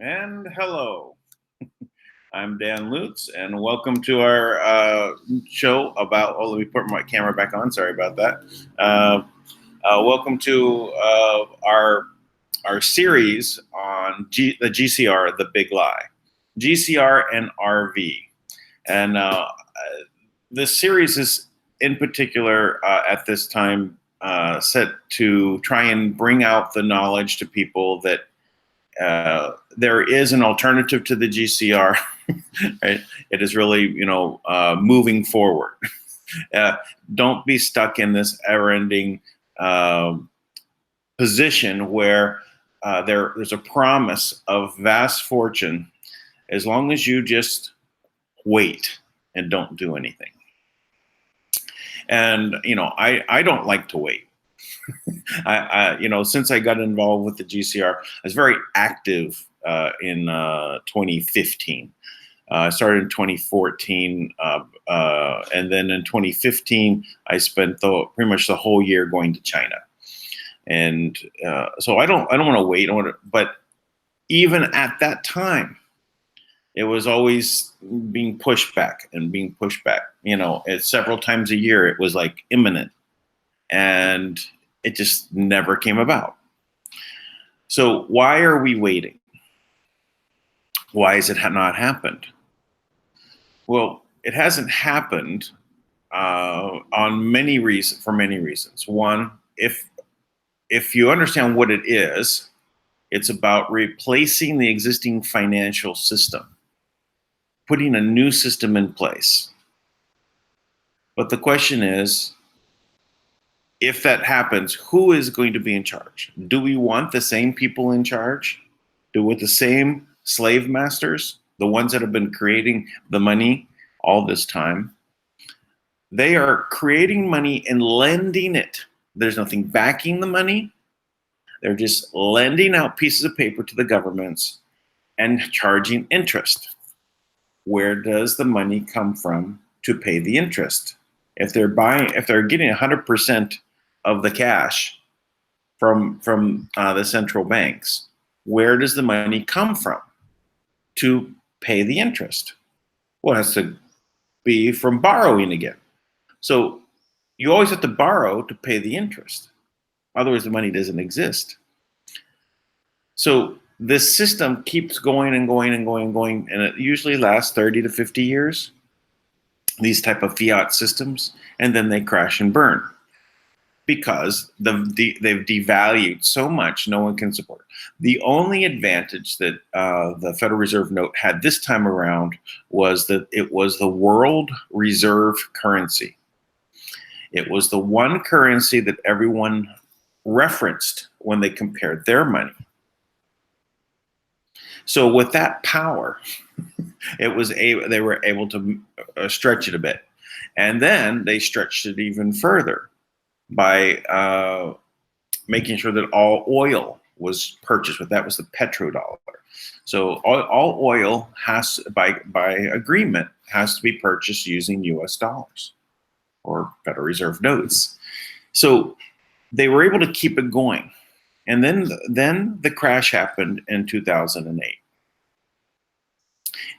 And hello, I'm Dan Lutz, and welcome to our show about. Oh, let me put my camera back on. Sorry about that. Welcome to our series on the GCR, the Big Lie, GCR and RV, and this series is in particular at this time set to try and bring out the knowledge to people that. There is an alternative to the GCR, right? It is really, moving forward. Don't be stuck in this ever-ending position where there's a promise of vast fortune as long as you just wait and don't do anything. And, I don't like to wait. Since I got involved with the GCR, I was very active in 2015. I started in 2014, and then in 2015, I spent pretty much the whole year going to China. And so I don't want to wait. But even at that time, it was always being pushed back and being pushed back. Several times a year, it was like imminent, and it just never came about. So why are we waiting? Why has it not happened? Well, it hasn't happened for many reasons. One, if you understand what it is, it's about replacing the existing financial system, putting a new system in place. But the question is, if that happens, who is going to be in charge? Do we want the same people in charge? Do we want the same slave masters, the ones that have been creating the money all this time? They are creating money and lending it. There's nothing backing the money. They're just lending out pieces of paper to the governments and charging interest. Where does the money come from to pay the interest? If they're getting 100% of the cash from the central banks, where does the money come from to pay the interest? Well, it has to be from borrowing again. So you always have to borrow to pay the interest. Otherwise, the money doesn't exist. So this system keeps going and going and going and going, and it usually lasts 30 to 50 years, these type of fiat systems, and then they crash and burn. Because they've devalued so much, no one can support. The only advantage that the Federal Reserve note had this time around was that it was the world reserve currency. It was the one currency that everyone referenced when they compared their money. So with that power, they were able to stretch it a bit. And then they stretched it even further. by making sure that all oil was purchased. That was the petrodollar. So all oil has, by agreement, has to be purchased using U.S. dollars or Federal Reserve notes. So they were able to keep it going. And then the crash happened in 2008.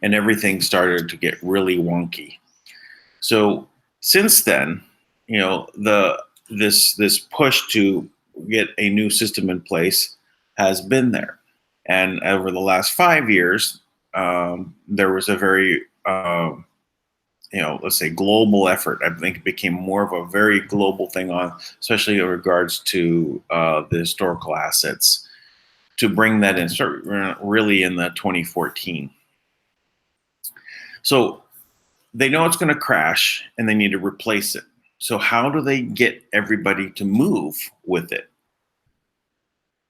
And everything started to get really wonky. So since then, this push to get a new system in place has been there. And over the last 5 years, there was a very let's say global effort. I think it became more of a very global thing on, especially in regards to the historical assets, to bring that in, start really in the 2014. So they know it's going to crash and they need to replace it. So how do they get everybody to move with it?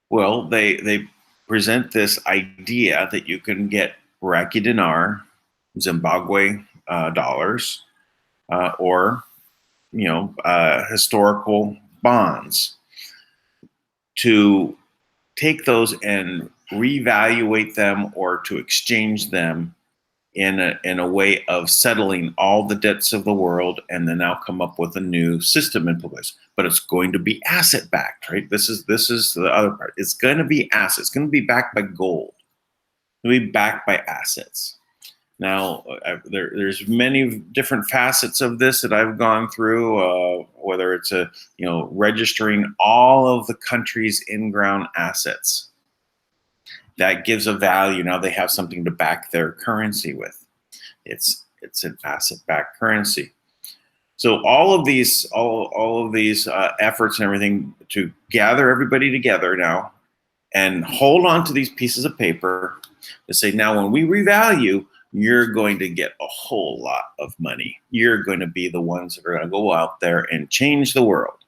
Well, they present this idea that you can get Iraqi dinar, Zimbabwe dollars, or historical bonds, to take those and reevaluate them or to exchange them in a way of settling all the debts of the world, and then now come up with a new system in place. But it's going to be asset backed, right? This is the other part. It's going to be assets. It's going to be backed by gold. It's going to be backed by assets. Now, there's many different facets of this that I've gone through, whether it's registering all of the country's in-ground assets. That gives a value. Now they have something to back their currency with. It's an asset-backed currency. So all of these efforts and everything to gather everybody together now and hold on to these pieces of paper to say, now when we revalue, you're going to get a whole lot of money. You're going to be the ones that are going to go out there and change the world.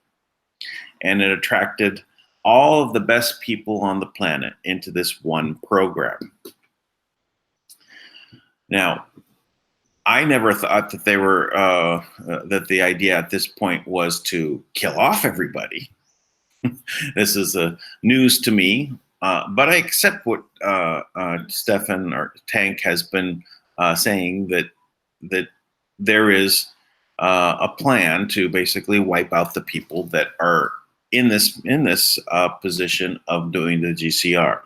And it attracted all of the best people on the planet into this one program. Now, I never thought that they were that the idea at this point was to kill off everybody. This is news to me, but I accept what Stefan or Tank has been saying, that there is a plan to basically wipe out the people that are in this position of doing the GCR.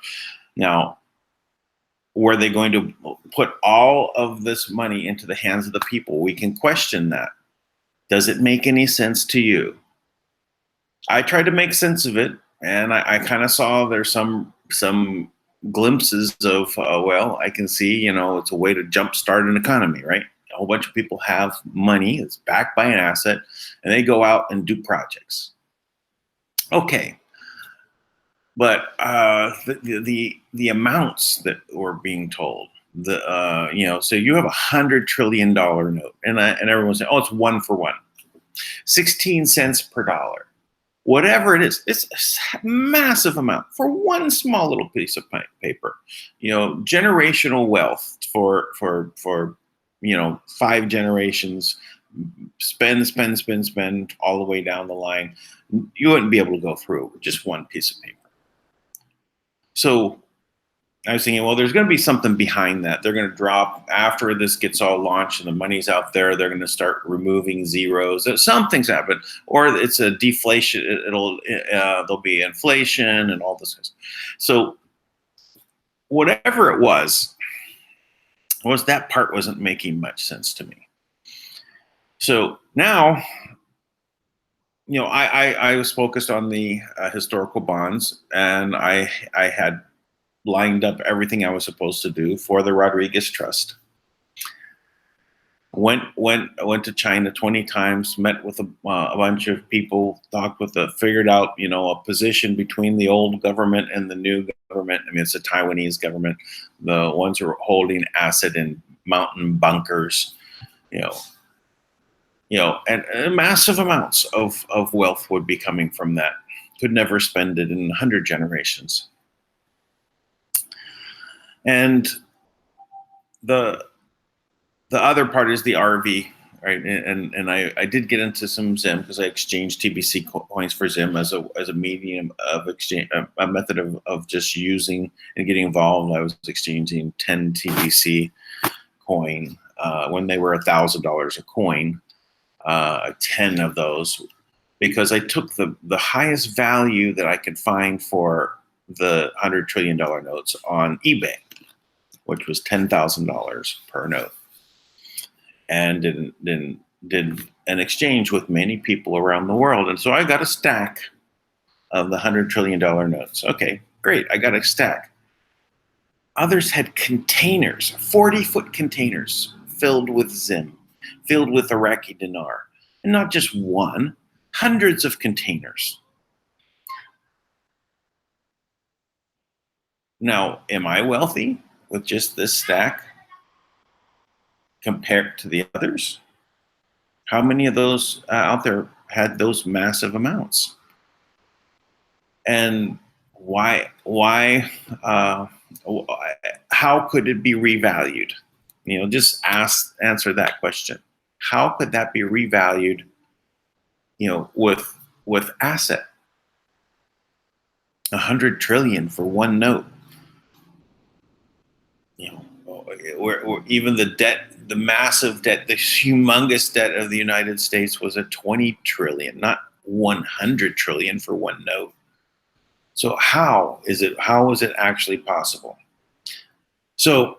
Now, were they going to put all of this money into the hands of the people? We can question that. Does it make any sense to you? I tried to make sense of it, and I kind of saw there's some glimpses of, well, I can see, it's a way to jumpstart an economy, right? A whole bunch of people have money, it's backed by an asset, and they go out and do projects. Okay. But the amounts that were being told, so you have $100 trillion note, and everyone's saying, oh, it's 1 for 1, 16 cents per dollar, whatever it is. It's a massive amount for one small little piece of paper. Generational wealth for 5 generations. Spend all the way down the line. You wouldn't be able to go through with just one piece of paper. So I was thinking, well, there's going to be something behind that. They're going to drop after this gets all launched and the money's out there. They're going to start removing zeros. Something's happened, or it's a deflation. There'll be inflation and all this. So whatever it was that part wasn't making much sense to me. So now, I was focused on the historical bonds, and I had lined up everything I was supposed to do for the Rodriguez Trust. Went to China 20 times, met with a bunch of people, figured out, a position between the old government and the new government. I mean, it's a Taiwanese government, the ones who are holding asset in mountain bunkers, and massive amounts of wealth would be coming from that. Could never spend it in 100 generations. And the other part is the RV right? And I did get into some Zim because I exchanged TBC coins for Zim as a medium of exchange, a method of just using and getting involved. I was exchanging 10 TBC coin when they were $1,000 a coin, 10 of those, because I took the highest value that I could find for the $100 trillion notes on eBay, which was $10,000 per note, and did an exchange with many people around the world. And so I got a stack of the $100 trillion notes. Okay, great. I got a stack. Others had containers, 40-foot containers filled with Zim, filled with Iraqi dinar. And not just one, hundreds of containers. Now, am I wealthy with just this stack compared to the others? How many of those out there had those massive amounts? And why? How could it be revalued? Just answer that question. How could that be revalued? With asset, 100 trillion for one note. Or even the debt, the massive debt, the humongous debt of the United States was at 20 trillion, not 100 trillion for one note. So how is it actually possible? So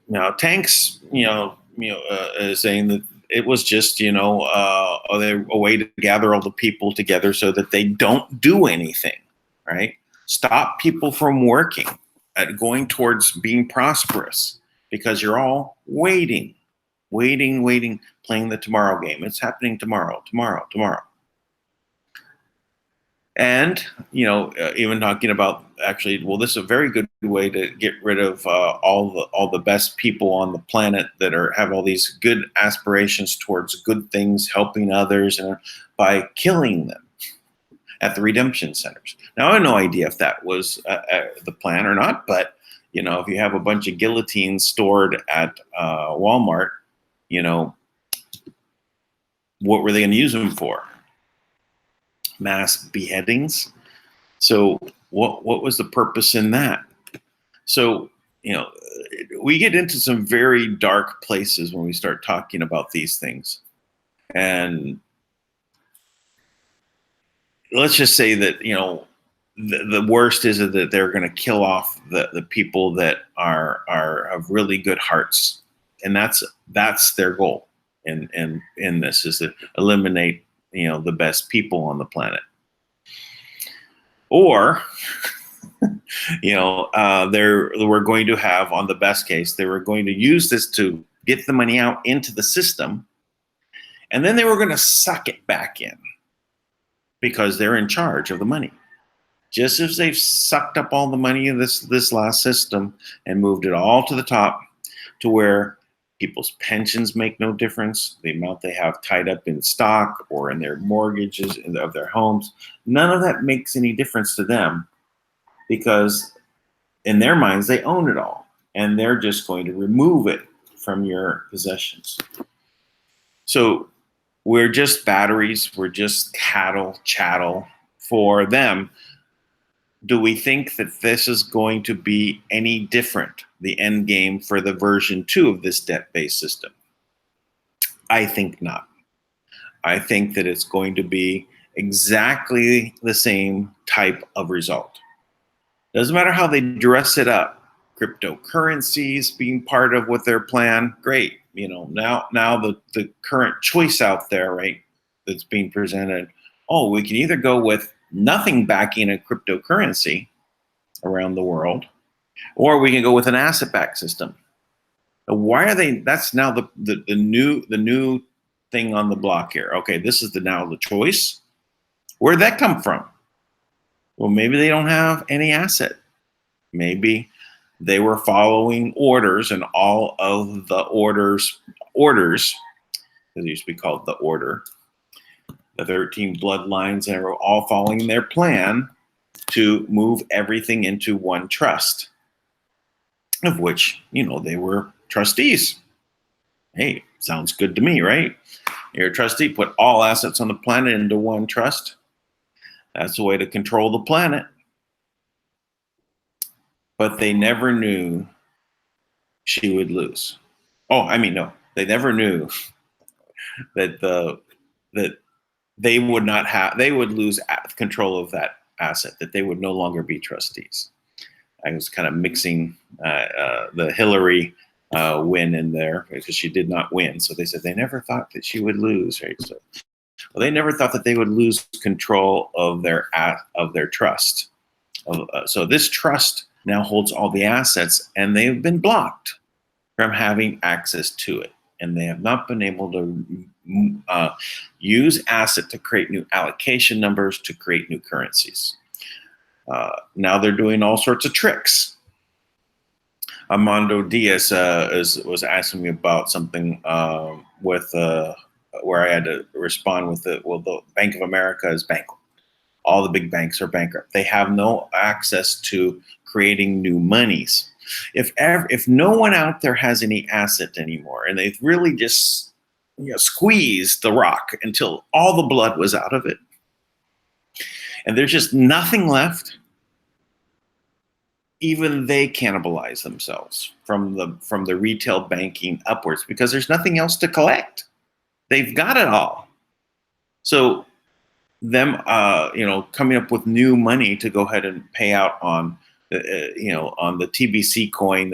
now Tanks, saying that it was just, a way to gather all the people together so that they don't do anything, right? Stop people from working, at going towards being prosperous, because you're all waiting, playing the tomorrow game. It's happening tomorrow. And, even talking about actually, well, this is a very good way to get rid of all the best people on the planet that have all these good aspirations towards good things, helping others, and by killing them at the redemption centers. Now, I have no idea if that was the plan or not, but, if you have a bunch of guillotines stored at Walmart, what were they going to use them for? Mass beheadings. So what was the purpose in that? So, we get into some very dark places when we start talking about these things. And let's just say that, the worst is that they're going to kill off the people that have really good hearts. And that's their goal in this, is to eliminate, the best people on the planet. Or, we're going to have, on the best case, they were going to use this to get the money out into the system, and then they were going to suck it back in because they're in charge of the money. Just as they've sucked up all the money in this last system and moved it all to the top, to where people's pensions make no difference, the amount they have tied up in stock or in their mortgages of their homes, none of that makes any difference to them, because in their minds they own it all, and they're just going to remove it from your possessions. So we're just batteries, we're just chattel for them. Do we think that this is going to be any different, the end game for the version 2 of this debt-based system? I think not. I think that it's going to be exactly the same type of result. Doesn't matter how they dress it up. Cryptocurrencies being part of what their plan, great. Now the current choice out there, right, that's being presented, we can either go with nothing backing a cryptocurrency around the world, or we can go with an asset-backed system. Why are they? That's now the new thing on the block here. Okay, this is now the choice. Where'd that come from? Well, maybe they don't have any asset. Maybe they were following orders, and all of the orders, it used to be called the order, the 13 bloodlines, and were all following their plan to move everything into one trust, of which, they were trustees. Hey, sounds good to me, right? You're a trustee, put all assets on the planet into one trust. That's the way to control the planet. But they never knew she would lose. Oh, I mean, no, they never knew that that they would not have, they would lose control of that asset, that they would no longer be trustees. I was kind of mixing the Hillary win in there because she did not win. So they said they never thought that she would lose, right? So well, they never thought that they would lose control of their trust. So this trust now holds all the assets, and they've been blocked from having access to it, and they have not been able to use asset to create new allocation numbers, to create new currencies. Now they're doing all sorts of tricks. Armando Diaz was asking me about something with where I had to respond with the Bank of America is bankrupt. All the big banks are bankrupt. They have no access to creating new monies. If no one out there has any asset anymore, and they've really just squeezed the rock until all the blood was out of it, and there's just nothing left, even they cannibalize themselves from the retail banking upwards because there's nothing else to collect. They've got it all. So them, coming up with new money to go ahead and pay out on, on the TBC coin.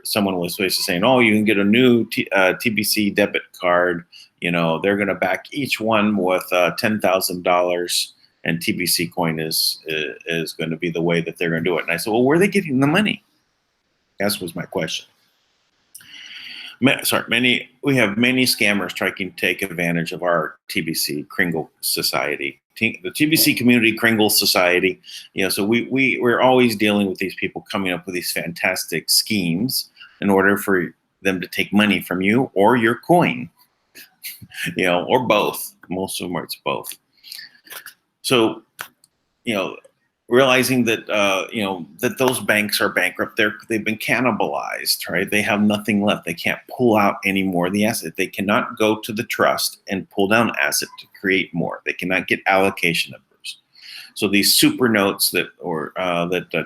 Someone was basically saying, "Oh, you can get a new TBC debit card. They're going to back each one with $10,000." And TBC coin is going to be the way that they're going to do it. And I said, well, where are they getting the money? That was my question. We have many scammers trying to take advantage of our TBC Kringle Society, the TBC Community Kringle Society. So we're always dealing with these people coming up with these fantastic schemes in order for them to take money from you or your coin, or both. Most of them it's both. So, realizing that that those banks are bankrupt, they've been cannibalized, right? They have nothing left. They can't pull out any more of the asset. They cannot go to the trust and pull down asset to create more. They cannot get allocation numbers. So these super notes that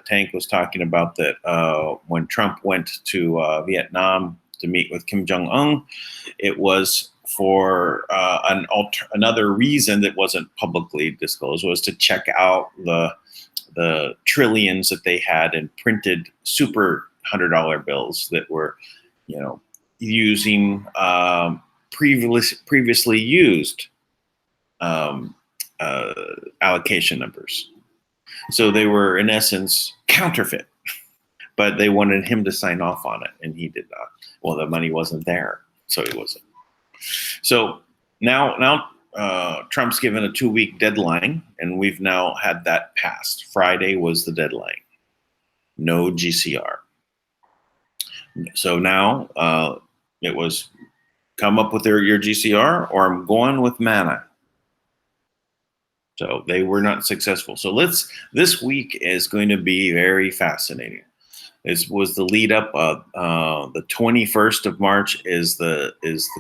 Tank was talking about, that when Trump went to Vietnam to meet with Kim Jong-un, it was for another reason that wasn't publicly disclosed, was to check out the trillions that they had in printed super $100 bills that were, using previously used allocation numbers. So they were, in essence, counterfeit, but they wanted him to sign off on it, and he did not. Well, the money wasn't there, so he wasn't. So now Trump's given a 2-week deadline, and we've now had that passed. Friday was the deadline. No GCR. So now it was come up with your GCR, or I'm going with Manna. So they were not successful. So this week is going to be very fascinating. This was the lead up. The 21st of March is the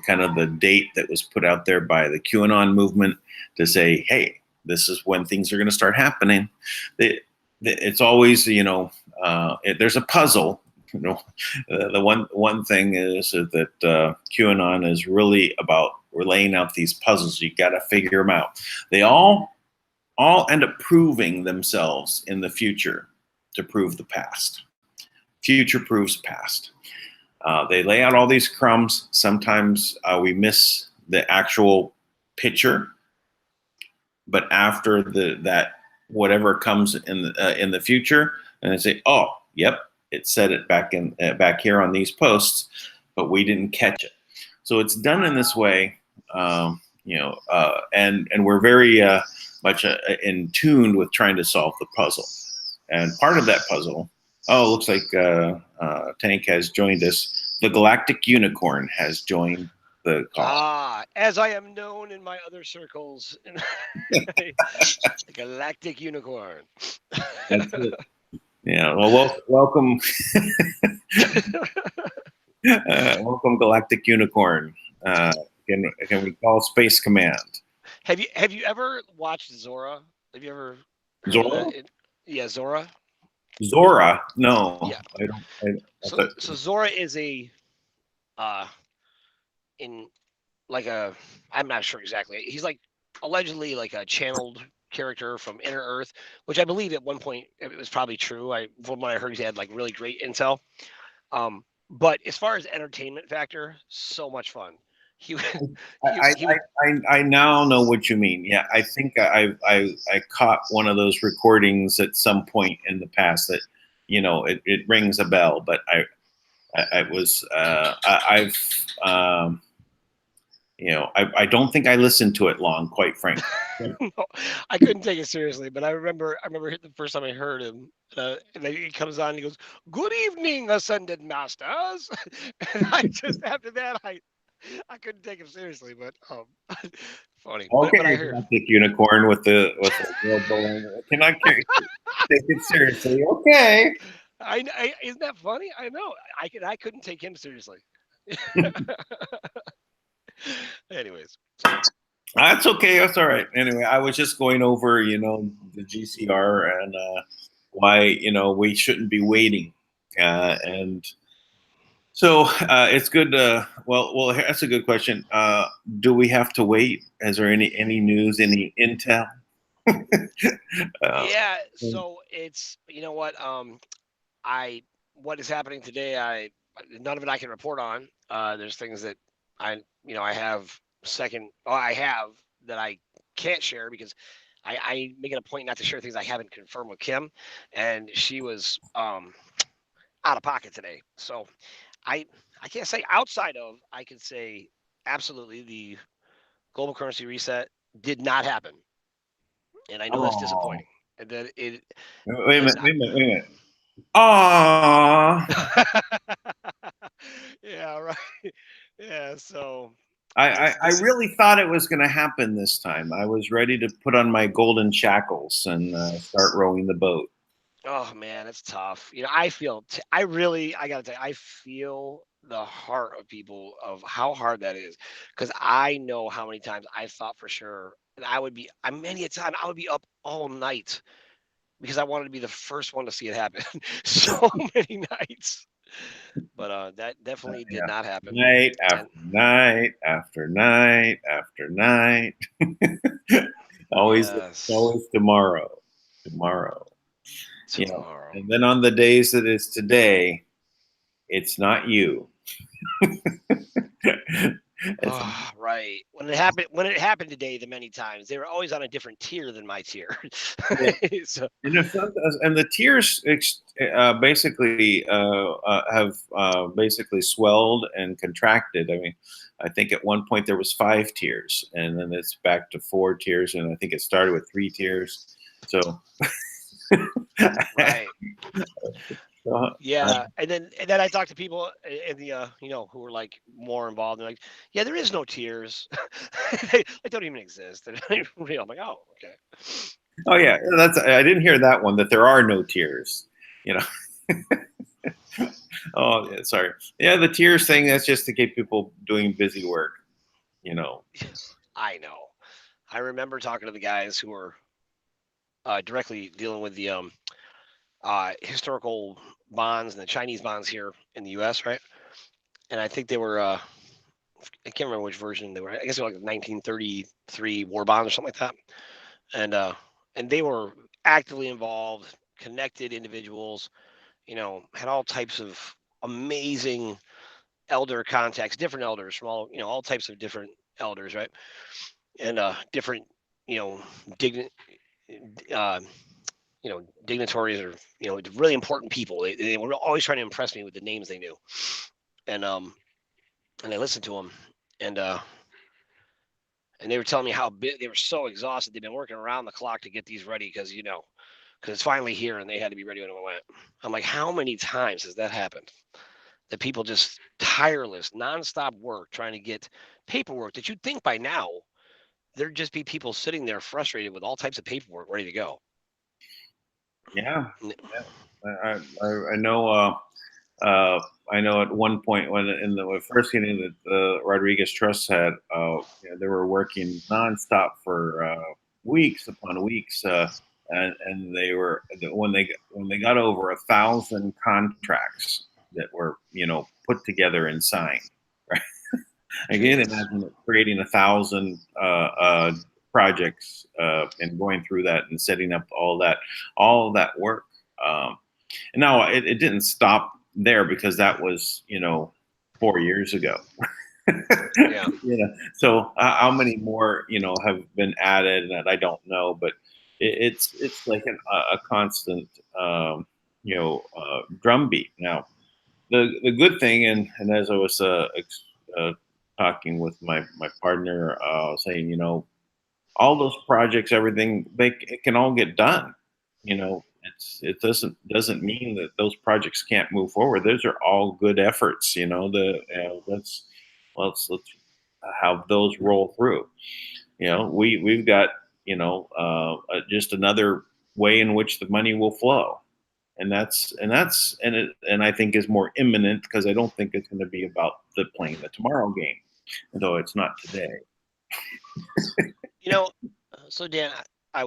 kind of the date that was put out there by the QAnon movement to say, hey, this is when things are going to start happening. It's always, there's a puzzle. The one thing is that QAnon is really about laying out these puzzles. You got to figure them out. They all end up proving themselves in the future to prove the past. Future proves past. They lay out all these crumbs. Sometimes we miss the actual picture, but after that, whatever comes in the future, and they say, "Oh, yep, it said it back here on these posts, but we didn't catch it." So it's done in this way, and we're very much in tune with trying to solve the puzzle. And part of that puzzle. Oh, it looks like Tank has joined us. The Galactic Unicorn has joined the call. As I am known in my other circles. The Galactic Unicorn. That's it. Yeah, well, welcome. Welcome, Galactic Unicorn. Can we call Space Command? Have you ever watched Zora? Have you ever heard of Zora? that? Yeah, Zora. Zora? No, Yeah. I don't. I So thought, Zora is a uh in like a I'm not sure exactly. He's like allegedly like a channeled character from Inner Earth, which I believe at one point it was probably true. From what I heard, he had like really great intel. But as far as entertainment factor, so much fun. He he would. I now know what you mean. Yeah, I think I caught one of those recordings at some point in the past that, it rings a bell. But I was I've I don't think I listened to it long, quite frankly. No, I couldn't take it seriously, but I remember the first time I heard him, and then he comes on and he goes, "Good evening, ascended masters," and I just after that I couldn't take him seriously, but funny. But I Okay, heard Galactic Unicorn with the world balloon. Cannot take it seriously. Okay. I isn't that funny? I know I couldn't take him seriously. Anyways, so That's okay. That's all right. Anyway, I was just going over, the GCR and why, we shouldn't be waiting. And so it's good. Well, that's a good question. Do we have to wait? Is there any news, any intel? uh, yeah, so it's you know what I what is happening today. I none of it I can report on. There's things that I have I have that I can't share because I make it a point not to share things I haven't confirmed with Kim, and she was out of pocket today. So I I can't say outside of I can say absolutely the global currency reset did not happen, and I know that's oh, disappointing. And that it wait a and minute. Wait a minute. Wait a minute. Aw. yeah, right. Yeah, so I this really thought it was going to happen this time. I was ready to put on my golden shackles and start rowing the boat. oh man, it's tough. I really I gotta tell you, I feel the heart of people of how hard that is. Cause I know how many times I thought for sure that many a time I would be up all night because I wanted to be the first one to see it happen. So many nights. But that definitely did Yeah, not happen. night And after night after night after night. always, yes, always tomorrow, tomorrow. tomorrow. And then on the days that it's today, it's not you. it's, Oh, right. When it happened today, the many times they were always on a different tier than my tier. So, And, and the tiers basically have basically swelled and contracted. I mean, I think at one point there was 5 tiers, and then it's back to 4 tiers, and I think it started with 3 tiers. So, right. uh, Yeah, and then I talked to people in the who were like more involved. They're like, yeah, there is no tiers. They don't even exist. They're not even real. I'm like, oh, okay. oh yeah, I didn't hear that one. That there are no tiers. You know. Oh, yeah, sorry. Yeah, the tiers thing. That's just to keep people doing busy work. You know. I know. I remember talking to the guys who were directly dealing with the historical bonds and the Chinese bonds here in the U.S. Right, and I think they were. I can't remember which version they were. I guess they were like 1933 war bonds or something like that. And they were actively involved, connected individuals. Had all types of amazing elder contacts, different elders from all types of different elders, right? And different, you know, digni- uh, dignitaries or really important people. They were always trying to impress me with the names they knew, and I listened to them, and they were telling me how they were so exhausted. They've been working around the clock to get these ready because it's finally here and they had to be ready when it went. I'm like, how many times has that happened? That people just tireless, nonstop work trying to get paperwork that you'd think by now there'd just be people sitting there frustrated with all types of paperwork ready to go. Yeah. N- Yeah. I know. I know at one point when first getting the Rodriguez Trust had, they were working nonstop for weeks upon weeks, and they were when they got over 1,000 contracts that were put together and signed. Right? I can't imagine creating 1,000 projects and going through that and setting up all that work. And now it didn't stop there because that was 4 years ago. Yeah. So how many more have been added that I don't know, but it's like a constant drumbeat. Now the good thing, and as I was talking with my partner, saying all those projects, everything it can all get done. It doesn't mean that those projects can't move forward. Those are all good efforts. Let's have those roll through. We've got just another way in which the money will flow, and I think is more imminent because I don't think it's going to be about playing the tomorrow game, though it's not today. So Dan, I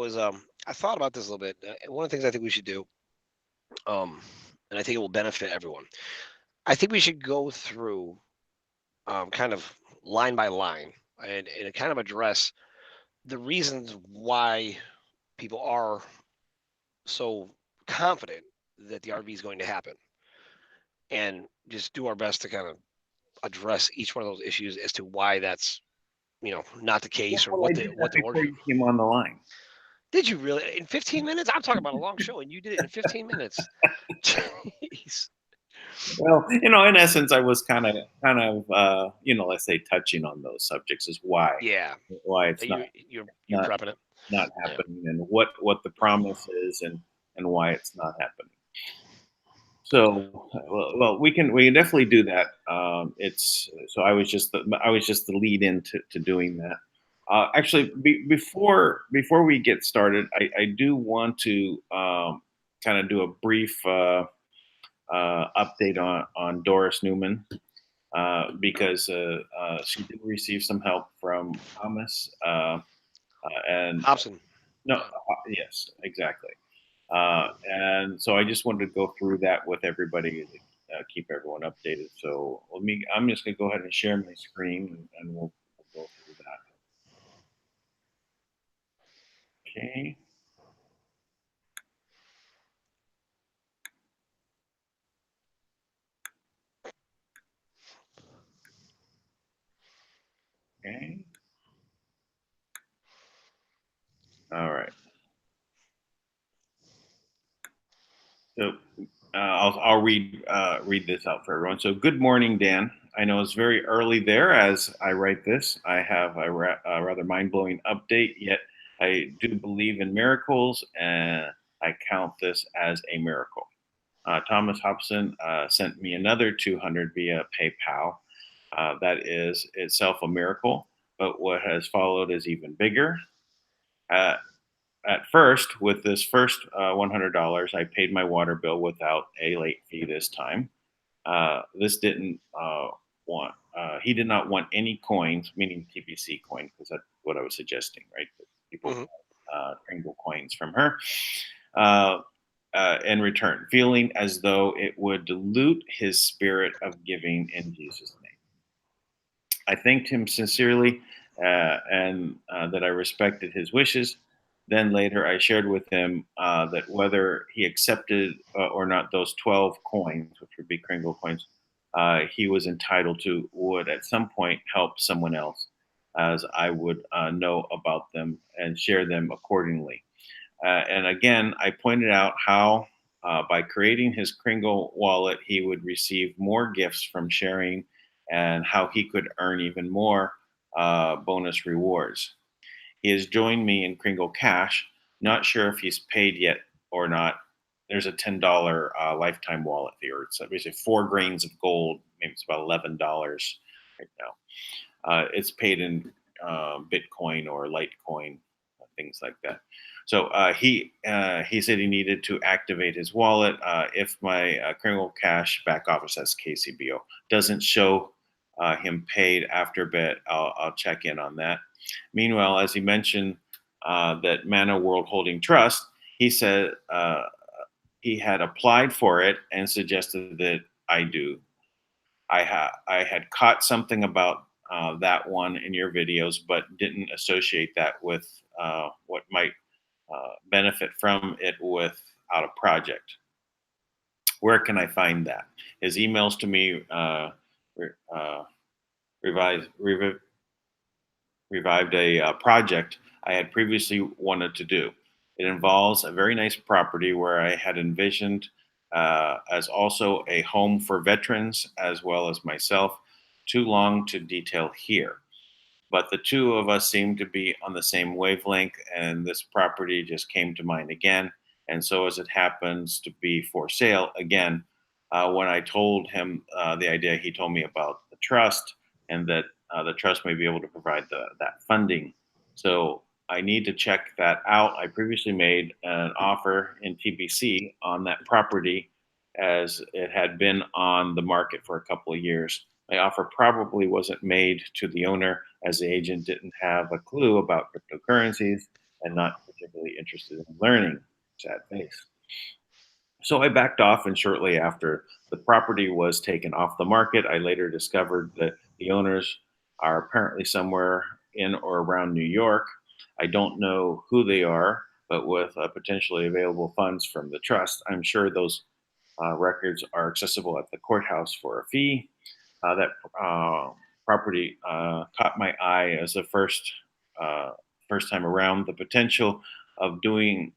thought about this a little bit. One of the things I think we should do, and I think it will benefit everyone. I think we should go through, kind of line by line, and kind of address the reasons why people are so confident that the RV is going to happen, and just do our best to kind of address each one of those issues as to why that's not the case, or Well, I what did the that before order. you came on the line. Did you really in 15 minutes? I'm talking about a long show, and you did it in 15 minutes. Jeez. Well, in essence, I was kind of, let's say, touching on those subjects is why Yeah, it's you're not prepping it. not Yeah. happening, and what the promise is, and why it's not happening. So, well, we can definitely do that. It's so I was just the lead into doing that. Actually, before we get started, I do want to kind of do a brief update on Doris Newman, because she did receive some help from Thomas, and Hobson. no, Yeah. yes, exactly. And so I just wanted to go through that with everybody to keep everyone updated. So I'm just going to go ahead and share my screen, and we'll go through that. Okay. Okay. All right. So I'll read this out for everyone. So good morning, Dan. I know it's very early there as I write this. I have a rather mind-blowing update, yet I do believe in miracles, and I count this as a miracle. Thomas Hobson sent me another 200 via PayPal. That is itself a miracle, but what has followed is even bigger. Uh, at first, with this first $100, I paid my water bill without a late fee this time. This didn't want. He did not want any coins, meaning TBC coin, because that's what I was suggesting, right? That people kringle coins from her. In return, feeling as though it would dilute his spirit of giving in Jesus' name. I thanked him sincerely, and that I respected his wishes. Then later, I shared with him that whether he accepted or not those 12 coins, which would be kringle coins, he was entitled to, would at some point help someone else, as I would know about them and share them accordingly. And again, I pointed out how by creating his Kringle wallet, he would receive more gifts from sharing, and how he could earn even more bonus rewards. He has joined me in Kringle Cash. Not sure if he's paid yet or not. There's a $10 lifetime wallet fee, or it's basically 4 grains of gold. Maybe it's about $11 right now. It's paid in Bitcoin or Litecoin. things like that. So he said he needed to activate his wallet. If my kringle.cash back office, that's KCBO, doesn't show him paid after bit, I'll check in on that. Meanwhile, as he mentioned, that Manna World Holding Trust, he said he had applied for it and suggested that I do. I had caught something about that one in your videos, but didn't associate that with what might benefit from it without a project. Where can I find that? His emails to me revised, revived a project I had previously wanted to do. It involves a very nice property where I had envisioned as also a home for veterans as well as myself. Too long to detail here. But the two of us seemed to be on the same wavelength, and this property just came to mind again. And so, as it happens to be for sale again, when I told him the idea, he told me about the trust and that the trust may be able to provide that funding. So, I need to check that out. I previously made an offer in TBC on that property as it had been on the market for a couple of years. My offer probably wasn't made to the owner as the agent didn't have a clue about cryptocurrencies and not particularly interested in learning. Sad face. So I backed off, and shortly after the property was taken off the market, I later discovered that the owners are apparently somewhere in or around New York. I don't know who they are, but with potentially available funds from the trust, I'm sure those records are accessible at the courthouse for a fee. That property caught my eye as the first time around. The potential of turning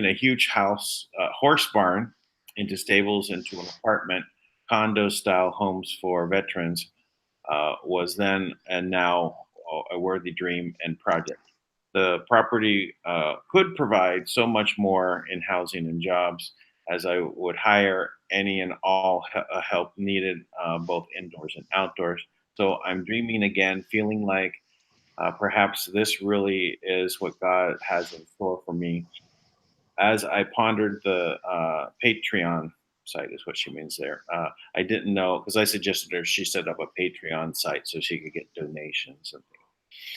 a huge house horse barn into stables into an apartment condo style homes for veterans was then and now a worthy dream and project. The property could provide so much more in housing and jobs as I would hire any and all help needed, both indoors and outdoors. So I'm dreaming again, feeling like perhaps this really is what God has in store for me. As I pondered the Patreon site, is what she means there. I didn't know because I suggested her she set up a Patreon site so she could get donations and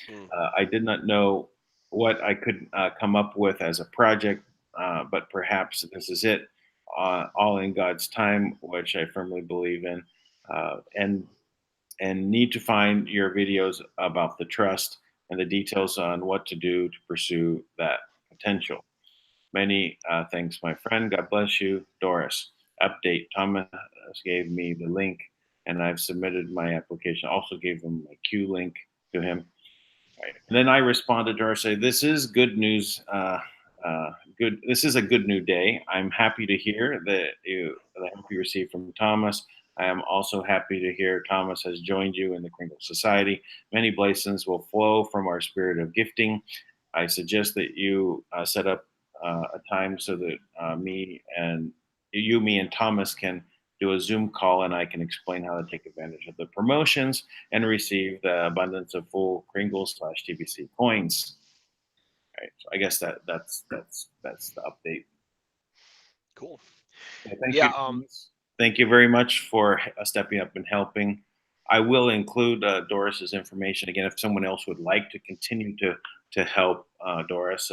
things. Mm. I did not know what I could come up with as a project, but perhaps this is it, all in God's time, which I firmly believe in, and need to find your videos about the trust and the details on what to do to pursue that potential. Many thanks, my friend. God bless you, Doris. Update: Thomas gave me the link, and I've submitted my application. Also gave him my Q link to him. Right. And then I responded to her, say, "This is good news. Good. This is a good new day. I'm happy to hear the help you received from Thomas. I am also happy to hear Thomas has joined you in the Kringle Society. Many blessings will flow from our spirit of gifting. I suggest that you set up a time so that me and Thomas can do a Zoom call, and I can explain how to take advantage of the promotions and receive the abundance of full Kringle/TBC coins." Right. So I guess that's the update. Cool. So thank Yeah. you, Thomas. Thank you very much for stepping up and helping. I will include Doris's information again if someone else would like to continue to help Doris.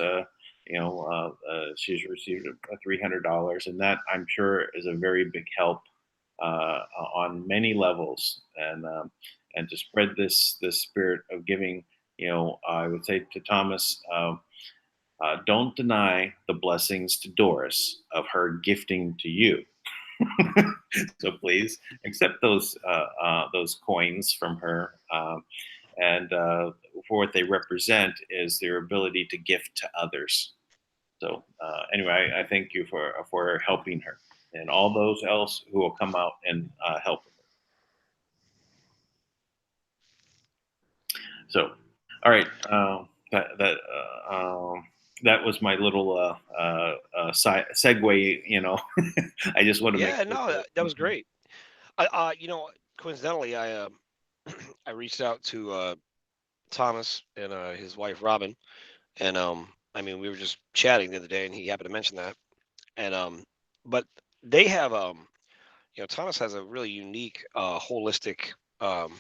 She's received $300, and that I'm sure is a very big help on many levels, and to spread this spirit of giving. I would say to Thomas, don't deny the blessings to Doris of her gifting to you. So please accept those coins from her, and for what they represent is their ability to gift to others. So anyway, I thank you for helping her and all those else who will come out and help her. So, all right, that was my little segue. I just want to make Yeah. sure No, that was great. Coincidentally, I reached out to Thomas and his wife Robin, And I mean, we were just chatting the other day, and he happened to mention that. And but they have Thomas has a really unique holistic um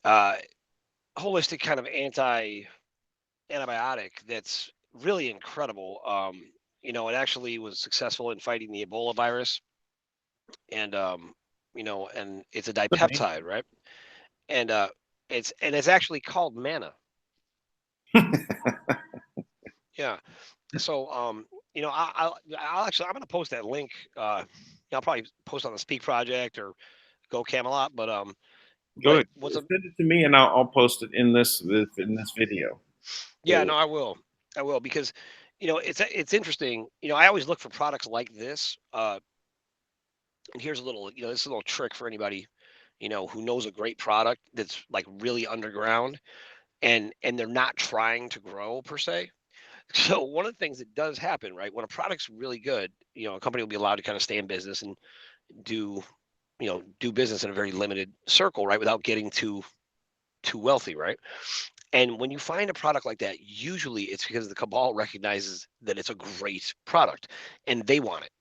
uh holistic kind of antibiotic that's really incredible. It actually was successful in fighting the Ebola virus, and and it's a dipeptide, right? And it's actually called Manna. Yeah. So I'll actually I'm gonna post that link. I'll probably post on the Speak Project or Go Camelot, but Good. what's a Send it to me, and I'll post it in this video. yeah, no, I will. I will because it's interesting. I always look for products like this. And here's a little, this is a little trick for anybody, who knows a great product that's like really underground and they're not trying to grow per se. So one of the things that does happen, right, when a product's really good, a company will be allowed to kind of stay in business and do, do business in a very limited circle, right, without getting too wealthy, right? And when you find a product like that, usually it's because the cabal recognizes that it's a great product and they want it.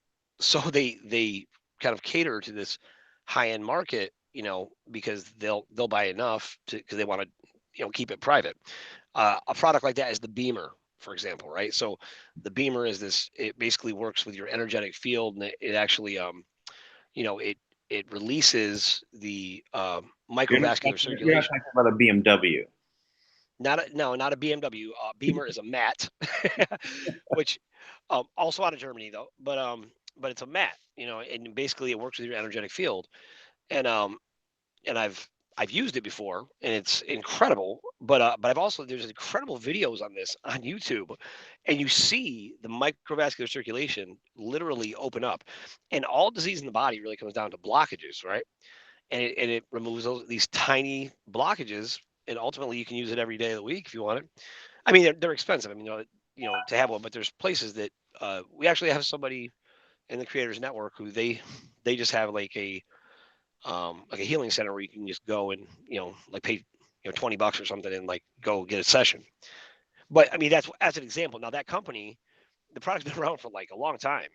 So they kind of cater to this high end market, because they'll buy enough to because they want to, keep it private. A product like that is the Beamer, for example, right? So the Beamer is this. It basically works with your energetic field, and it actually, you know, it it releases the microvascular You're not circulation. talking about a BMW. Not a BMW. Beamer is a mat, which also out of Germany though. But it's a mat, and basically it works with your energetic field. And and I've used it before, and it's incredible. But I've also there's incredible videos on this on YouTube, and you see the microvascular circulation literally open up, and all disease in the body really comes down to blockages, right? And it removes these tiny blockages, and ultimately you can use it every day of the week if you want it. I mean, they're expensive. I mean, to have one, but there's places that we actually have somebody in the Creators Network who they just have like a healing center where you can just go and like pay $20 or something and like go get a session. But I mean, that's as an example. Now that company, the product's been around for like a long time,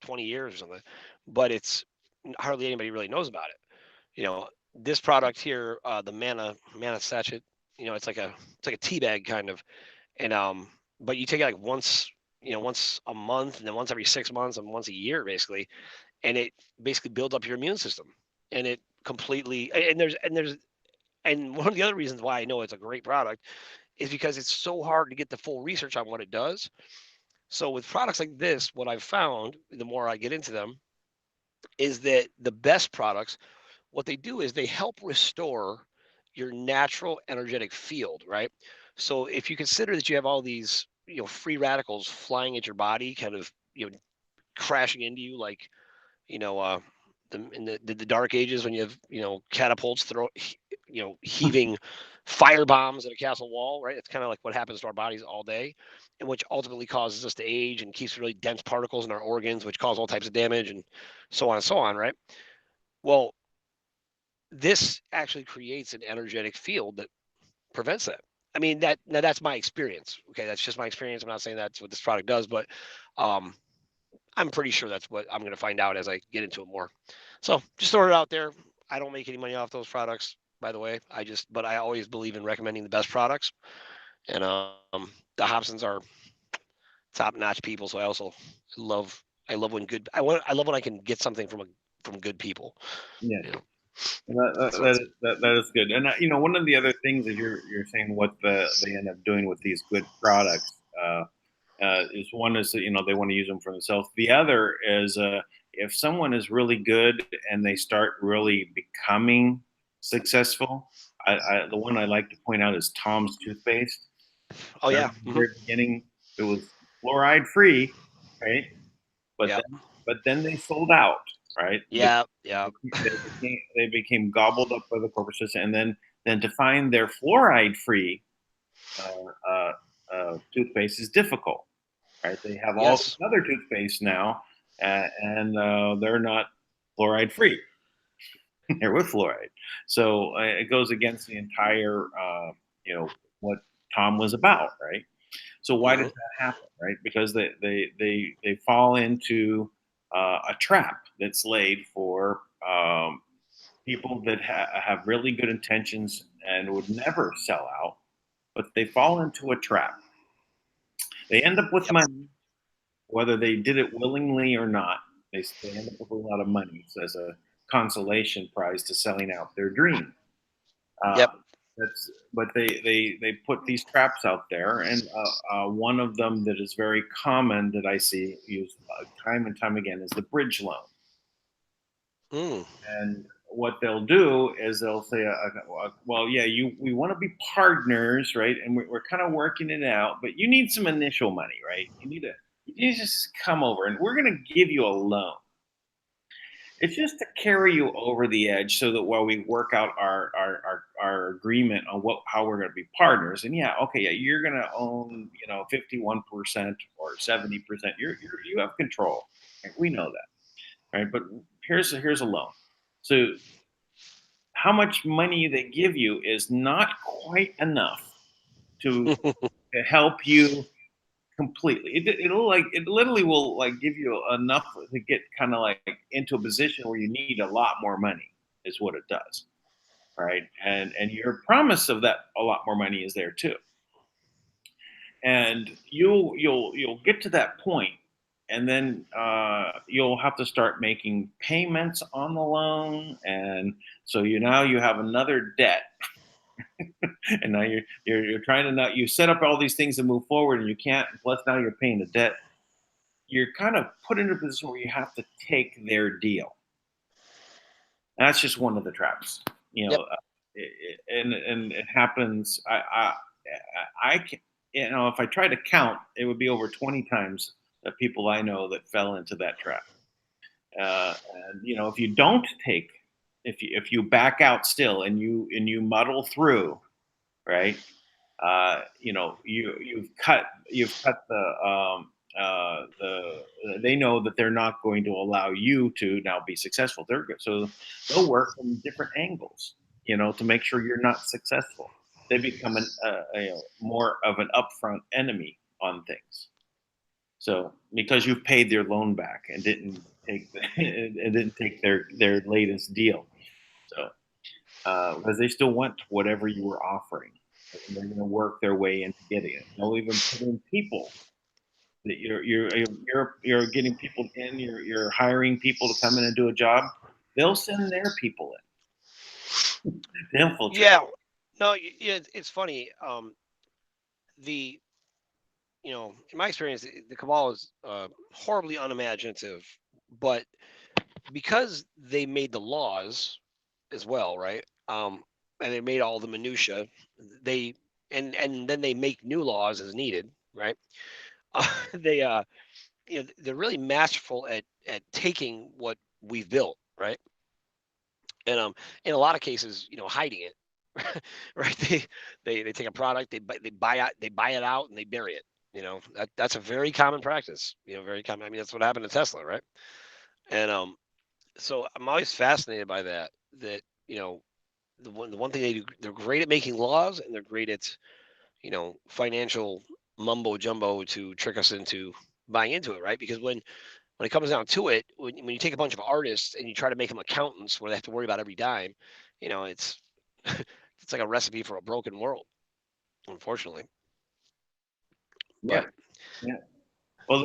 20 years or something, but it's hardly anybody really knows about it. This product here, the Manna sachet, it's like a tea bag kind of, and but you take it like once a month, and then once every 6 months, and once a year, basically, and it basically builds up your immune system, and it completely and one of the other reasons why I know it's a great product is because it's so hard to get the full research on what it does. So with products like this, what I've found, the more I get into them, is that the best products, what they do is they help restore your natural energetic field, right? So if you consider that you have all these, free radicals flying at your body, kind of, crashing into you, like, you know, uh, in the dark ages when you have, catapults heaving fire bombs at a castle wall, right? It's kind of like what happens to our bodies all day, and which ultimately causes us to age and keeps really dense particles in our organs, which cause all types of damage and so on, right? Well, this actually creates an energetic field that prevents that. I mean, that's my experience. Okay, that's just my experience. I'm not saying that's what this product does, but um, I'm pretty sure that's what I'm going to find out as I get into it more. So just throw it out there. I don't make any money off those products, by the way. But I always believe in recommending the best products, and the Hobsons are top-notch people. So love, I love when I love when I can get something from good people. Yeah. You know, so That is good. And one of the other things that you're saying what they end up doing with these good products is one is that they want to use them for themselves. The other is if someone is really good and they start really becoming successful. The one I like to point out is Tom's toothpaste. oh In yeah, the very beginning, it was fluoride free, right? But yeah, then they sold out, right? yeah, yeah. They became gobbled up by the corporate system, and then to find their fluoride free toothpaste is difficult, right? They have all Yes. these other toothpaste now, and they're not fluoride free. They're with fluoride, so it goes against the entire what Tom was about, right? So why does that happen, right? Because they fall into a trap that's laid for people that have really good intentions and would never sell out, but they fall into a trap. They end up with Yep. money, whether they did it willingly or not. They end up with a lot of money as a consolation prize to selling out their dream. Uh, Yep. but they put these traps out there, and one of them that is very common that I see used time and time again is the bridge loan. Mm. And what they'll do is they'll say, "Well, yeah, we want to be partners, right? And we're kind of working it out, but you need some initial money, right? You need to just come over, and we're going to give you a loan." It's just to carry you over the edge so that while we work out our agreement on how we're going to be partners, and yeah, okay, yeah, you're going to own 51% or 70%. You have control. Right? We know that, right? But here's a loan. So how much money they give you is not quite enough to help you completely. It literally will like give you enough to get kind of like into a position where you need a lot more money is what it does, right? And your promise of that a lot more money is there too. And you'll get to that point, and then you'll have to start making payments on the loan, and so now you have another debt. And now you're trying to not you set up all these things to move forward, and you can't. Plus now you're paying the debt. You're kind of put in a position where you have to take their deal. And that's just one of the traps, Yep. and it happens. I can, if I try to count, it would be over 20 times the people I know that fell into that trap. And if you don't take, if you back out still and you muddle through, right? You've cut the they know that they're not going to allow you to now be successful. So they'll work from different angles, to make sure you're not successful. They become more of an upfront enemy on things. So because you've paid their loan back and didn't take their latest deal, so because they still want whatever you were offering. And they're going to work their way into getting it. They'll even put in people that you're getting people in. You're hiring people to come in and do a job. They'll send their people in to infiltrate. Yeah. No, yeah, it's funny. The In my experience, the cabal is horribly unimaginative, but because they made the laws as well, right? And they made all the minutia. They and then they make new laws as needed, right? They they're really masterful at taking what we've built, right? And in a lot of cases, hiding it, right? They take a product, they buy it out, and they bury it. That's a very common practice. Very common. I mean, that's what happened to Tesla, right? And so I'm always fascinated by that. That the one thing they do, they're great at making laws, and they're great at financial mumbo jumbo to trick us into buying into it, right? Because when it comes down to it, when you take a bunch of artists and you try to make them accountants where they have to worry about every dime, it's it's like a recipe for a broken world, unfortunately. Yeah, But yeah. Well,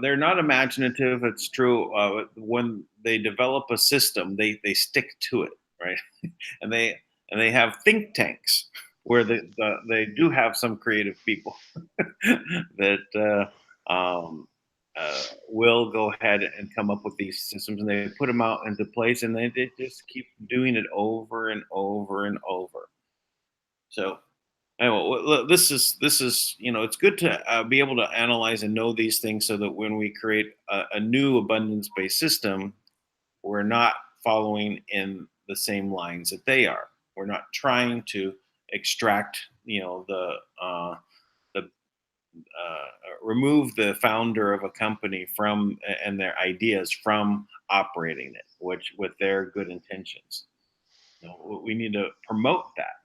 they're not imaginative. It's true. When they develop a system, they stick to it, right? and they and they have think tanks where they do have some creative people that will go ahead and come up with these systems, and they put them out into place, and they just keep doing it over and over and over. So anyway, this is it's good to be able to analyze and know these things so that when we create a new abundance-based system, we're not following in the same lines that they are. We're not trying to extract, the remove the founder of a company from and their ideas from operating it, which with their good intentions. We need to promote that.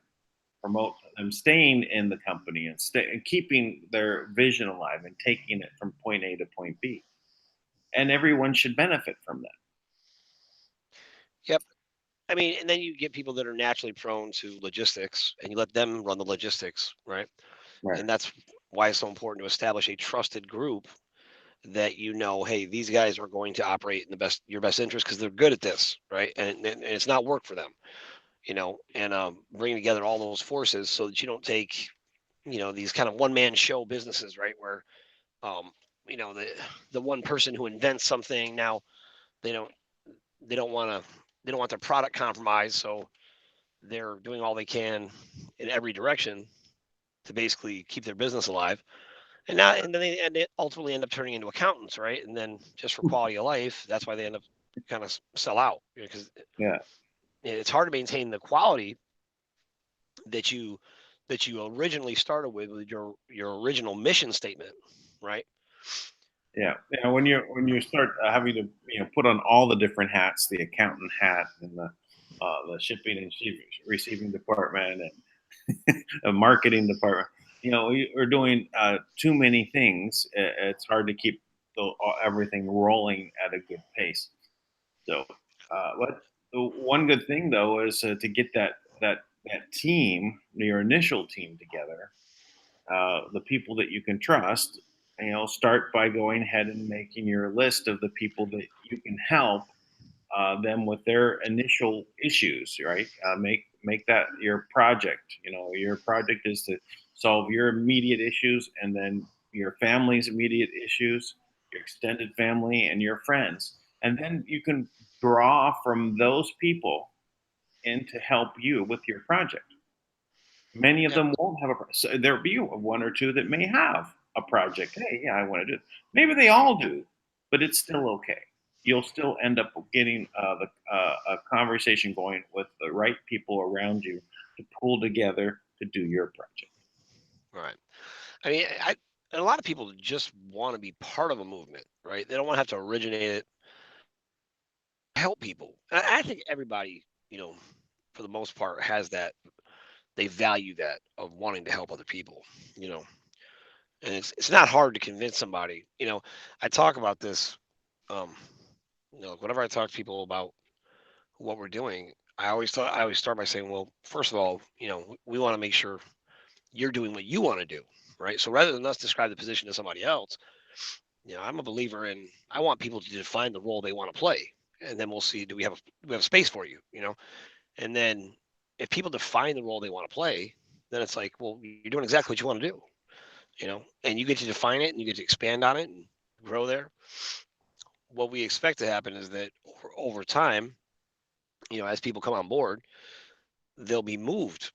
promote them staying in the company and keeping their vision alive and taking it from point A to point B. And everyone should benefit from that. Yep. I mean, and then you get people that are naturally prone to logistics, and you let them run the logistics, right? Right. And that's why it's so important to establish a trusted group that hey, these guys are going to operate in your best interest because they're good at this, right? And it's not work for them, and bringing together all those forces so that you don't take, these kind of one man show businesses, right? Where, um, the one person who invents something now they don't they don't want to they don't want their product compromised, so they're doing all they can in every direction to basically keep their business alive. And then they ultimately end up turning into accountants, right? And then just for quality of life, that's why they end up kind of sell out, because Yeah. it's hard to maintain the quality that you originally started with your original mission statement, right? Yeah. Yeah. When you start having to put on all the different hats, the accountant hat and the shipping and receiving department and the marketing department, we're doing too many things. It's hard to keep everything rolling at a good pace. So, but the one good thing though is to get that team, your initial team together, the people that you can trust. Start by going ahead and making your list of the people that you can help them with their initial issues. Right? Make that your project. Your project is to solve your immediate issues, and then your family's immediate issues, your extended family, and your friends, and then you can draw from those people in to help you with your project. Many of Yep. them won't have so there'll be one or two that may have a project. Hey, yeah, I want to do it. Maybe they all do, but it's still okay. You'll still end up getting a conversation going with the right people around you to pull together to do your project. Right. I mean, a lot of people just want to be part of a movement, right? They don't want to have to originate it, help people. I think everybody, for the most part, has that. They value that of wanting to help other people, you know. And it's not hard to convince somebody. I talk about this. Um, whenever I talk to people about what we're doing, I always start by saying, well, first of all, we want to make sure you're doing what you want to do, right? So rather than us describe the position to somebody else, I'm a believer in I want people to define the role they want to play, and then we'll see do we have space for you, and then if people define the role they want to play, then it's like, well, you're doing exactly what you want to do, and you get to define it and you get to expand on it and grow there. What we expect to happen is that over time, as people come on board, they'll be moved,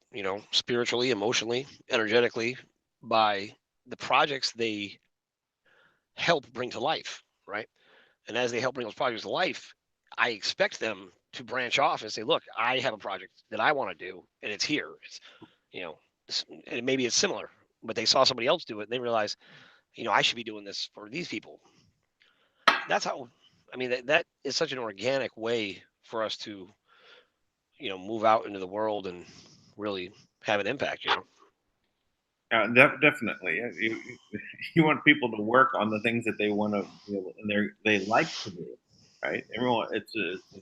spiritually, emotionally, energetically by the projects they help bring to life, right? And as they help bring those projects to life, I expect them to branch off and say, look, I have a project that I want to do and it's here. It's, you know, and maybe it's similar, but they saw somebody else do it and they realize, I should be doing this for these people. That's how, I mean, that is such an organic way for us to, move out into the world and really have an impact. Definitely. You want people to work on the things that they want to, and they like to do, right? Everyone, it's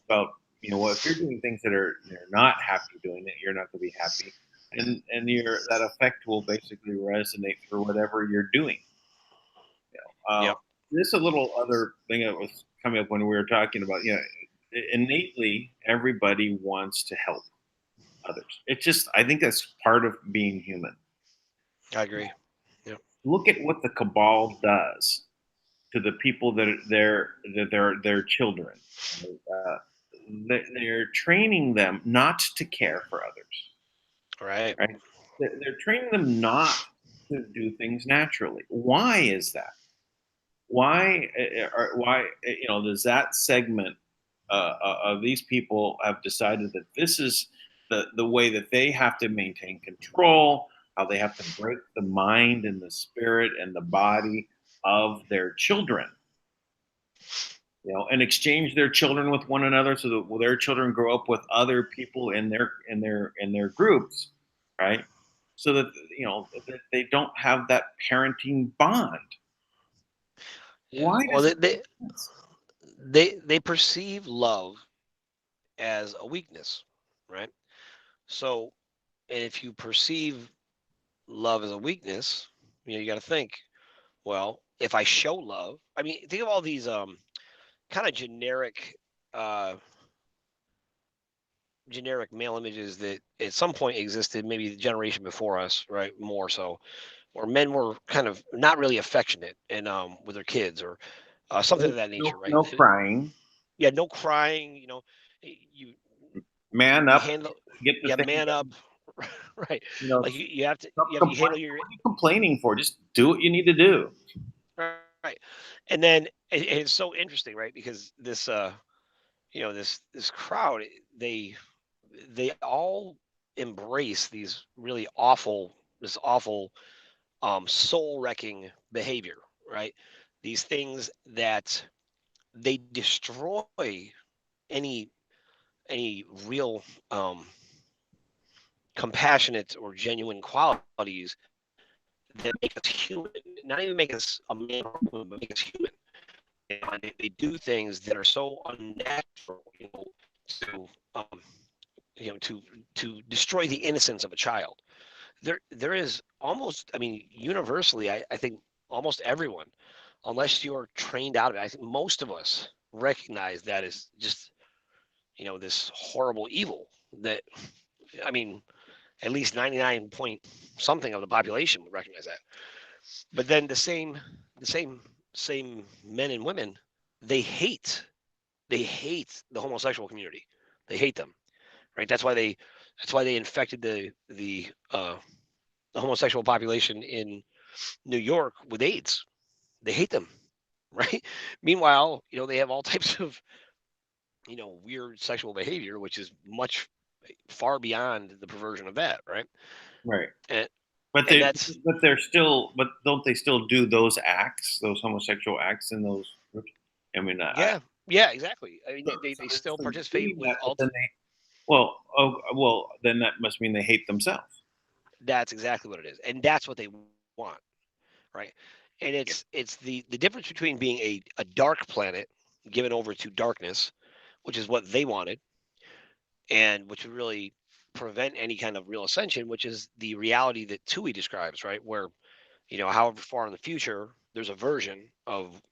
about if you're doing things that they're not happy doing it, you're not going to be happy, and that effect will basically resonate for whatever you're doing. Yep. This a little other thing that was coming up when we were talking about, innately everybody wants to help others. It's just I think that's part of being human. I agree. Yep. Look at what the cabal does to the people that they're children. Uh, they're training them not to care for others, Right. right? They're training them not to do things naturally. Why is that? Why does that segment of these people have decided that this is the way that they have to maintain control, how they have to break the mind and the spirit and the body of their children, and exchange their children with one another so that their children grow up with other people in their groups, right? So that that they don't have that parenting bond. Yeah. Why Well, does it make sense? they perceive love as a weakness, right? So, and if you perceive love as a weakness, you got to think, well, if I show love, I mean, think of all these kind of uh generic male images that at some point existed, maybe the generation before us, right? More so, where men were kind of not really affectionate and with their kids or something No, of that no, nature, right? no crying. Yeah, no crying, you Man you up. handle, Get the yeah, thing man up, done. right? Like you have to, Stop you complaining. handle your, What are you complaining for? Just do what you need to do. right. And then it's so interesting, right? Because this this crowd, they they all embrace these really awful, this awful soul wrecking behavior, right? These things that they destroy any real compassionate or genuine qualities that make us human, not even make us a man or a woman, but make us human. And they do things that are so unnatural, to um, to destroy the innocence of a child. There is almost, I mean, universally, I think almost everyone, unless you're trained out of it, I think most of us recognize that as just this horrible evil that, I mean, at least 99 point something of the population would recognize that. But then the same men and women, they hate they hate the homosexual community. They hate them, right? That's why they infected the homosexual population in New York with AIDS. They hate them, right? Meanwhile, they have all types of weird sexual behavior, which is much far beyond the perversion of that, right? Right. And But and they, that's but don't they still do those acts, those homosexual acts in those groups? I mean, yeah, yeah, exactly. I mean, they still so they're participate doing with that, but all. then then that must mean they hate themselves. That's exactly what it is, and that's what they want, right? And Yeah. it's the difference between being a dark planet given over to darkness, which is what they wanted, and which would really prevent any kind of real ascension, which is the reality that Tui describes, right? Where, however far in the future, there's a version of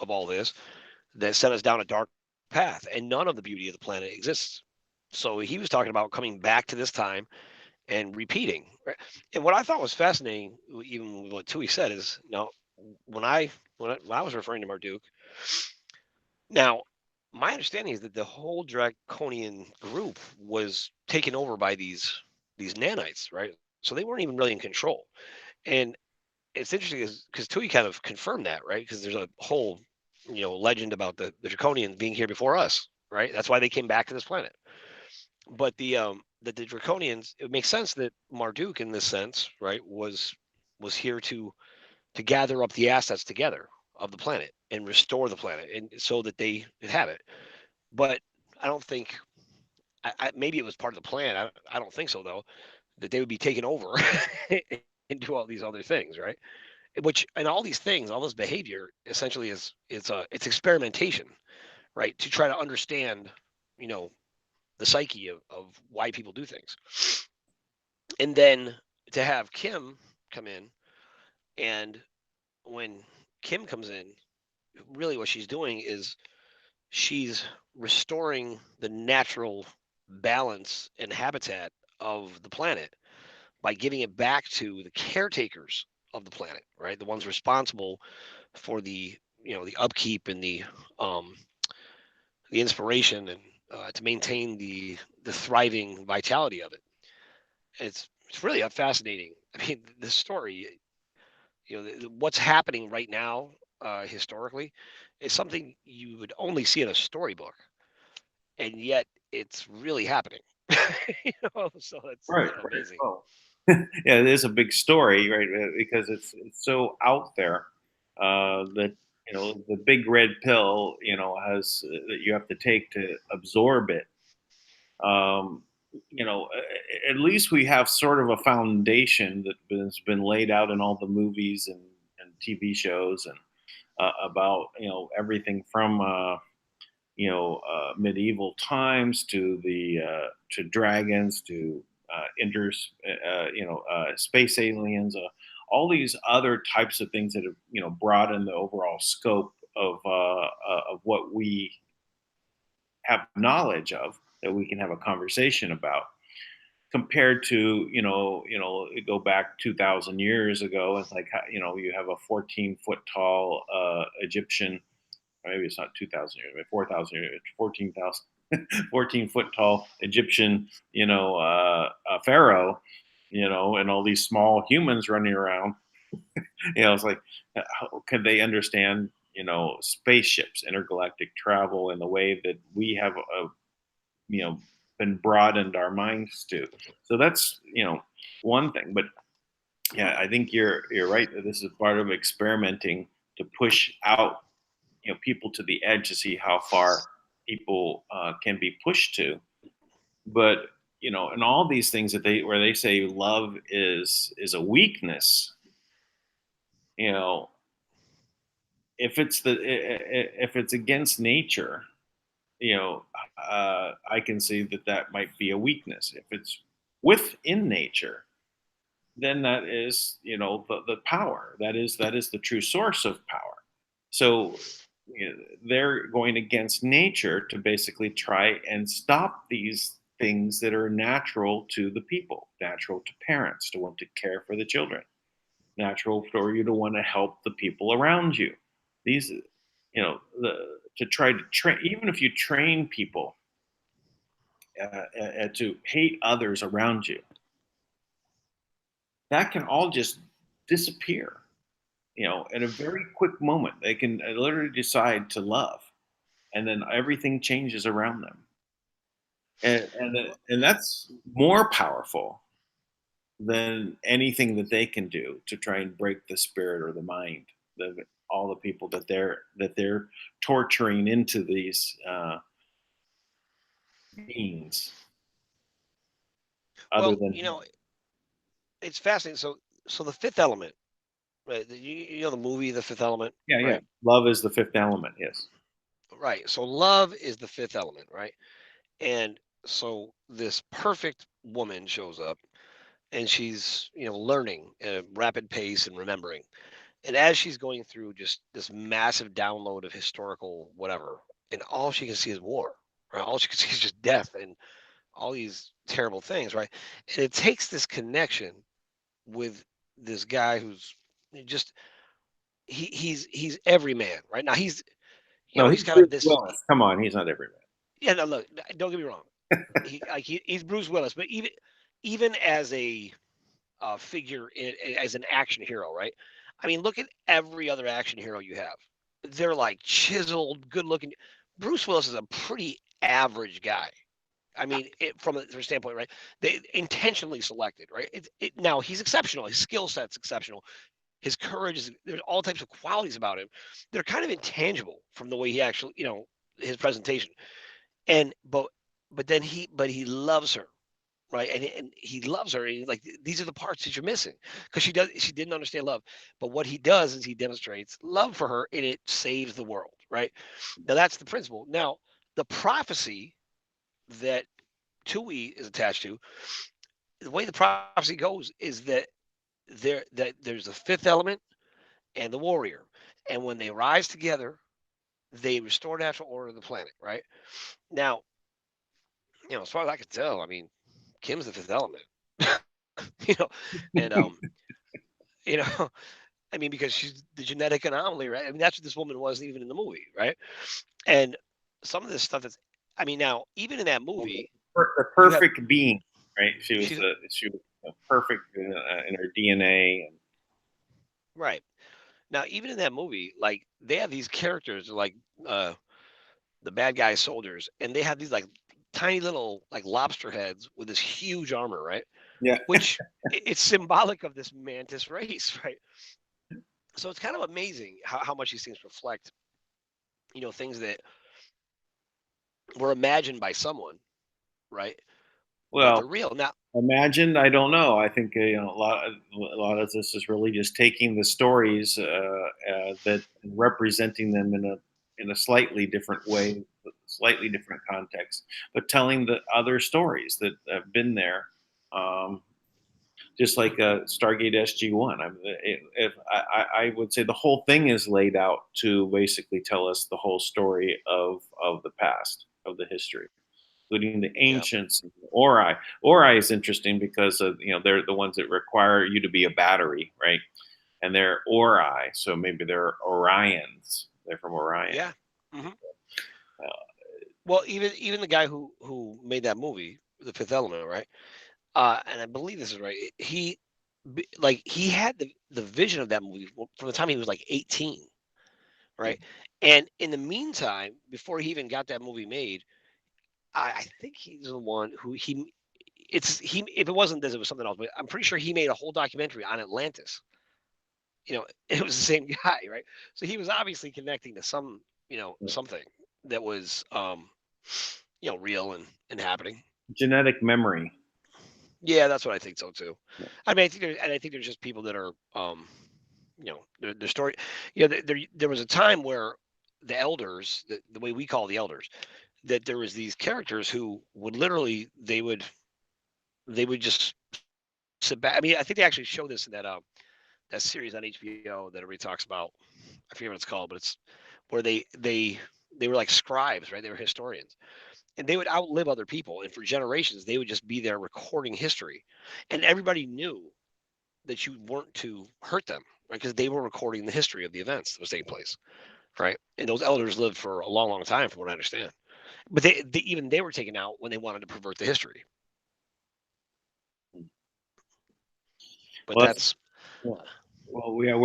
all this that sent us down a dark path, and none of the beauty of the planet exists. So he was talking about coming back to this time and repeating. Right? And what I thought was fascinating, even what Tui said, is when I was referring to Marduk, now my understanding is that the whole draconian group was taken over by these nanites, right? So they weren't even really in control. And it's interesting because Tui kind of confirmed that, right? Because there's a whole legend about the draconians being here before us, right? That's why they came back to this planet. But the draconians, it makes sense that Marduk, in this sense, right, was here to gather up the assets together of the planet and restore the planet, and so that they inhabit. But I don't think, maybe it was part of the plan. I don't think so, though, that they would be taken over and do all these other things, right? Which, and all these things, all this behavior, essentially it's experimentation, right? To try to understand, you know, the psyche of why people do things, and then to have Kim come in, and when Kim comes in, really what she's doing is she's restoring the natural balance and habitat of the planet by giving it back to the caretakers of the planet, right? The ones responsible for the upkeep and um, the inspiration, and to maintain the thriving vitality of it. It's really fascinating. I mean, the story, what's happening right now, historically, is something you would only see in a storybook, and yet it's really happening. So it's Right. kind of Right. amazing. Oh, yeah, it is a big story, right? Because it's so out there that the big red pill, has that you have to take to absorb it. at least we have sort of a foundation that has been laid out in all the movies and TV shows and about everything from medieval times to the to dragons to space aliens, all these other types of things that have broadened the overall scope of what we have knowledge of that we can have a conversation about compared to go back 2,000 years ago. It's like you have a 14-foot tall Egyptian, maybe it's not 2,000 years, maybe 4,000 years, 14,000 14-foot tall Egyptian pharaoh, and all these small humans running around. It's like, how could they understand spaceships, intergalactic travel in the way that we have you know been broadened our minds to? So that's one thing. But yeah, I think you're right that this is part of experimenting to push out people to the edge to see how far people can be pushed to. But and all these things that where they say love is a weakness, you know if it's against nature, I can see that that might be a weakness. If it's within nature, then that is the power. That is the true source of power. So they're going against nature to basically try and stop these things that are natural to the people, natural to parents to want to care for the children, natural for you to want to help the people around you. These, to try to train, even if you train people to hate others around you, that can all just disappear. In a very quick moment, they can literally decide to love, and then everything changes around them, and that's more powerful than anything that they can do to try and break the spirit or the mind of all the people that they're torturing into these beings. Other Well, than it's fascinating. So the fifth element, right? You know the movie The Fifth Element, yeah, yeah, right? love is the fifth element. Yes. Right. So love is the fifth element, right? And so this perfect woman shows up and she's, learning at a rapid pace and remembering. And as she's going through just this massive download of historical whatever, and all she can see is war, right? All she can see is just death and all these terrible things, right? And it takes this connection with this guy who's just he's every man, right? Now No, he's he's kind of Bruce this. Willis. Come on, he's not every Yeah, no, look, don't get me wrong. He's Bruce Willis, but even as a figure as an action hero, right? I mean, look at every other action hero you have. They're like chiseled, good looking. Bruce Willis is a pretty average guy. I mean, from a standpoint, right? They intentionally selected, right? Now he's exceptional. His skill set's exceptional. His courage is. There's all types of qualities about him. They're kind of intangible from the way he actually, his presentation. And but he loves her, right? And he loves her. And like these are the parts that you're missing because she didn't understand love. But what he does is he demonstrates love for her, and it saves the world, right? Now that's the principle. Now the prophecy that Tui is attached to, the way the prophecy goes is that there's a fifth element and the warrior, and when they rise together, they restore natural order of the planet, right? Now, as far as I can tell, I mean, Kim's the fifth element, you know, and you know, I mean, because she's the genetic anomaly, right? I mean, that's what this woman was even in the movie, right? And some of this stuff that's, I mean, now even in that movie, the you have perfect being, right? she's She was perfect in her DNA, and right now even in that movie, like they have these characters like uh the bad guy soldiers, and they have these like tiny little like lobster heads with this huge armor, right? yeah, Which it's symbolic of this mantis race, right? So it's kind of amazing how much these things reflect, things that were imagined by someone, right? but Well, they're real. Now, imagine, I don't know. I think a lot of this is really just taking the stories that and representing them in a slightly different way, slightly different context, but telling the other stories that have been there. Um, just like Stargate SG-1. I mean, if I would say the whole thing is laid out to basically tell us the whole story of the past, of the history, including the yeah, ancients. Ori. Ori is interesting because they're the ones that require you to be a battery, right? And they're Ori, so maybe they're Orions. They're from Orion. yeah. Hmm. Uh, Well, even the guy who made that movie, The Fifth Element, right? And I believe this is right. He had the vision of that movie from the time he was like 18, right? And in the meantime, before he even got that movie made, I think he's the one who he it's he if it wasn't this, it was something else, but I'm pretty sure he made a whole documentary on Atlantis. It was the same guy, right? So he was obviously connecting to something that was real and happening. Genetic memory. Yeah, that's what I think so too. I mean, I think there's just people that are their story. There was a time where the elders, the way we call the elders, that there was these characters who would literally they would just sit back. I mean, I think they actually show this in that series on HBO that everybody talks about. I forget what it's called, but it's where they were like scribes, right? They were historians, and they would outlive other people, and for generations they would just be there recording history, and everybody knew that you weren't to hurt them, right? Because they were recording the history of the events that was taking place, right? And those elders lived for a long, long time, from what I understand. But even they were taken out when they wanted to pervert the history. But Well, that's yeah,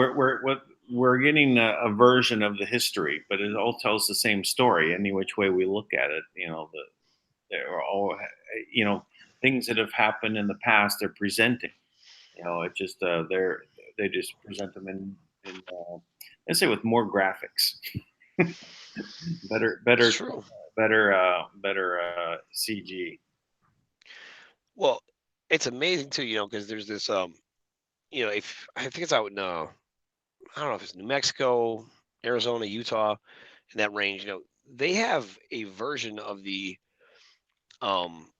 we're getting a version of the history, but it all tells the same story. Any which way we look at it, they're all things that have happened in the past. They're presenting. It just they just present them in let's say with more graphics, better it's better true. better CG. Well, it's amazing too, because there's this if I think it's out in I don't know if it's New Mexico, Arizona, Utah, in that range, they have a version of the um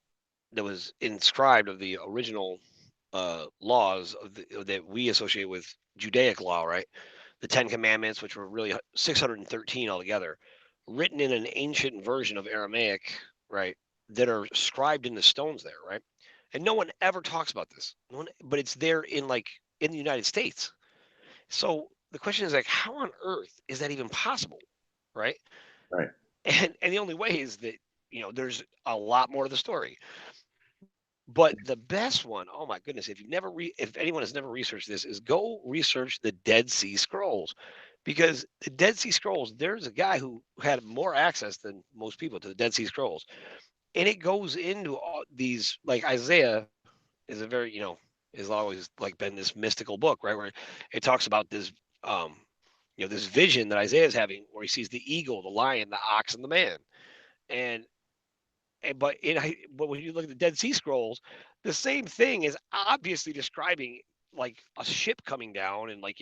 that was inscribed of the original laws that we associate with Judaic law, right? The Ten Commandments, which were really 613 altogether, written in an ancient version of Aramaic, right? That are scribed in the stones there, right? And no one ever talks about this. No one, but it's there in the United States. So the question is like, how on earth is that even possible, right? Right. And the only way is that there's a lot more to the story. But the best one, oh my goodness, if anyone has never researched this, is go research the Dead Sea Scrolls. Because the Dead Sea Scrolls, there's a guy who had more access than most people to the Dead Sea Scrolls. And it goes into all these, like Isaiah is a very, is always like been this mystical book, right? Where it talks about this this vision that Isaiah is having where he sees the eagle, the lion, the ox, and the man. And but when you look at the Dead Sea Scrolls, the same thing is obviously describing like a ship coming down and like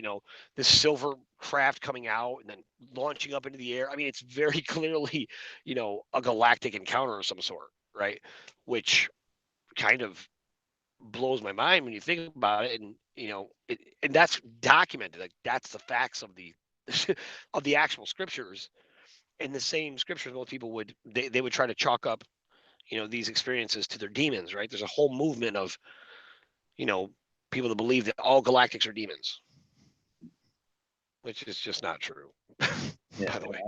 this silver craft coming out and then launching up into the air. I mean, it's very clearly a galactic encounter of some sort, right? Which kind of blows my mind when you think about it, and and that's documented. Like that's the facts of the of the actual scriptures. In the same scriptures, most people they would try to chalk up these experiences to their demons, right? There's a whole movement of you know people that believe that all galactics are demons, which is just not true. Yeah, By the way,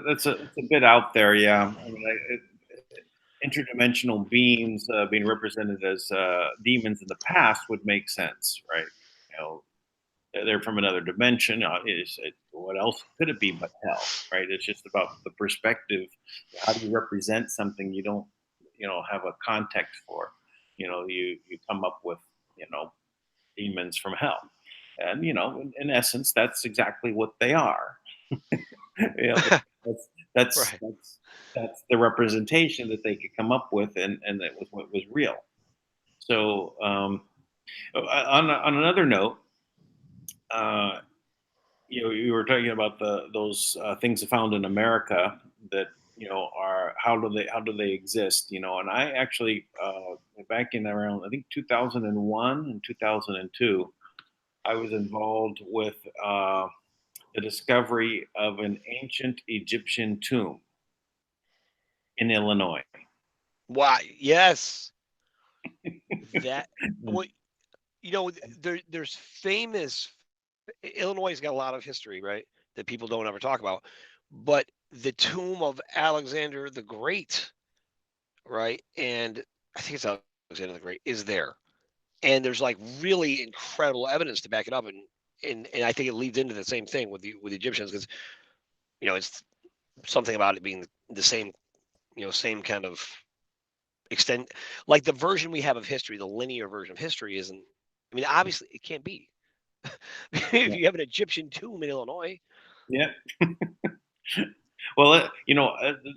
that's a bit out there. Yeah, I mean, interdimensional beings being represented as demons in the past would make sense, right? You know, they're from another dimension. What else could it be but hell, right? It's just about the perspective. How do you represent something you don't, have a context for? You come up with, demons from hell, and in essence, that's exactly what they are. you know, that's that's right? that's that's the representation that they could come up with, and that was what was real. So on another note, you were talking about those things found in America that are how do they exist? And I actually back in around I think 2001 and 2002, I was involved with the discovery of an ancient Egyptian tomb in Illinois. Why? Yes, that. Well, there's famous. Illinois has got a lot of history, right? That people don't ever talk about. But the tomb of Alexander the Great, right? And I think it's Alexander the Great is there, and there's like really incredible evidence to back it up, and I think it leads into the same thing with the Egyptians, because it's something about it being the same, same kind of extent, like the version we have of history, the linear version of history isn't. I mean, obviously, it can't be. If Yeah. you have an Egyptian tomb in Illinois, Yeah. Well,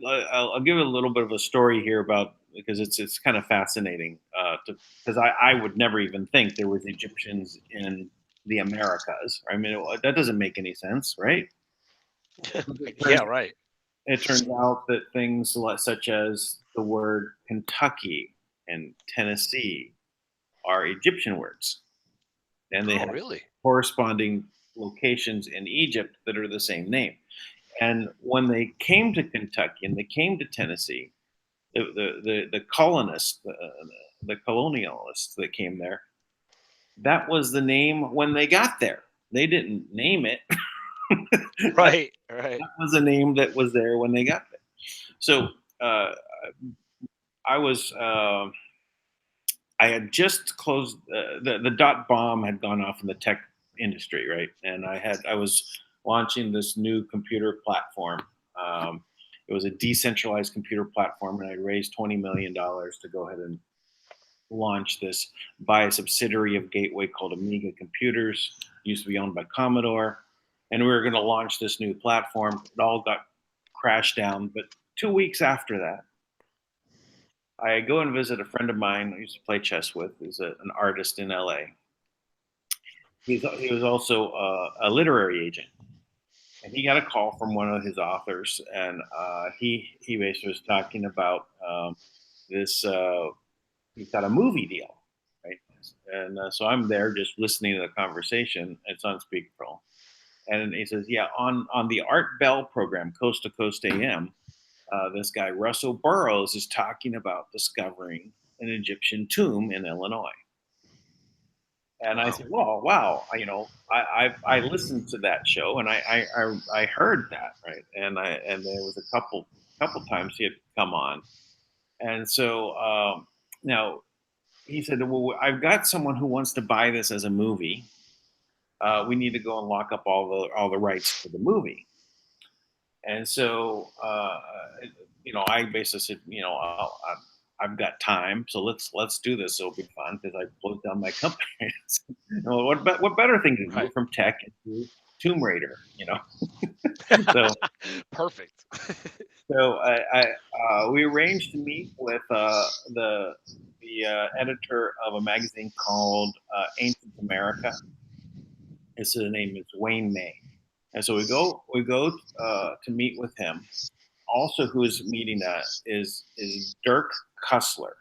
I'll give a little bit of a story here about because it's kind of fascinating because I would never even think there was Egyptians in the Americas. I mean, that doesn't make any sense, right? It yeah, turns, right. it turns out that things such as the word Kentucky and Tennessee are Egyptian words, and they Oh, have really? corresponding locations in Egypt that are the same name. And when they came to Kentucky and they came to Tennessee, the colonists, the colonialists that came there, that was the name when they got there. They didn't name it. that, Right, right. that was a name that was there when they got there. So uh, I was I had just closed the dot bomb had gone off in the tech industry, right? And I was launching this new computer platform. It was a decentralized computer platform, and I raised $20 million to go ahead and launch this by a subsidiary of Gateway called Amiga Computers. Used to be owned by Commodore, and we were going to launch this new platform. It all got crashed down, but 2 weeks after that, I go and visit a friend of mine I used to play chess with, who's an artist in LA. He was also a literary agent, and he got a call from one of his authors, and he basically was talking about this. He's got a movie deal, right? And so I'm there just listening to the conversation. It's on speakerphone, and he says, "Yeah, on the Art Bell program, Coast to Coast AM, this guy Russell Burroughs is talking about discovering an Egyptian tomb in Illinois." And I Wow. said, "Well, wow, I listened to that show and I heard that, right?" And there was a couple times he had come on, and so now he said, "Well, I've got someone who wants to buy this as a movie. We need to go and lock up all the rights for the movie." And so, I basically said, I've got time, so let's do this. It'll be fun because I closed down my company. What better thing to do Right. from tech into Tomb Raider, So Perfect. we arranged to meet with the editor of a magazine called Ancient America. His name is Wayne May. And so we go to meet with him. Also, who is meeting us is Dirk Kussler.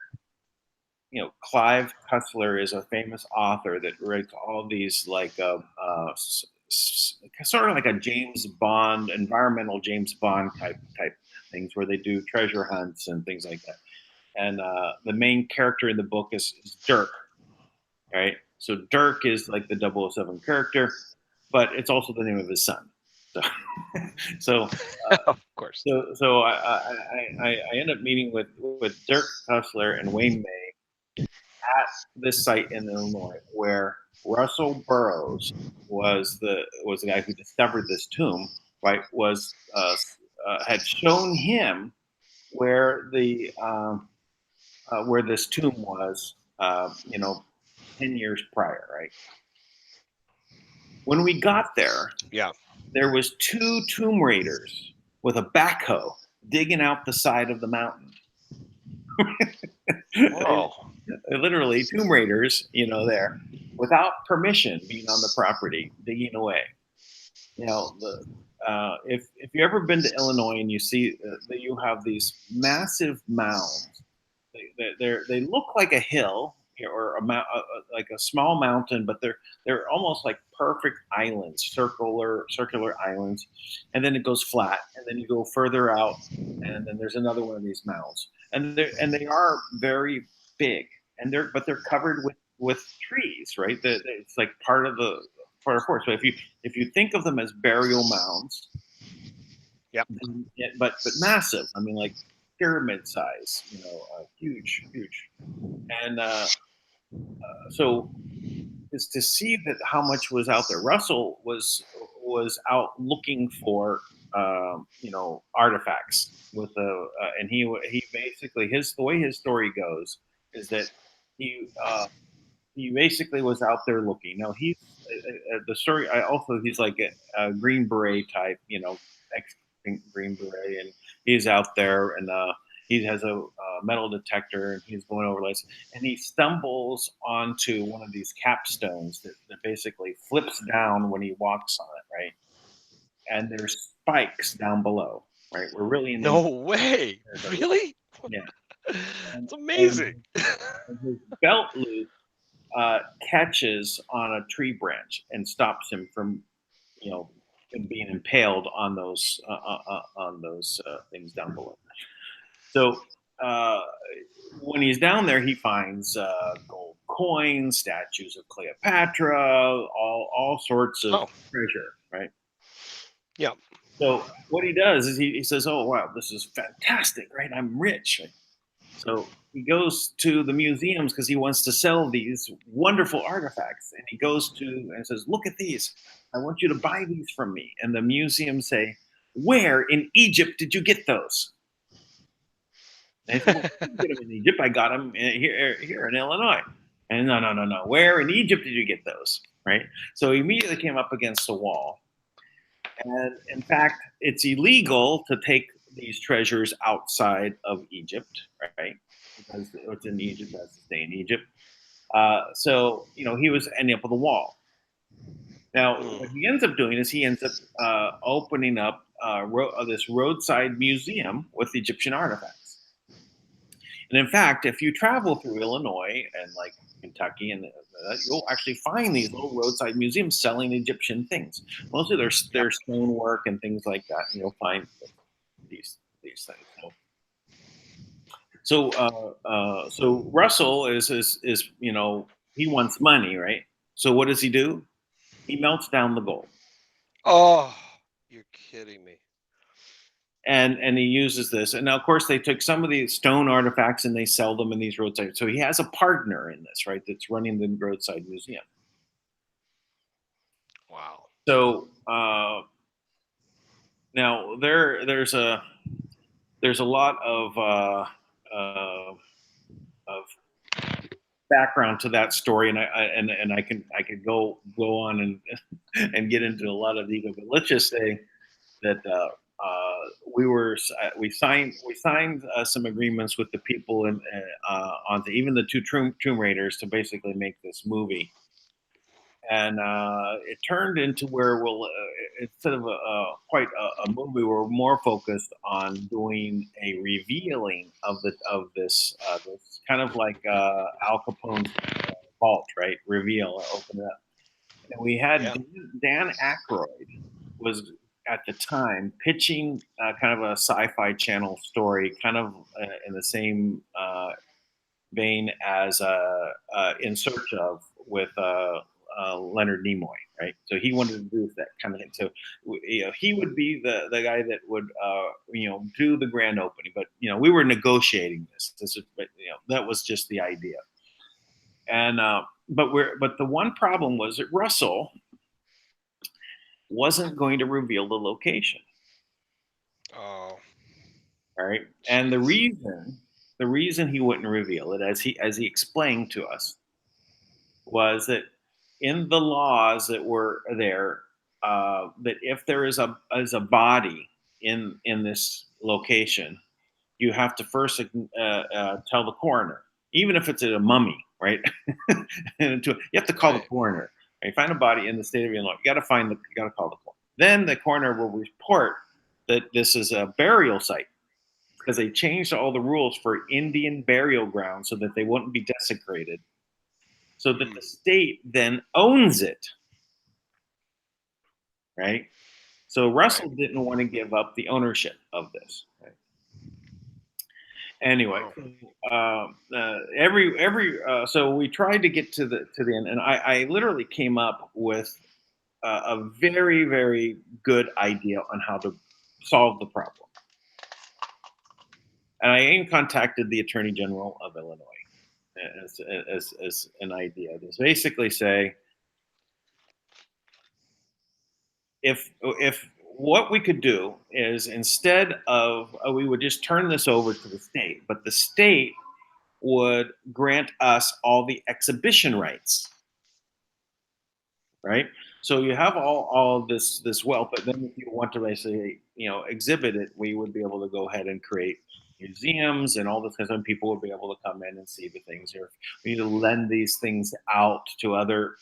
Clive Cussler is a famous author that writes all these like sort of like a James Bond, environmental James Bond type things where they do treasure hunts and things like that. And the main character in the book is Dirk, right? So Dirk is like the 007 character, but it's also the name of his son. So, so Of course. I end up meeting with Dirk Kussler and Wayne May at this site in Illinois where Russell Burroughs was the guy who discovered this tomb. Right, was had shown him where where this tomb was, 10 years prior. Right, when we got there, Yeah. there was two tomb raiders with a backhoe digging out the side of the mountain. Whoa. Literally tomb raiders, there without permission being on the property, digging away. If you've ever been to Illinois and you see that you have these massive mounds, they look like a hill or like a small mountain, but they're almost like perfect islands, circular islands, and then it goes flat, and then you go further out, and then there's another one of these mounds, and they are very big, and they're covered with trees, right? It's like part of the forest. So if you think of them as burial mounds, Yep. but massive. I mean, like pyramid size, huge, and so is to see that how much was out there. Russell was out looking for artifacts with and he basically the way his story goes is that he basically was out there looking. Now he's the story. He's like a Green Beret type, ex Green Beret, and he's out there and he has a metal detector and he's going over lights, and he stumbles onto one of these capstones that basically flips down when he walks on it, right? And there's spikes down below, right? We're really in No way. Really? Yeah. It's amazing. And his belt loop catches on a tree branch and stops him from, being impaled on those things down below. So when he's down there, he finds gold coins, statues of Cleopatra, all sorts of treasure, right? Yeah. So what he does is he says, "Oh wow, this is fantastic, right? I'm rich." So he goes to the museums because he wants to sell these wonderful artifacts, and he goes to and says, "Look at these! I want you to buy these from me." And the museums say, "Where in Egypt did you get those?" And I said, "Well, I didn't get them in Egypt. I got them here in Illinois." And no. Where in Egypt did you get those? Right? So he immediately came up against a wall. And in fact, it's illegal to take these treasures outside of Egypt, right? Because it's in Egypt, has to stay in Egypt. So he was ending up with a wall. Now, what he ends up doing is he ends up opening up this roadside museum with Egyptian artifacts. And in fact, if you travel through Illinois and like Kentucky, and you'll actually find these little roadside museums selling Egyptian things. Mostly they're stonework and things like that, and you'll find these things. So Russell is he wants money, right? So what does he do? He melts down the gold. Oh, you're kidding me. And he uses this, and now of course they took some of these stone artifacts and they sell them in these roadside. So he has a partner in this, right? That's running the roadside museum. Wow. So now there's a lot of background to that story, and I could go on and get into a lot of detail, but let's just say that we signed some agreements with the people and on even the two Tomb Raiders to basically make this movie, and it turned into where instead of quite a movie, we're more focused on doing a revealing of this kind of like Al Capone's vault, right? Reveal, open it up, and we had Dan Aykroyd was at the time pitching kind of a sci-fi channel story, kind of in the same vein as In Search of with Leonard Nimoy, right? So he wanted to do that kind of thing. So he would be the guy that would do the grand opening. But we were negotiating this. But that was just the idea. And but the one problem was that Russell wasn't going to reveal the location. Oh. All right. And the reason he wouldn't reveal it, as he explained to us, was that in the laws that were there, that if there is a body in this location, you have to first tell the coroner, even if it's a mummy, right? You have to call the coroner. You find a body in the state of Illinois, you got to call the coroner. Then the coroner will report that this is a burial site, because they changed all the rules for Indian burial grounds so that they wouldn't be desecrated, so that the state then owns it, right? So Russell didn't want to give up the ownership of this. Right? Anyway, so we tried to get to the end, and I literally came up with a very, very good idea on how to solve the problem. And I even contacted the Attorney General of Illinois as an idea. Just basically say, if what we could do is, instead of we would just turn this over to the state, but the state would grant us all the exhibition rights, right? So you have all this wealth, but then if you want to basically exhibit it, we would be able to go ahead and create museums and all this kind of stuff. People would be able to come in and see the things here. We need to lend these things out to other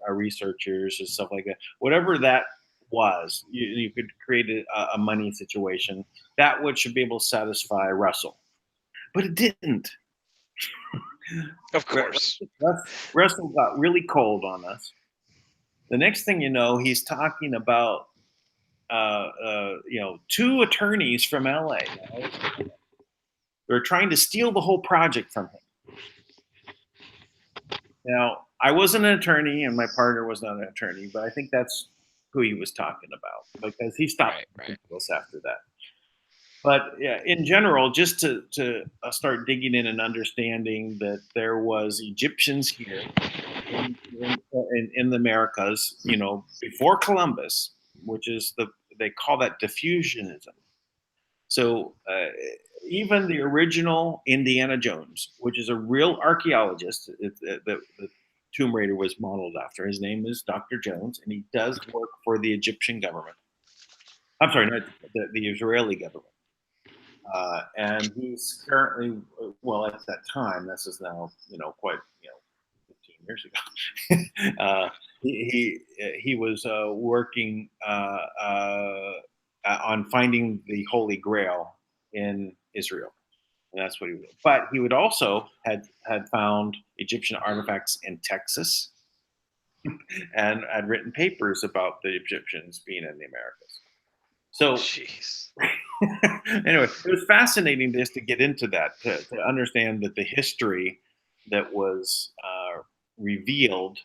researchers and stuff like that. Whatever that was, you could create a money situation that should be able to satisfy Russell, but it didn't. Of course, Russell got really cold on us. The next thing you know, he's talking about two attorneys from LA. They're trying to steal the whole project from him. Now, I wasn't an attorney, and my partner was not an attorney, but I think that's who he was talking about, because he stopped us after that. But yeah, in general, just to start digging in and understanding that there was Egyptians here in the Americas, before Columbus, which is they call that diffusionism. So even the original Indiana Jones, which is a real archaeologist, the Tomb Raider was modeled after. His name is Dr. Jones, and he does work for the Egyptian government. I'm sorry, not the Israeli government. And he's currently, well, at that time, this is now, quite, 15 years ago. He was working on finding the Holy Grail in Israel, and that's what he would. But he would also had found Egyptian artifacts in Texas, and had written papers about the Egyptians being in the Americas. So, anyway, it was fascinating just to get into that, to understand that the history that was revealed,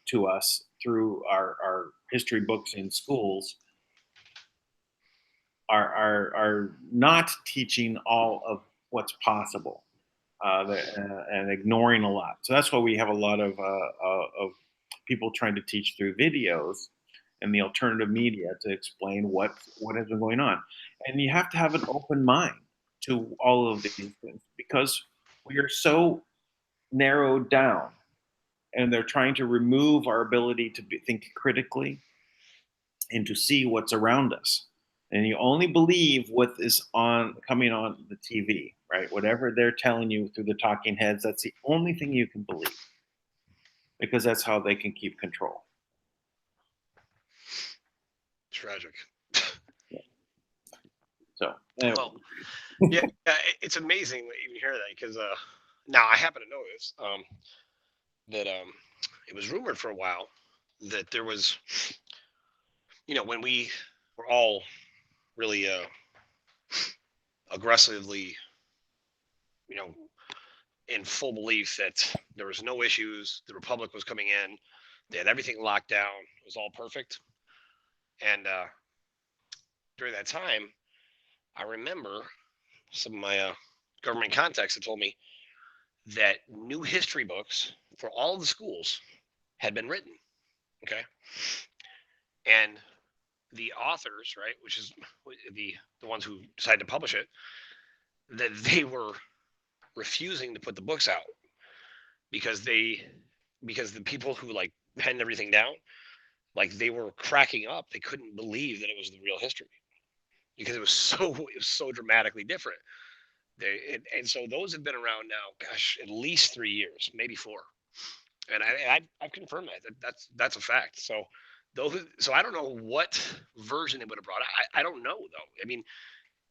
to us through our history books in schools are not teaching all of what's possible, and ignoring a lot. So that's why we have a lot of people trying to teach through videos and the alternative media to explain what has been going on. And you have to have an open mind to all of these things, because we are so narrowed down, and they're trying to remove our ability to think critically and to see what's around us. And you only believe what is coming on the TV, right? Whatever they're telling you through the talking heads, that's the only thing you can believe, because that's how they can keep control. Tragic. Yeah. So, anyway. Well, yeah, it's amazing that you hear that, because now I happen to know this, that it was rumored for a while that there was, when we were all really aggressively, in full belief that there was no issues, the Republic was coming in, they had everything locked down, it was all perfect. And during that time, I remember some of my government contacts had told me that new history books for all of the schools had been written. Okay. And the authors, right, which is the ones who decided to publish it, that they were refusing to put the books out because the people who penned everything down, like they were cracking up. They couldn't believe that it was the real history because it was so dramatically different. And so those have been around now, gosh, at least 3 years, maybe four. And I've confirmed that's a fact. So so I don't know what version they would have brought. I don't know though. I mean,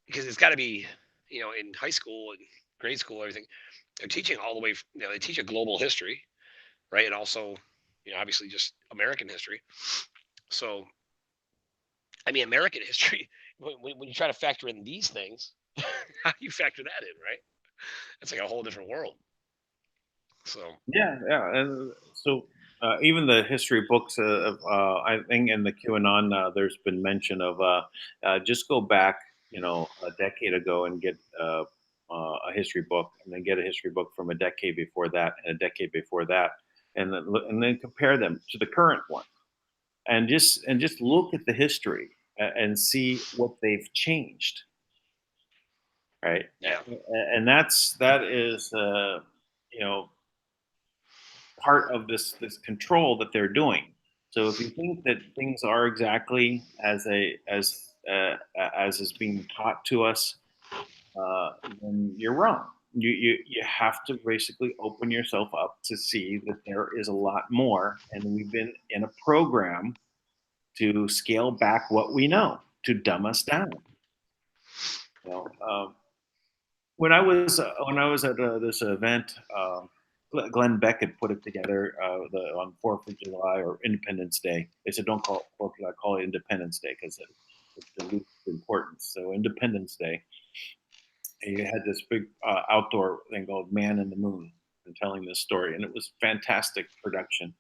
because it's got to be, in high school and grade school, everything they're teaching all the way. They teach a global history, right, and also, obviously just American history. So I mean, American history. When you try to factor in these things, how do you factor that in, right? It's like a whole different world. So Yeah, and so even the history books, I think in the QAnon, there's been mention of just go back, a decade ago and get a history book, and then get a history book from a decade before that, and a decade before that, and then compare them to the current one, and just look at the history and see what they've changed, right? yeah, And that is you know part of this control that they're doing. So if you think that things are exactly as is being taught to us, then you're wrong. You have to basically open yourself up to see that there is a lot more, and we've been in a program to scale back what we know, to dumb us down. You know, when I was at this event, Glenn Beck had put it together on 4th of July or Independence Day. They said don't call it 4th of July, call it Independence Day because it dilutes the importance. So Independence Day, he had this big outdoor thing called Man in the Moon and telling this story, and it was fantastic production.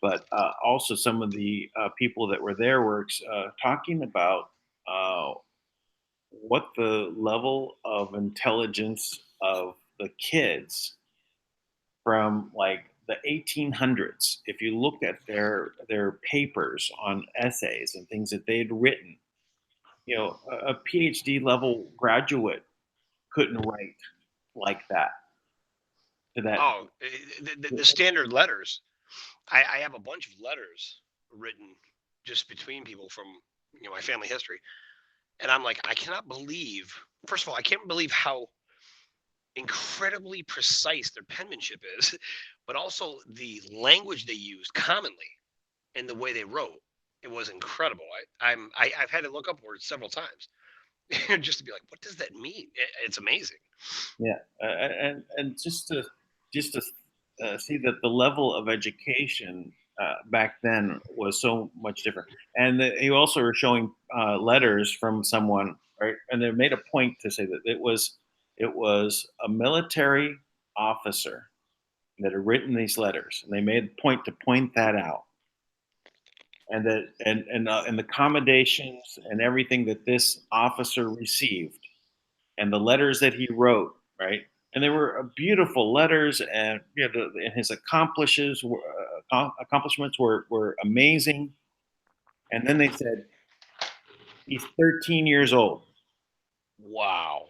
But also some of the people that were there were talking about uh, what the level of intelligence of the kids from like the 1800s, if you look at their papers on essays and things that they'd written, a PhD level graduate couldn't write like that to that. oh, the standard letters. I have a bunch of letters written just between people from, my family history, and I'm like, I cannot believe. First of all, I can't believe how incredibly precise their penmanship is, but also the language they used commonly and the way they wrote. It was incredible. I've had to look up words several times just to be like, what does that mean? It's amazing. Yeah, and just to see that the level of education back then was so much different, and you also were showing letters from someone, right? And they made a point to say that it was a military officer that had written these letters, and they made a point to point that out, and that and the accommodations and everything that this officer received and the letters that he wrote, right? And they were beautiful letters, and and his accomplishments were amazing. And then they said he's 13 years old. Wow.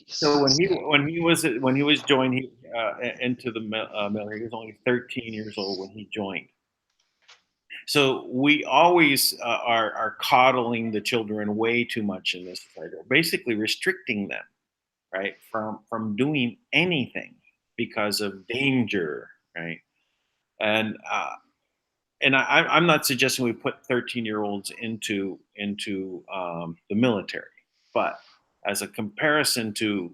So when Jesus. he was joined into the military, he was only 13 years old when he joined. So we always are coddling the children way too much in this society, basically restricting them, right, from doing anything because of danger, right? And I'm not suggesting we put 13-year-olds into the military, but as a comparison to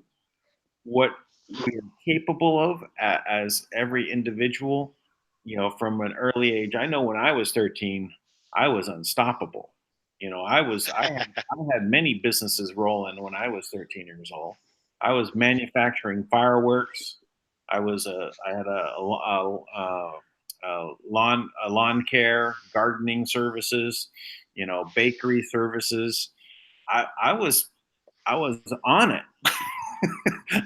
what we are capable of as every individual, from an early age. I know when I was 13, I was unstoppable. I had many businesses rolling when I was 13 years old. I was manufacturing fireworks. I had a lawn care, gardening services, bakery services. I was on it.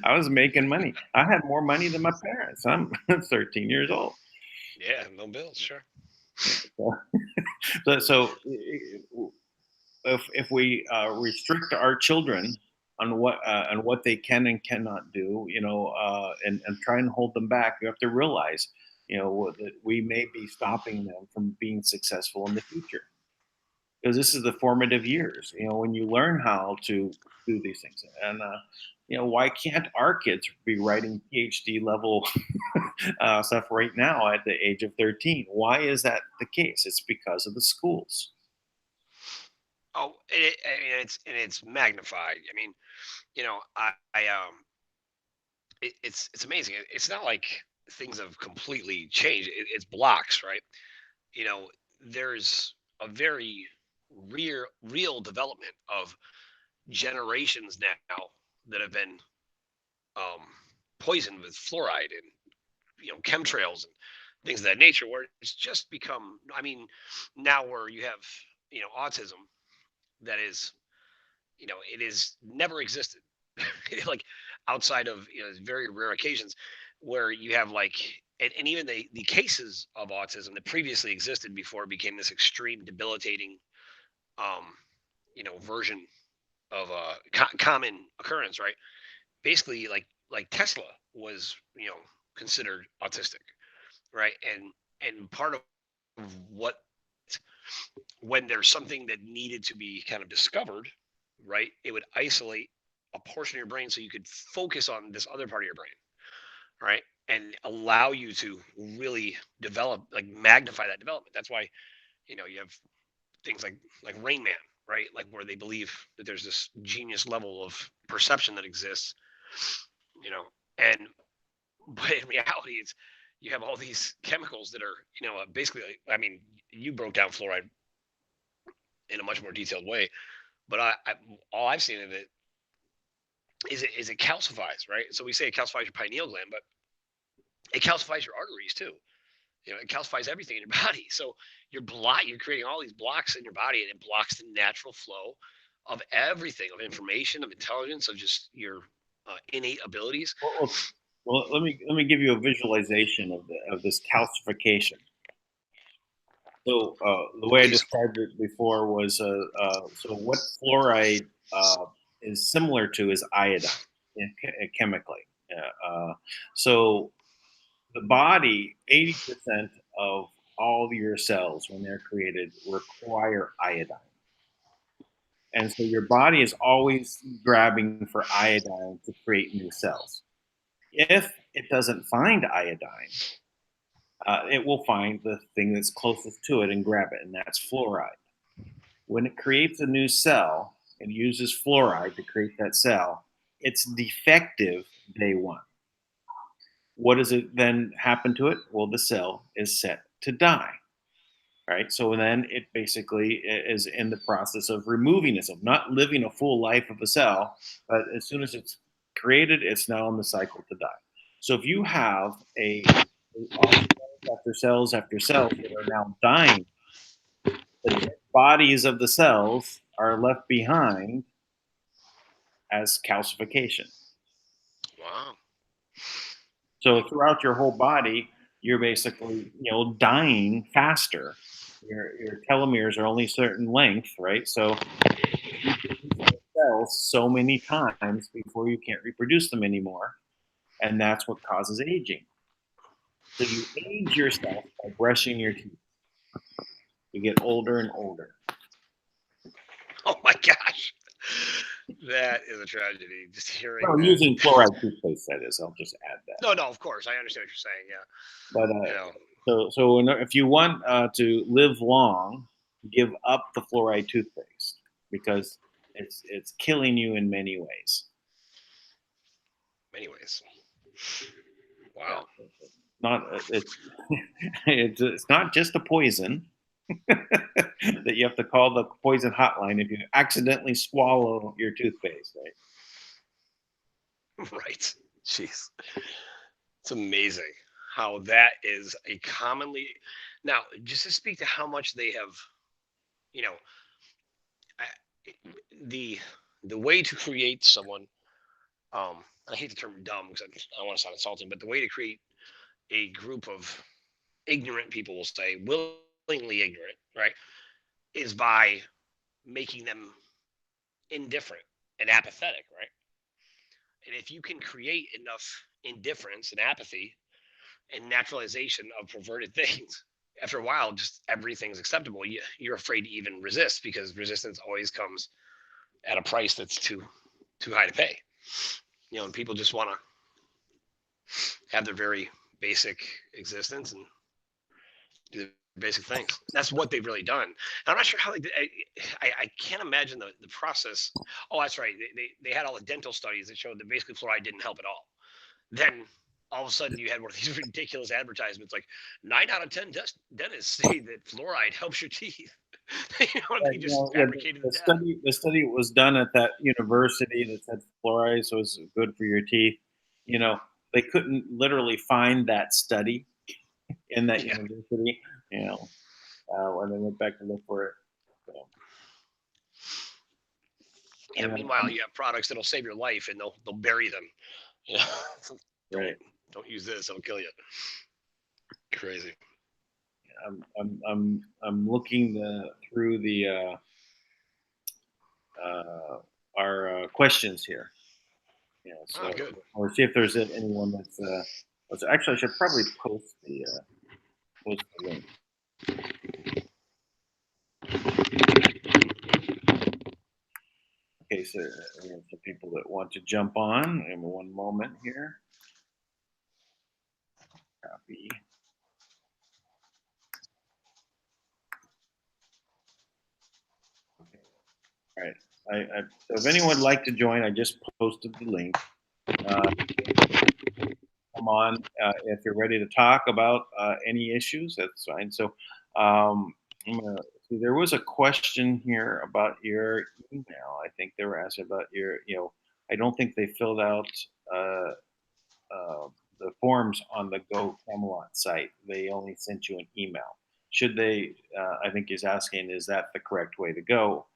I was making money. I had more money than my parents. I'm 13 years old. Yeah, no bills, sure. So if we restrict our children on what they can and cannot do, and try and hold them back, you have to realize that we may be stopping them from being successful in the future. Because this is the formative years, when you learn how to do these things. And, why can't our kids be writing PhD level stuff right now at the age of 13? Why is that the case? It's because of the schools. Oh, it's magnified. I mean, it's amazing. It's not like things have completely changed. It's blocks, right? You know, there's a very real development of generations now that have been um, poisoned with fluoride and chemtrails and things of that nature, where it's just become. I mean, now where you have autism that is it is never existed like outside of very rare occasions where you have like and even the cases of autism that previously existed before it became this extreme debilitating um version of common occurrence, right? Basically like Tesla was considered autistic, right? And part of what when there's something that needed to be kind of discovered, right, it would isolate a portion of your brain so you could focus on this other part of your brain, right, and allow you to really develop, like magnify that development. That's why you have things like Rain Man, right, like where they believe that there's this genius level of perception that exists, you know, and but in reality, it's you have all these chemicals that are basically, I mean, you broke down fluoride in a much more detailed way. But I all I've seen of it is it calcifies, right? So we say it calcifies your pineal gland, but it calcifies your arteries too. It calcifies everything in your body. So you're creating all these blocks in your body, and it blocks the natural flow of everything, of information, of intelligence, of just your innate abilities. Well, let me give you a visualization of this calcification. So the way I Please. described it before was so what fluoride is similar to is iodine chemically. So the body, 80% of all of your cells when they're created require iodine. And so your body is always grabbing for iodine to create new cells. If it doesn't find iodine, it will find the thing that's closest to it and grab it, and that's fluoride. When it creates a new cell and uses fluoride to create that cell, it's defective day one. What does it then happen to it? Well, the cell is set to die, right? So then it basically is in the process of removing itself, not living a full life of a cell, but as soon as it's created, it's now in the cycle to die. So if you have cells after cells that are now dying, the bodies of the cells are left behind as calcification. Wow. So throughout your whole body, you're basically, dying faster. Your telomeres are only a certain length, right? So you produce those cells so many times before you can't reproduce them anymore, and that's what causes aging. So you age yourself by brushing your teeth. You get older and older. Oh my gosh. That is a tragedy. Just hearing Well, that. using fluoride toothpaste, that is. I'll just add that. No, of course. I understand what you're saying. Yeah. But You know, if you want to live long, give up the fluoride toothpaste because it's killing you in many ways. anyways. Yeah, Wow. not it's it's not just a poison that you have to call the poison hotline if you accidentally swallow your toothpaste. Right? Right. Jeez. It's amazing how that is a commonly now just to speak to how much they have, you know, I- the the way to create someone. I hate the term dumb because I don't want to sound insulting, but the way to create a group of ignorant people, will say willingly ignorant, right, is by making them indifferent and apathetic, right? And if you can create enough indifference and apathy and naturalization of perverted things. After a while, just everything's acceptable. You're afraid to even resist because resistance always comes at a price that's too high to pay. And people just want to have their very basic existence and do the basic things. That's what they've really done. And I'm not sure how they did. I can't imagine the process. Oh, that's right. They had all the dental studies that showed that basically fluoride didn't help at all. Then all of a sudden you had one of these ridiculous advertisements like 9 out of 10 dentists say that fluoride helps your teeth. They just fabricated the the data. study was done at that university that said fluoride was good for your teeth. They couldn't literally find that study in that university. When they went back to look for it. So. Yeah. Meanwhile, you have products that'll save your life, and they'll bury them. Right. Don't use this; it'll kill you. Crazy. I'm looking through the our questions here. So good. Or see if there's anyone that's. Actually, I should probably post the link. Okay, so we have some people that want to jump on. In one moment here. Copy. Okay. All right. So if anyone would like to join, I just posted the link. Come on if you're ready to talk about any issues. That's fine. So I'm gonna see. There was a question here about your email. I think they were asking about your. I don't think they filled out the forms on the Go Camelot site. They only sent you an email. Should they? I think he's asking, is that the correct way to go?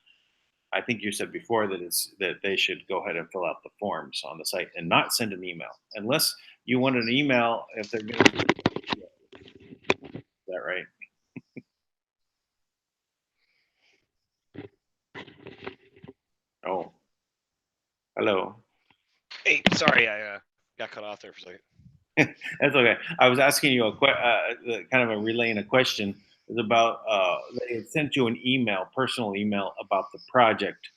I think you said before that they should go ahead and fill out the forms on the site and not send an email, unless you want an email if they're going to. Is that right? Oh, hello. Hey, sorry, I got cut off there for a second. That's okay. I was asking you kind of a relaying a question. It was about they had sent you an email, personal email about the project.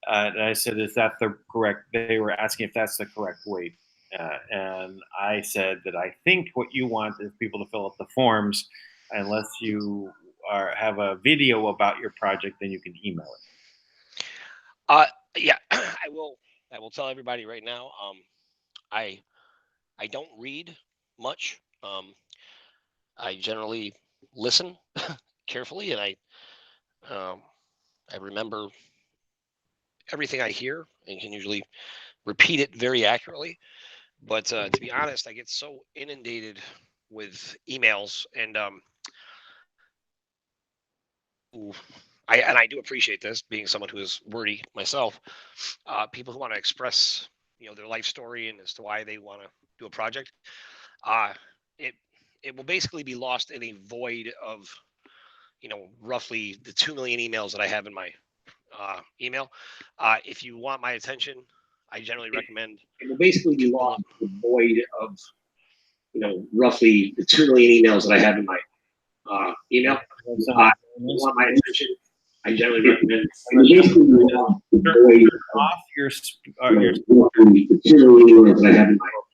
And I said, is that the correct? They were asking if that's the correct way. And I said that I think what you want is people to fill out the forms. Unless you have a video about your project, then you can email it. Yeah, I will tell everybody right now. I don't read much. I generally listen carefully, and I remember everything I hear and can usually repeat it very accurately. But to be honest, I get so inundated with emails, and I do appreciate this, being someone who is wordy myself. People who want to express their life story and as to why they want to do a project. It will basically be lost in a void of roughly the 2 million emails that I have in my email. If you want my attention, I generally recommend. It will basically be lost in the void of roughly the 2 million emails that I have in my email. If you want my attention, I generally recommend. Basically turn off your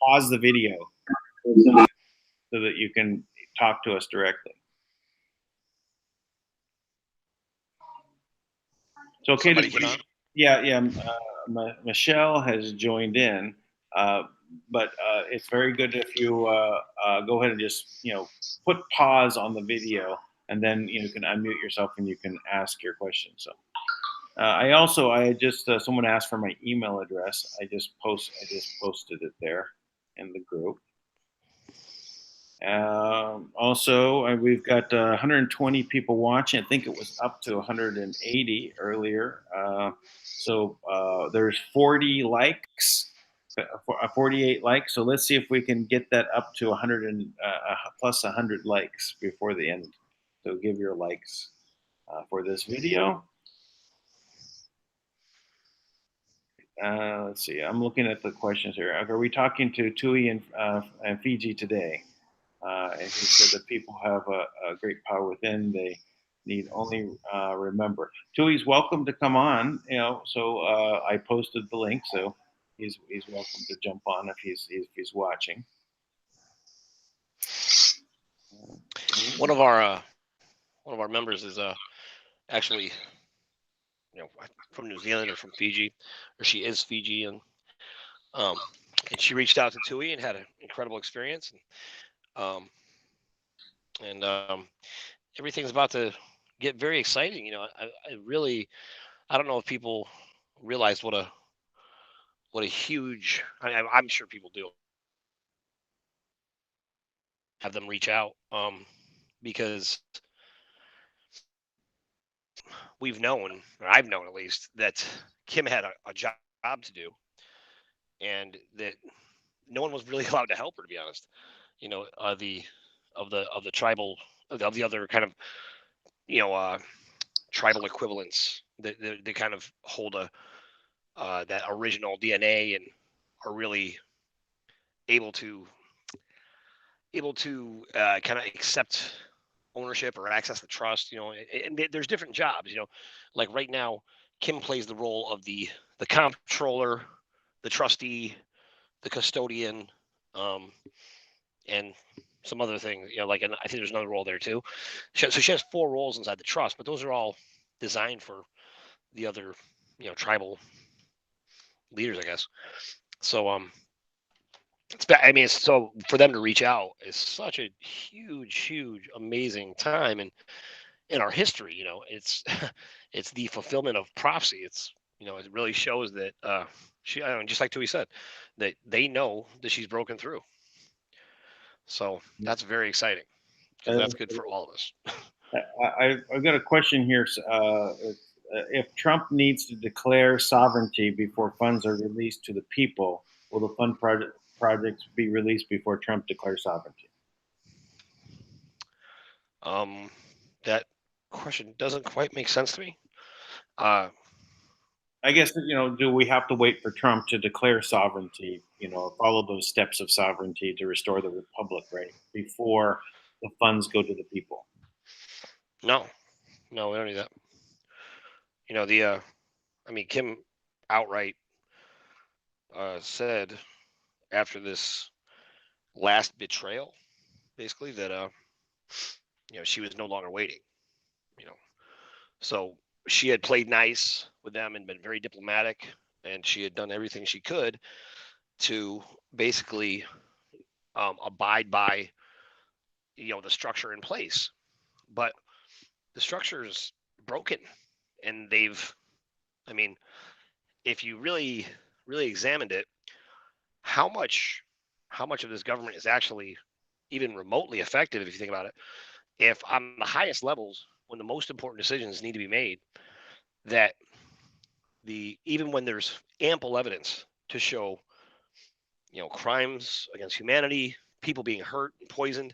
pause the video so that you can talk to us directly. So, okay, Michelle has joined in, but it's very good if you go ahead and just put pause on the video, and then you can unmute yourself and you can ask your question. So, I just someone asked for my email address. I just posted it there in the group. Also, we've got 120 people watching. I think it was up to 180 earlier. So there's 40 likes, 48 likes. So let's see if we can get that up to 100 and plus 100 likes before the end. So give your likes for this video. Let's see. I'm looking at the questions here. Are we talking to Tui and Fiji today? And he said that people have a great power within. They need only remember. Tui's welcome to come on. So I posted the link, so he's welcome to jump on if he's watching. One of our members is actually from New Zealand or from Fiji, or she is Fijian. And she reached out to Tui and had an incredible experience. And everything's about to get very exciting. I don't know if people realize what a huge. I'm sure people do have them reach out, because we've known, or I've known at least, that Kim had a job to do, and that no one was really allowed to help her, to be honest. Of the tribal, of the other kind of tribal equivalents that they kind of hold that original DNA and are really able to kind of accept ownership or access the trust. And there's different jobs. Like right now, Kim plays the role of the comptroller, the trustee, the custodian, and some other things. I think there's another role there too. So she has 4 roles inside the trust, but those are all designed for the other, tribal leaders, I guess. So so for them to reach out is such a huge, amazing time in our history. It's it's the fulfillment of prophecy. It really shows that she, just like Tui said, that they know that she's broken through. So that's very exciting, because that's good for all of us. I've got a question here. If Trump needs to declare sovereignty before funds are released to the people, will the fund projects be released before Trump declares sovereignty? That question doesn't quite make sense to me. I guess, do we have to wait for Trump to declare sovereignty, follow those steps of sovereignty to restore the republic, right, before the funds go to the people? No, we don't need that. Kim outright said after this last betrayal, basically, that she was no longer waiting. So she had played nice with them and been very diplomatic, and she had done everything she could to basically abide by the structure in place. But the structure is broken, and if you really examined it, how much of this government is actually even remotely effective, if you think about it, if on the highest levels, when the most important decisions need to be made, that even when there's ample evidence to show crimes against humanity, people being hurt and poisoned,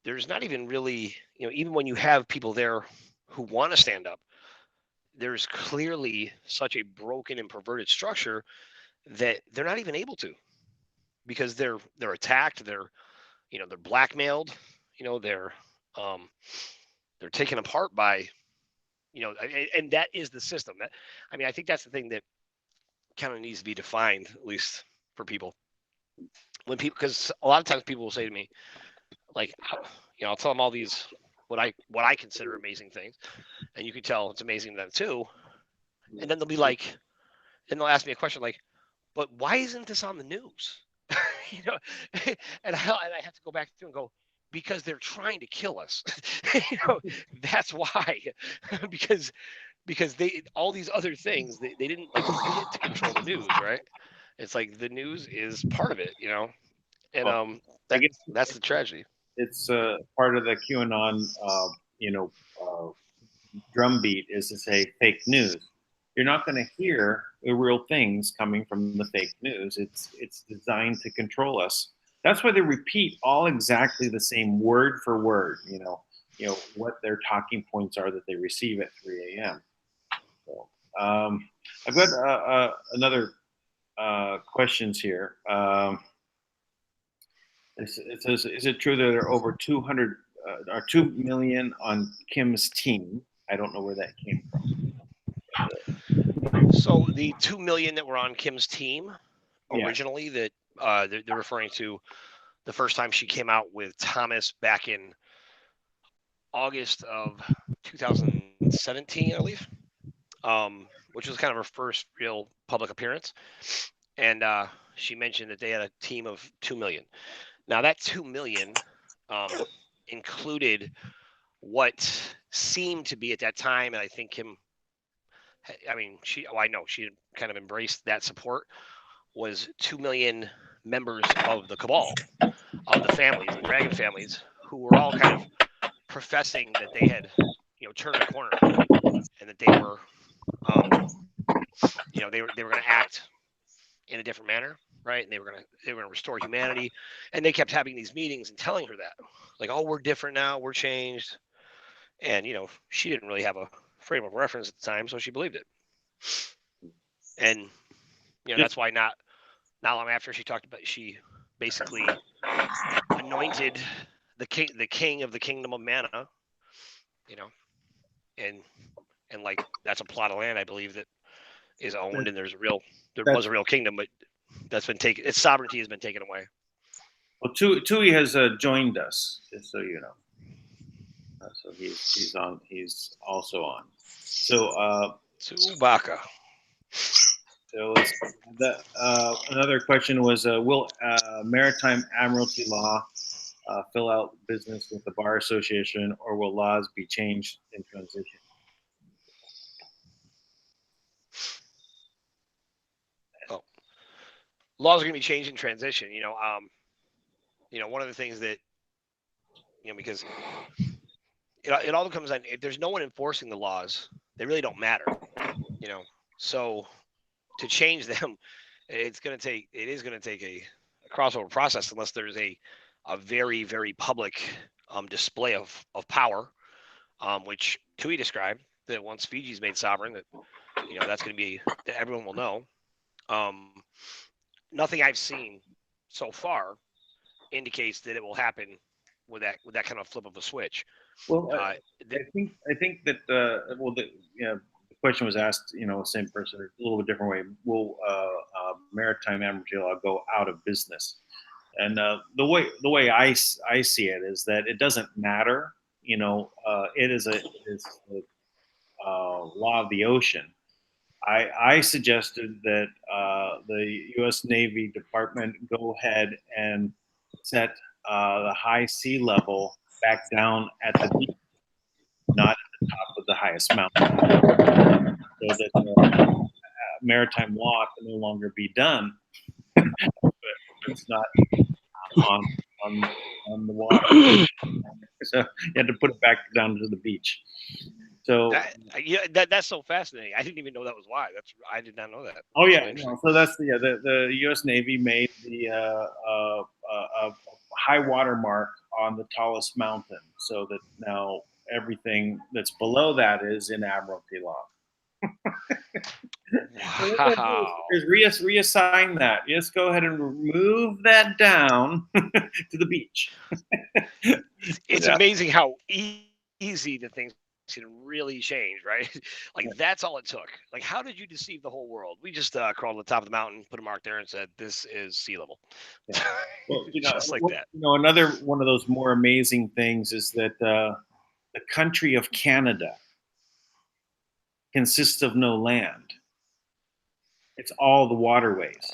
there's not even really, even when you have people there who want to stand up, there's clearly such a broken and perverted structure that they're not even able to, because they're attacked, they're blackmailed, they're taken apart by, and that is the system. I think that's the thing that kind of needs to be defined, at least for people. Because a lot of times people will say to me, like, I'll tell them all these what I consider amazing things, and you can tell it's amazing to them too. And then they'll be like, and they'll ask me a question like, but why isn't this on the news? And I have to go back to and go, because they're trying to kill us. That's why. because they, all these other things, they didn't bring it to control the news, right? It's like the news is part of it, and that's the tragedy. It's part of the QAnon, drumbeat is to say fake news. You're not going to hear the real things coming from the fake news. It's designed to control us. That's why they repeat all exactly the same word for word. What their talking points are that they receive at 3 a.m. So, I've got another questions here. It says, is it true that there are over 200 or 2 million on Kim's team? I don't know where that came from. So the 2 million that were on Kim's team Yeah. originally, that they're referring to the first time she came out with Thomas back in August of 2017, I believe, which was kind of her first real public appearance. And she mentioned that they had a team of 2 million. Now that 2 million included what seemed to be at that time, and I think Kim, I mean, I know she had kind of embraced that support, was 2 million members of the cabal, of the families, the dragon families, who were all kind of professing that they had, turned a corner, and that they were, they were going to act in a different manner, right? And they were going to restore humanity, and they kept having these meetings and telling her that, like, oh, we're different now, we're changed, and she didn't really have a frame of reference at the time, so she believed it, and that's why not long after she basically anointed the king of the kingdom of Manna, and like that's a plot of land, I believe, that is owned, and there was a real kingdom, but that's been taken. Its sovereignty has been taken away. Well, Tui has joined us, just so you know. So he's on. He's also on. So Chewbacca. So another question was, will Maritime Admiralty Law fill out business with the Bar Association, or will laws be changed in transition? Oh, laws are going to be changed in transition. One of the things that, because it all comes on, if there's no one enforcing the laws, they really don't matter. So to change them, it is going to take a crossover process, unless there's a very, very public display of power, which Tui described, that once Fiji's made sovereign, that that's going to be, that everyone will know. Nothing I've seen so far indicates that it will happen with that kind of flip of a switch. Well, I think that the question was asked, same person, a little bit different way. Will Maritime Admiralty Law go out of business? And the way I see it is that it doesn't matter. It is a law of the ocean. I suggested that the U.S. Navy Department go ahead and set the high sea level back down at the beach, not at the top of the highest mountain, so that the maritime law can no longer be done. But it's not on the water, so you had to put it back down to the beach. So that's so fascinating. I didn't even know that was why. I did not know that. Oh yeah, so that's the U.S. Navy made the high water mark on the tallest mountain, so that now everything that's below that is in Admiralty law. Wow. Reassign that. Just go ahead and move that down to the beach. It's amazing how easy the things can really change, right? Like that's all it took. Like, how did you deceive the whole world? We just crawled to the top of the mountain, put a mark there, and said this is sea level. Yeah. Well, just like that. Another one of those more amazing things is that the country of Canada consists of no land. It's all the waterways.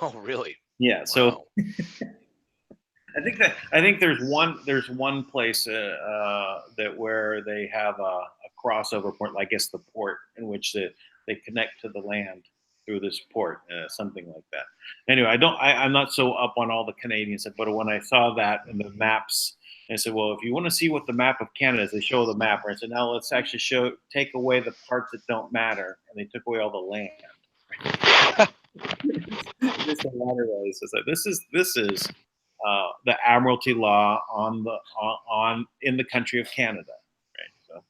Oh, really? Yeah. Wow. So I think there's one place that where they have a crossover port, I guess the port in which they connect to the land through this port, something like that. Anyway, I'm not so up on all the Canadian stuff, but when I saw that in the maps, I said, well, if you want to see what the map of Canada is, they show the map. And I said, now let's actually take away the parts that don't matter, and they took away all the land. Just the waterways. So this is the Admiralty law in the country of Canada. Right. So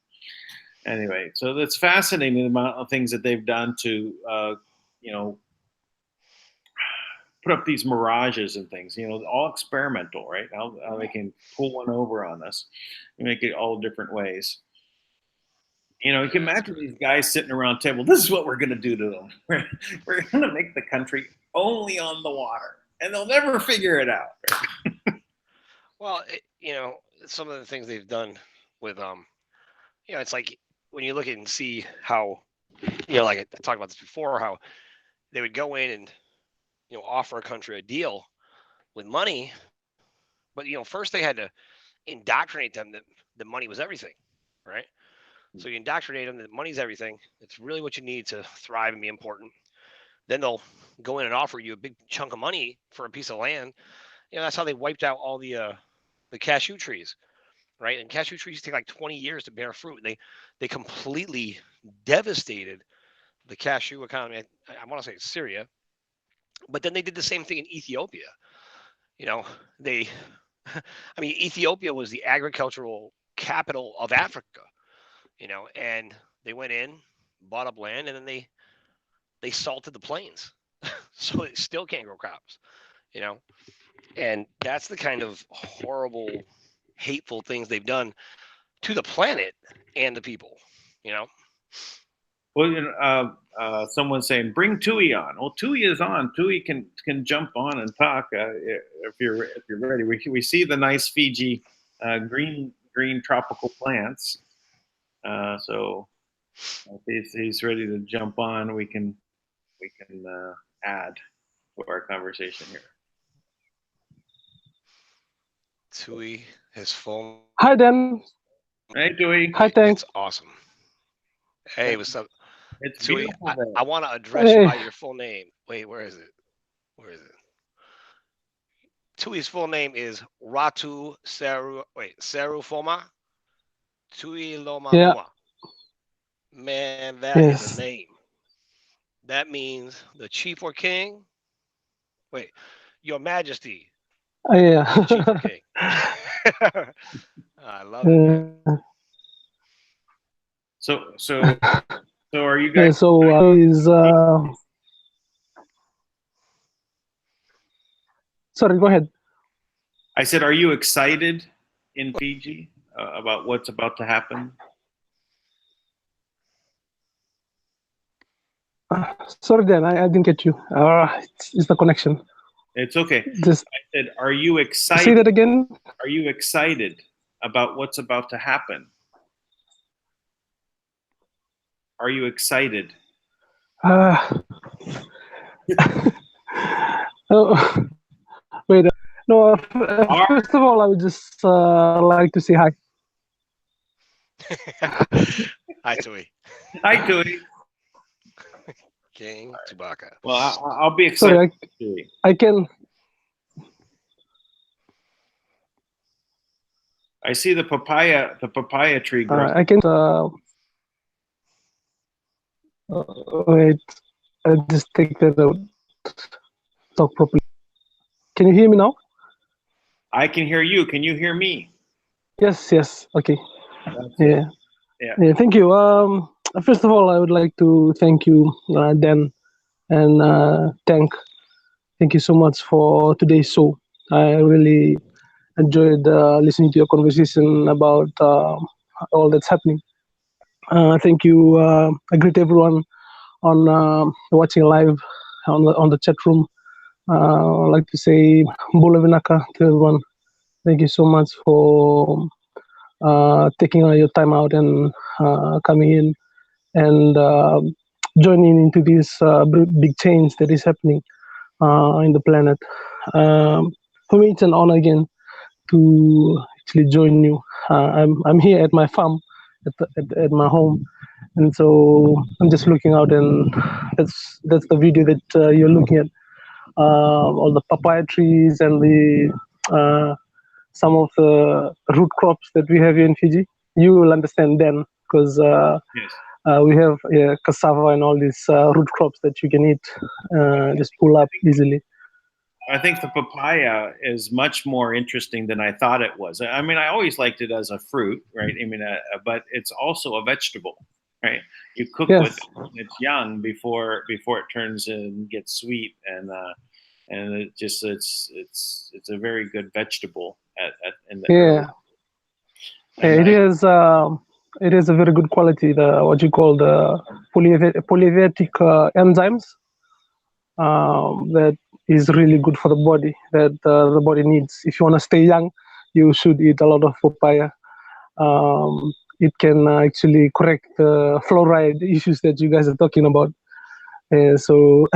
anyway, so that's fascinating, the amount of things that they've done to put up these mirages and things, all experimental, right? How they can pull one over on us and make it all different ways. You can imagine these guys sitting around a table. This is what we're going to do to them. We're going to make the country only on the water, and they'll never figure it out. Well, some of the things they've done with it's like when you look at and see how, like I talked about this before, how they would go in and offer a country a deal with money, but first they had to indoctrinate them that the money was everything, right? So you indoctrinate them that money's everything. It's really what you need to thrive and be important. Then they'll go in and offer you a big chunk of money for a piece of land. That's how they wiped out all the cashew trees, right? And cashew trees take like 20 years to bear fruit. They completely devastated the cashew economy. I want to say Syria, but then they did the same thing in Ethiopia. Ethiopia was the agricultural capital of Africa. And they went in, bought up land, and then they salted the plains, so it still can't grow crops. And that's the kind of horrible, hateful things they've done to the planet and the people. Well, someone's saying bring Tui on. Well, Tui is on. Tui can jump on and talk if you're ready. We see the nice Fiji green tropical plants. So if he's ready to jump on, we can add to our conversation here. Tui, his phone. Hi, Dan. Hey, Tui. Hi, thanks. It's awesome. Hey, what's up? It's Tui, beautiful. I want to address you by your full name. Wait, where is it? Tui's full name is Ratu Serufoma Tui Loma Yeah. Uma. Man, that is a name. That means the chief or king. Wait, your majesty. Yeah. Chief or king. I love it, man. So are you guys? Sorry, go ahead. I said, are you excited in Fiji about what's about to happen? Sorry, Dan, I didn't get you. It's the connection. It's okay. I said, are you excited? Say that again. Are you excited about what's about to happen? Are you excited? Wait. No. First of all, I would just like to say hi. Hi, Tui. Hi, Tui. King Chewbacca. Well, I'll be excited. Sorry, I can. I see the papaya tree growing. I can. Wait, I just take that out. Talk properly. Can you hear me now? I can hear you. Can you hear me? Yes. Okay. Yeah. Thank you. First of all, I would like to thank you, Dan, and thank you so much for today's show. I really enjoyed listening to your conversation about all that's happening. Thank you. I greet everyone on watching live on the chat room. I'd like to say Mbula Vinaka to everyone. Thank you so much for taking your time out and coming in and joining into this big change that is happening in the planet. For me, it's an honor again to actually join you. I'm here at my farm, at my home, and so I'm just looking out, and that's the video that you're looking at. All the papaya trees and the some of the root crops that we have here in Fiji. You will understand then, because we have cassava and all these root crops that you can eat, just pull up easily. I think the papaya is much more interesting than I thought it was. I mean, I always liked it as a fruit, right? I mean, but it's also a vegetable, right? You cook with it when it's young before it turns and gets sweet, and and it's a very good vegetable in the Yeah. and It is a very good quality. The what you call the polyphytic enzymes that is really good for the body, that the body needs. If you want to stay young, you should eat a lot of papaya. It can actually correct the fluoride issues that you guys are talking about. So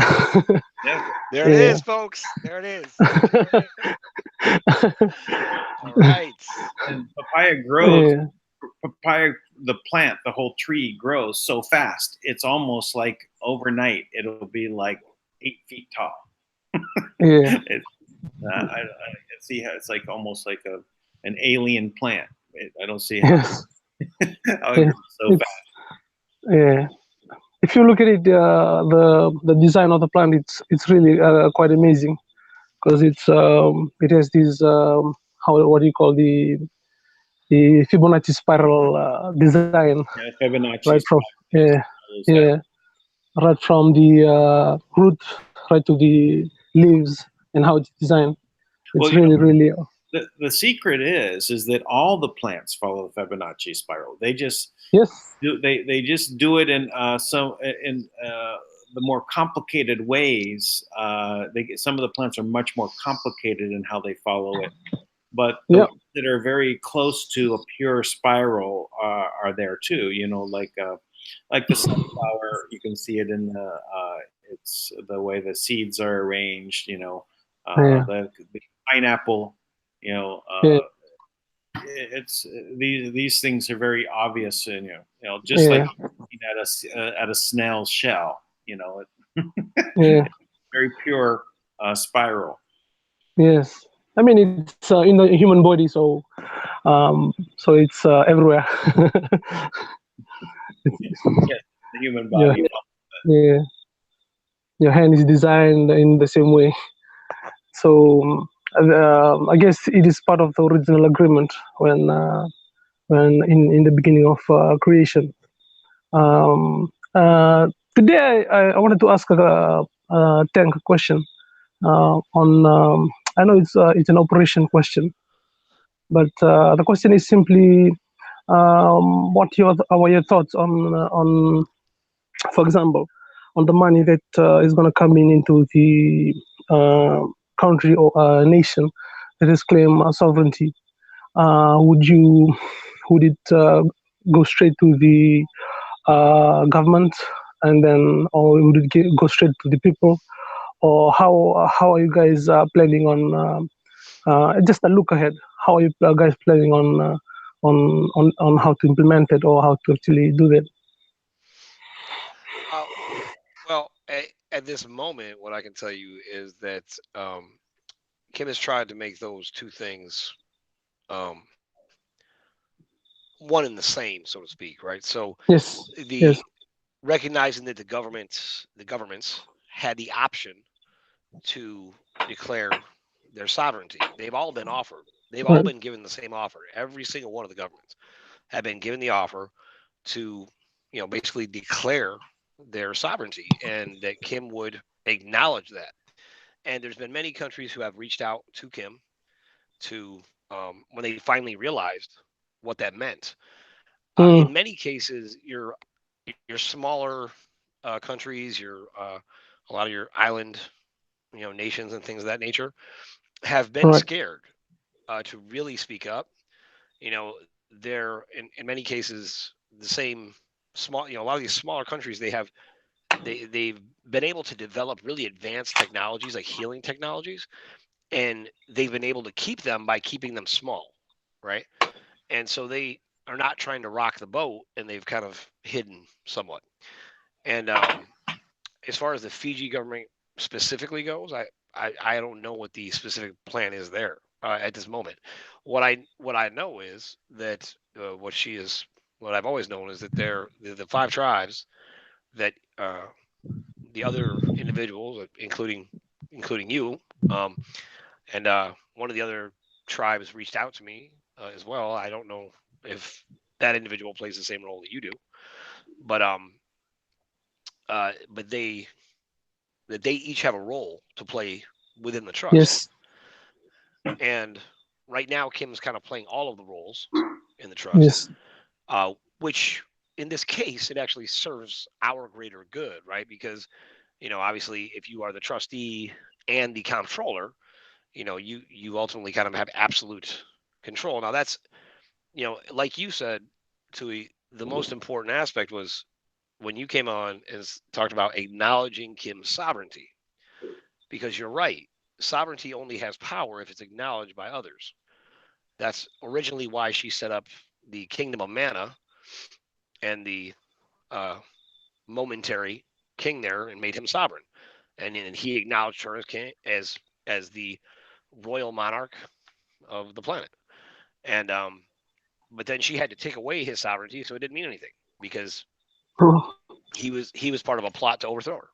yeah. There it is, folks. There it is. All right. And papaya grows. Yeah. Papaya, the plant, the whole tree grows so fast. It's almost like overnight. It'll be like 8 feet tall. Yeah. I see how it's like almost like an alien plant. I don't see how, Yes. how it Yeah. grows so fast. Yeah. If you look at it, the design of the plant, it's really quite amazing because it has this what do you call the Fibonacci spiral design Yeah, right Fibonacci's from yeah yeah. yeah right from the root right to the leaves and how it's designed. It's Well, really the secret is that all the plants follow the Fibonacci spiral. They just yes they just do it in the more complicated ways. Some of the plants are much more complicated in how they follow it, but the yeah ones that are very close to a pure spiral are there too. Like the sunflower, you can see it in it's the way the seeds are arranged. yeah The pineapple. yeah It's these things are very obvious, and just like yeah looking at a snail's shell. yeah Very pure spiral. yes. I mean it's in the human body, so it's everywhere. Yeah, the human yeah body. yeah. Your hand is designed in the same way. So I guess it is part of the original agreement when in the beginning of creation. Um, Today I wanted to ask Tank a question on. I know it's an operation question, but the question is simply what are your thoughts on, for example, on the money that is going to come in into the uh, country or nation that has claimed sovereignty. Would it go straight to the government, and then, or would it go straight to the people, or how are you guys planning on just a look ahead? How are you guys planning on how to implement it or how to actually do that? Uh, well, at this moment, what I can tell you is that Kim has tried to make those two things um, one and the same, so to speak, right? So Yes, yes, the recognizing that the governments had the option to declare their sovereignty. They've all been offered. They've all right. been given the same offer. Every single one of the governments have been given the offer to, basically declare their sovereignty, and that Kim would acknowledge that. And there's been many countries who have reached out to Kim to when they finally realized what that meant. Mm, In many cases, your smaller countries, your a lot of your island, nations and things of that nature have been right. scared to really speak up. They're in many cases the same small. A lot of these smaller countries they've been able to develop really advanced technologies like healing technologies, and they've been able to keep them by keeping them small, right? And so they are not trying to rock the boat, and they've kind of hidden somewhat. And as far as the Fiji government specifically goes, I don't know what the specific plan is there at this moment. What I know is that what I've always known is that the five tribes that the other individuals, including you, um, and one of the other tribes reached out to me as well. I don't know if that individual plays the same role that you do, but but they each have a role to play within the trust. Yes. And right now, Kim's kind of playing all of the roles in the trust, Yes. Which in this case, it actually serves our greater good, right? Because, obviously, if you are the trustee and the comptroller, you ultimately kind of have absolute control. Now that's, like you said, Tui, the most important aspect was when you came on and talked about acknowledging Kim's sovereignty, because you're right. Sovereignty only has power if it's acknowledged by others. That's originally why she set up the Kingdom of Manna and the uh, momentary king there and made him sovereign, and he acknowledged her as king, as the royal monarch of the planet. And but then she had to take away his sovereignty, so it didn't mean anything because he was part of a plot to overthrow her.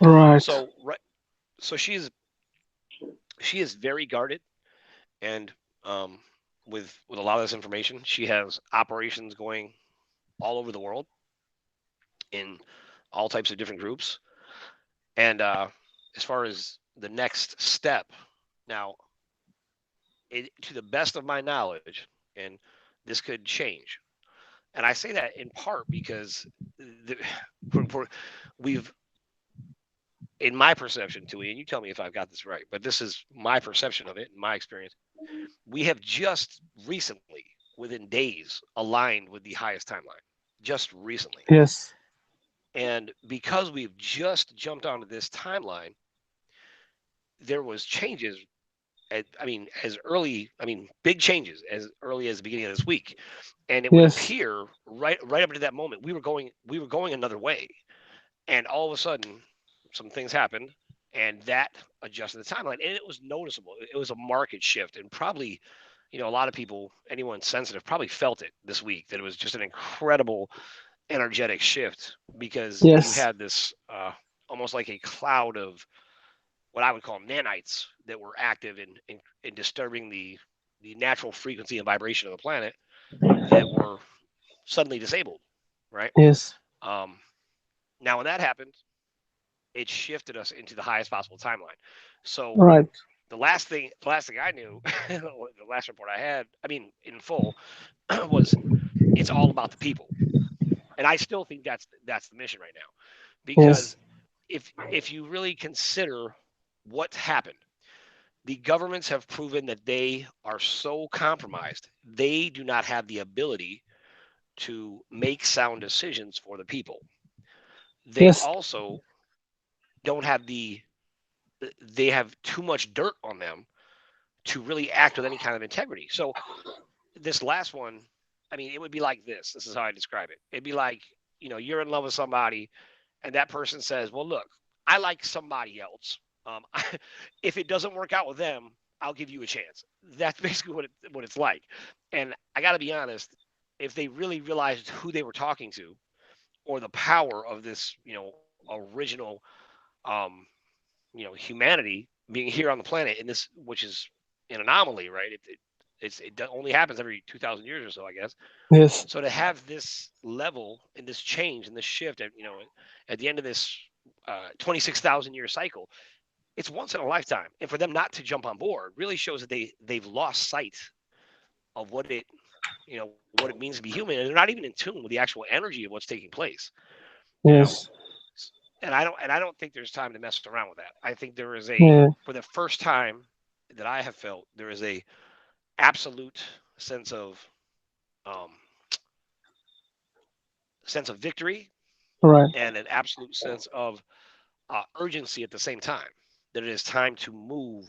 Right. So she is very guarded, and with a lot of this information, she has operations going all over the world in all types of different groups. And as far as the next step, now, to the best of my knowledge, and this could change, and I say that in part because we've, in my perception, Tui, and you tell me if I've got this right, but this is my perception of it, in my experience, we have just recently, within days, aligned with the highest timeline. Just recently. Yes. And because we've just jumped onto this timeline, there was changes. Big changes as early as the beginning of this week, and it would appear right up to that moment we were going another way, and all of a sudden some things happened, and that adjusted the timeline, and it was noticeable. It was a market shift, and probably, a lot of people, anyone sensitive, probably felt it this week, that it was just an incredible energetic shift, because you had this almost like a cloud of what I would call nanites that were active in disturbing the natural frequency and vibration of the planet, that were suddenly disabled, right? Yes. Now, when that happened, it shifted us into the highest possible timeline. So the last thing I knew, the last report I had, in full, was it's all about the people. And I still think that's the mission right now, because if you really consider what's happened, the governments have proven that they are so compromised, they do not have the ability to make sound decisions for the people. They also don't have they have too much dirt on them to really act with any kind of integrity. So this last one, it would be like this. This is how I describe it. It'd be like, you're in love with somebody, and that person says, well, look, I like somebody else. If it doesn't work out with them, I'll give you a chance. That's basically what it's like. And I got to be honest, if they really realized who they were talking to, or the power of this, original, humanity being here on the planet in this, which is an anomaly, right? It only happens every 2,000 years or so, I guess. Yes. So to have this level and this change and this shift, at the end of this 26,000 year cycle, it's once in a lifetime. And for them not to jump on board really shows that they've lost sight of what it means to be human, and they're not even in tune with the actual energy of what's taking place. Yes. And I don't think there's time to mess around with that. I think there is for the first time that I have felt, there is a absolute sense of victory, and an absolute sense of urgency at the same time, that it is time to move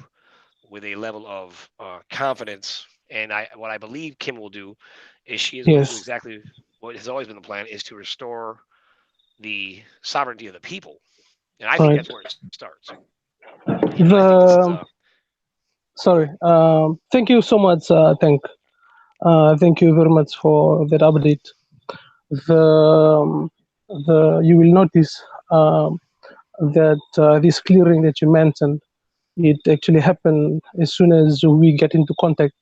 with a level of confidence. And what I believe Kim will do is she is going to do exactly what has always been the plan, is to restore the sovereignty of the people. And I think that's where it starts. Sorry. Thank you so much. Thank you very much for that update. You will notice that this clearing that you mentioned, it actually happened as soon as we get into contact,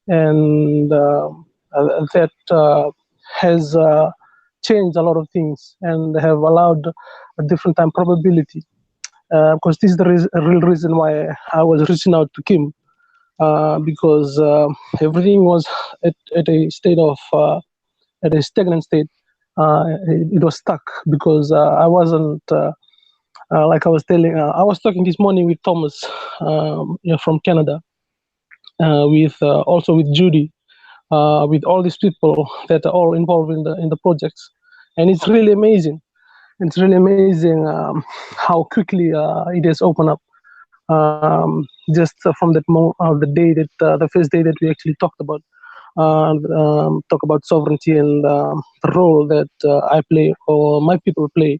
and that has changed a lot of things and have allowed a different time probability. because this is the real reason why I was reaching out to Kim, because everything was at a state of at a stagnant state. It was stuck because I wasn't like I was telling. I was talking this morning with Thomas, from Canada, with also with Judy, with all these people that are all involved in the projects, and it's really amazing. It's really amazing how quickly it has opened up. Just from the day that the first day that we actually talked about talk about sovereignty and the role that I play or my people play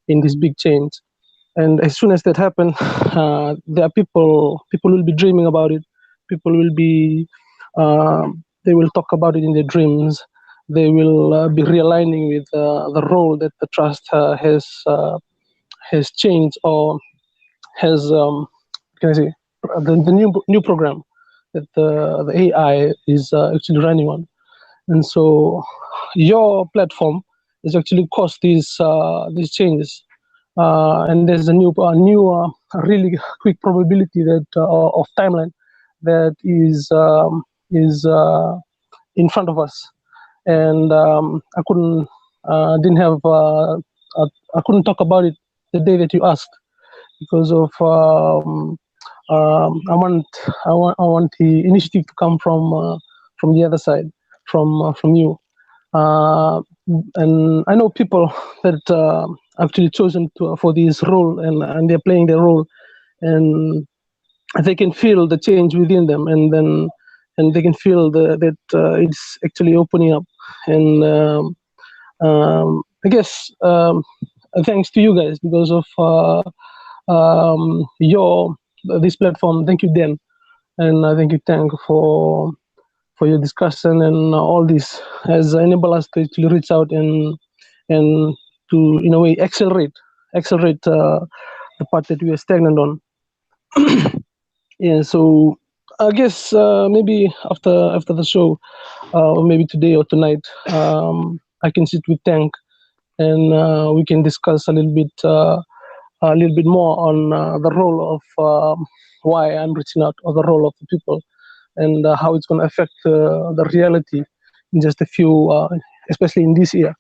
in this big change. And as soon as that happens, there are people will be dreaming about it. People will be they will talk about it in their dreams. They will be realigning with the role that the trust has changed or has can I say the new program that the AI is actually running on. And so your platform is actually caused these changes. And there's a new really quick probability that of timeline that is in front of us. And I didn't have I couldn't talk about it the day that you asked because of I want the initiative to come from the other side, from you. And I know people that actually chosen for this role, and they're playing their role, and they can feel the change within them, and they can feel that it's actually opening up. And I guess thanks to you guys because of your this platform. Thank you, Dan, and thank you, Tank, for your discussion, and all this has enabled us to actually reach out and to, in a way, accelerate the part that we are stagnant on. Yeah, so I guess maybe after the show, or maybe today or tonight, I can sit with Tank and we can discuss a little bit more on the role of why I'm reaching out, or the role of the people, and how it's going to affect the reality in just a few, especially in this year,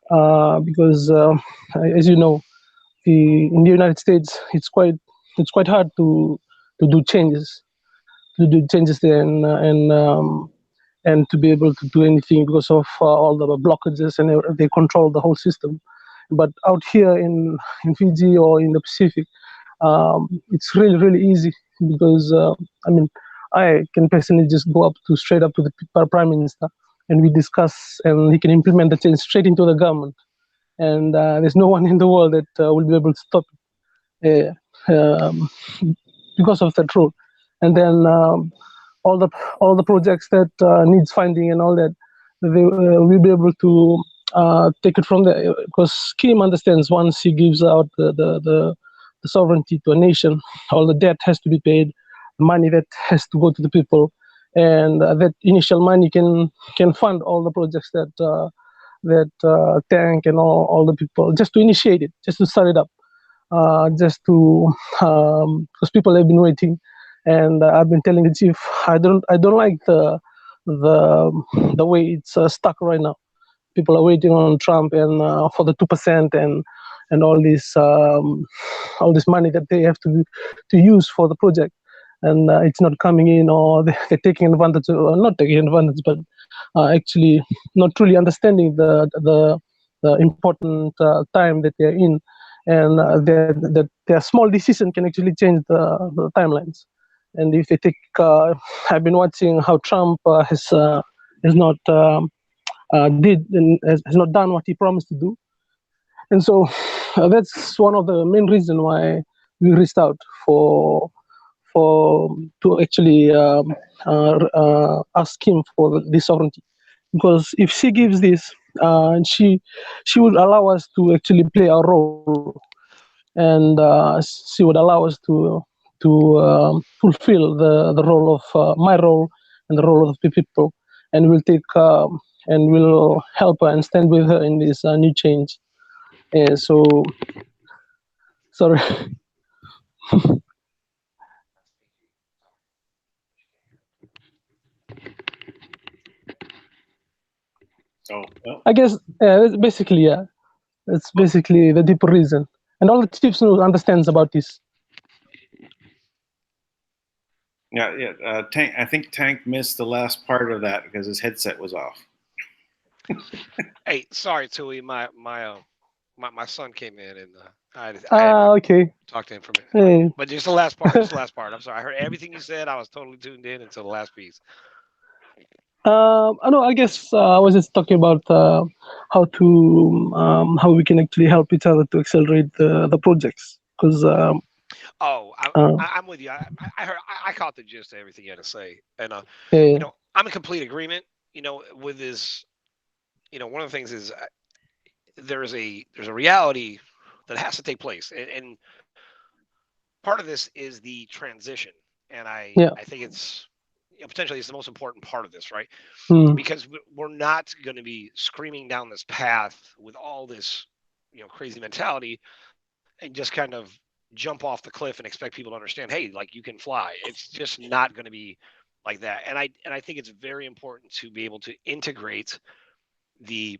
because as you know, in the United States, it's quite hard to do changes, there, and to be able to do anything because of all the blockages, and they control the whole system. But out here in Fiji or in the Pacific, it's really easy because I can personally just go straight up to the prime minister, and we discuss, and he can implement the change straight into the government, and there's no one in the world that will be able to stop it because of that rule. And then all the projects that needs funding and all that, they will be able to take it from there, because Kim understands once he gives out the sovereignty to a nation, all the debt has to be paid, money that has to go to the people, and that initial money can fund all the projects that Tank and all the people, just to initiate it, just to start it up, just to because people have been waiting, and I've been telling the chief, I don't like the way it's stuck right now. People are waiting on Trump and for the 2% and all this money that they have to use for the project, and it's not coming in, or they're taking advantage, or not taking advantage, but actually not truly understanding the important time that they're in, and that their small decision can actually change the timelines. And if they take, I've been watching how Trump has not has not done what he promised to do, and so that's one of the main reasons why we reached out to actually ask him for this sovereignty, because if she gives this, she would allow us to actually play our role, and she would allow us to fulfill the role of my role and the role of the people, and we'll take and we'll help her and stand with her in this new change. So sorry. So, well, I guess it's basically, yeah, it's basically the deeper reason, and all the chiefs understands about this. yeah. Tank. I think Tank missed the last part of that because his headset was off. Hey, sorry, Tui. My son came in and I had Okay. talked to him for a minute. Hey. But just the last part. Just the last part. I'm sorry. I heard everything you said. I was totally tuned in until the last piece. I know. I guess I was just talking about how we can actually help each other to accelerate the projects. Because Oh, I'm with you. I heard. I caught the gist of everything you had to say, and yeah, I'm in complete agreement. With this. One of the things is there's a reality that has to take place, and part of this is the transition, and yeah, I think it's potentially it's the most important part of this, right? mm, Because we're not going to be screaming down this path with all this crazy mentality and just kind of jump off the cliff and expect people to understand, hey, like you can fly. It's just not going to be like that. And I think it's very important to be able to integrate the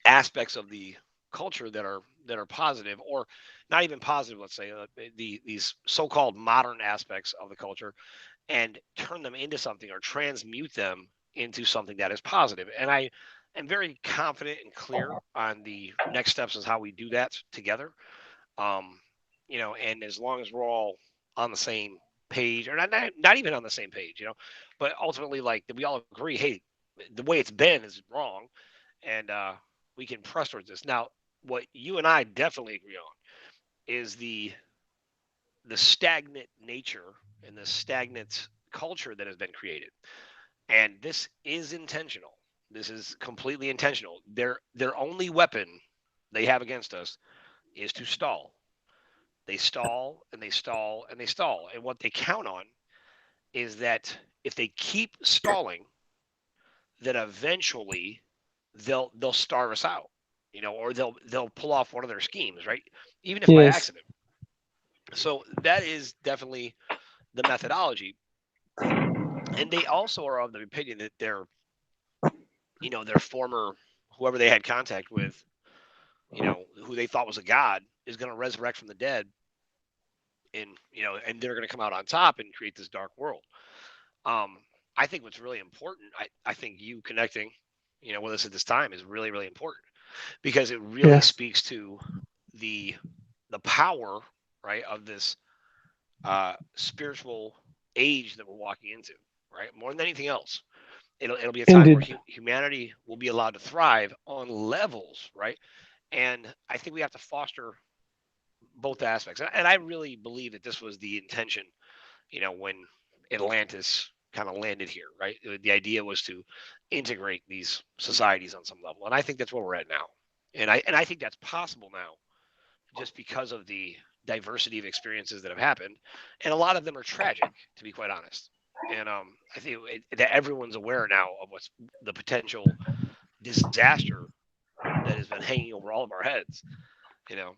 aspects of the culture that are positive, or not even positive, let's say these so-called modern aspects of the culture, and turn them into something or transmute them into something that is positive. And I am very confident and clear on the next steps as how we do that together. um and as long as we're all on the same page, or not even on the same page, but ultimately, like, that we all agree, hey, the way it's been is wrong, and we can press towards this. Now, what you and I definitely agree on is the stagnant nature and the stagnant culture that has been created. And this is intentional. This is completely intentional. Their only weapon they have against us is to stall. They stall and they stall and they stall. And what they count on is that if they keep stalling, then eventually they'll starve us out, or they'll pull off one of their schemes, right? Even if by yes, accident. So that is definitely the methodology. And they also are of the opinion that their former, whoever they had contact with, who they thought was a god, is going to resurrect from the dead, and they're going to come out on top and create this dark world. Um, I think what's really important, I think you connecting, with us at this time is really, really important, because it really yes, speaks to the power, right, of this spiritual age that we're walking into, right? More than anything else, it'll be a time where indeed, humanity will be allowed to thrive on levels, right? And I think we have to foster both aspects. And I really believe that this was the intention, when Atlantis kind of landed here, right? The idea was to integrate these societies on some level, and I think that's where we're at now. And I think that's possible now, just because of the diversity of experiences that have happened, and a lot of them are tragic, to be quite honest. And I think that everyone's aware now of what's the potential disaster that has been hanging over all of our heads. You know,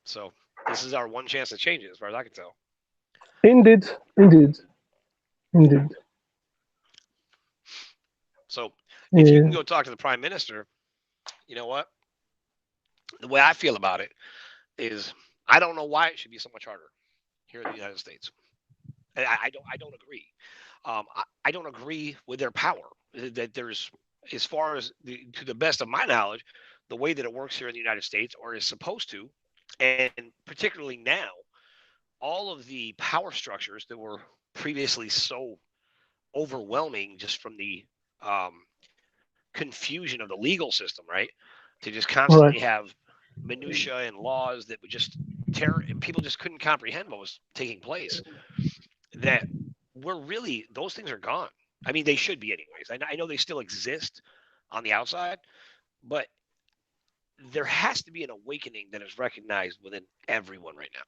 so this is our one chance to change it, as far as I can tell. indeed, indeed, indeed. So if you can Yeah, go talk to the prime minister, you know what? The way I feel about it is, I don't know why it should be so much harder here in the United States. I don't agree. I don't agree with their power. That there's, as far as to the best of my knowledge, the way that it works here in the United States, or is supposed to, and particularly now, all of the power structures that were previously so overwhelming, just from the um, confusion of the legal system, right? To just right. constantly have minutia and laws that would just tear, and people just couldn't comprehend what was taking place. That we're really, those things are gone. I mean, they should be anyways. I know they still exist on the outside, but there has to be an awakening that is recognized within everyone right now.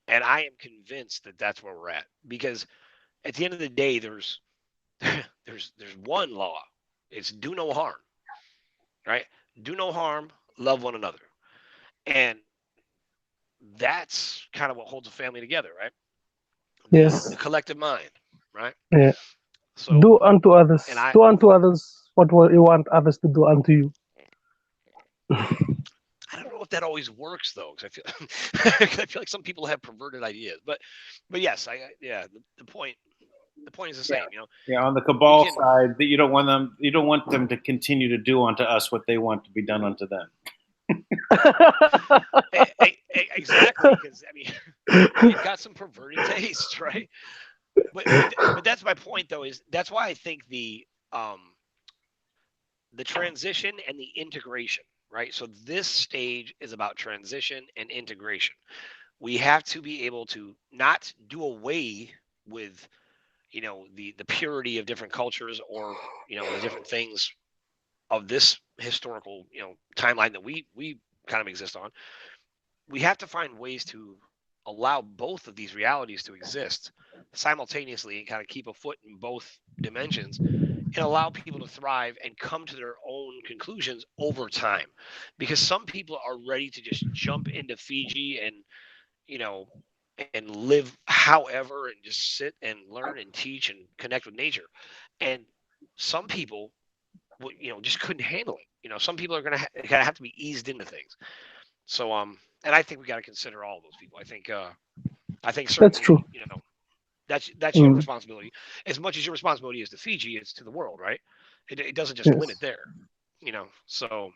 And I am convinced that that's where we're at, because at the end of the day, there's one law. It's do no harm, right? Do no harm, love one another. And that's kind of what holds a family together, right? Yes. The collective mind, right? Yeah. So do unto others. and I Do unto others what you want others to do unto you. I don't know if that always works though, because I feel like some people have perverted ideas. But yes, the point is the same. You know, Yeah, on the cabal side, that you don't want them to continue to do unto us what they want to be done unto them. Exactly, because I mean, you've got some perverted tastes, right? But that's my point, though. Is that's why I think the transition and the integration, right? So this stage is about transition and integration. We have to be able to not do away with, you know, the purity of different cultures, or, you know, the different things of this historical, you know, timeline that we kind of exist on. We have to find ways to allow both of these realities to exist simultaneously and kind of keep a foot in both dimensions, and allow people to thrive and come to their own conclusions over time. Because some people are ready to just jump into Fiji and, you know, and live however, and just sit and learn and teach and connect with nature. And some people, you know, just couldn't handle it. You know, some people are gonna have to be eased into things. So and I think we got to consider all of those people. I think certainly, That's true. you know, that's your responsibility. As much as your responsibility is to Fiji, it's to the world, right? It doesn't just limit there, you know. So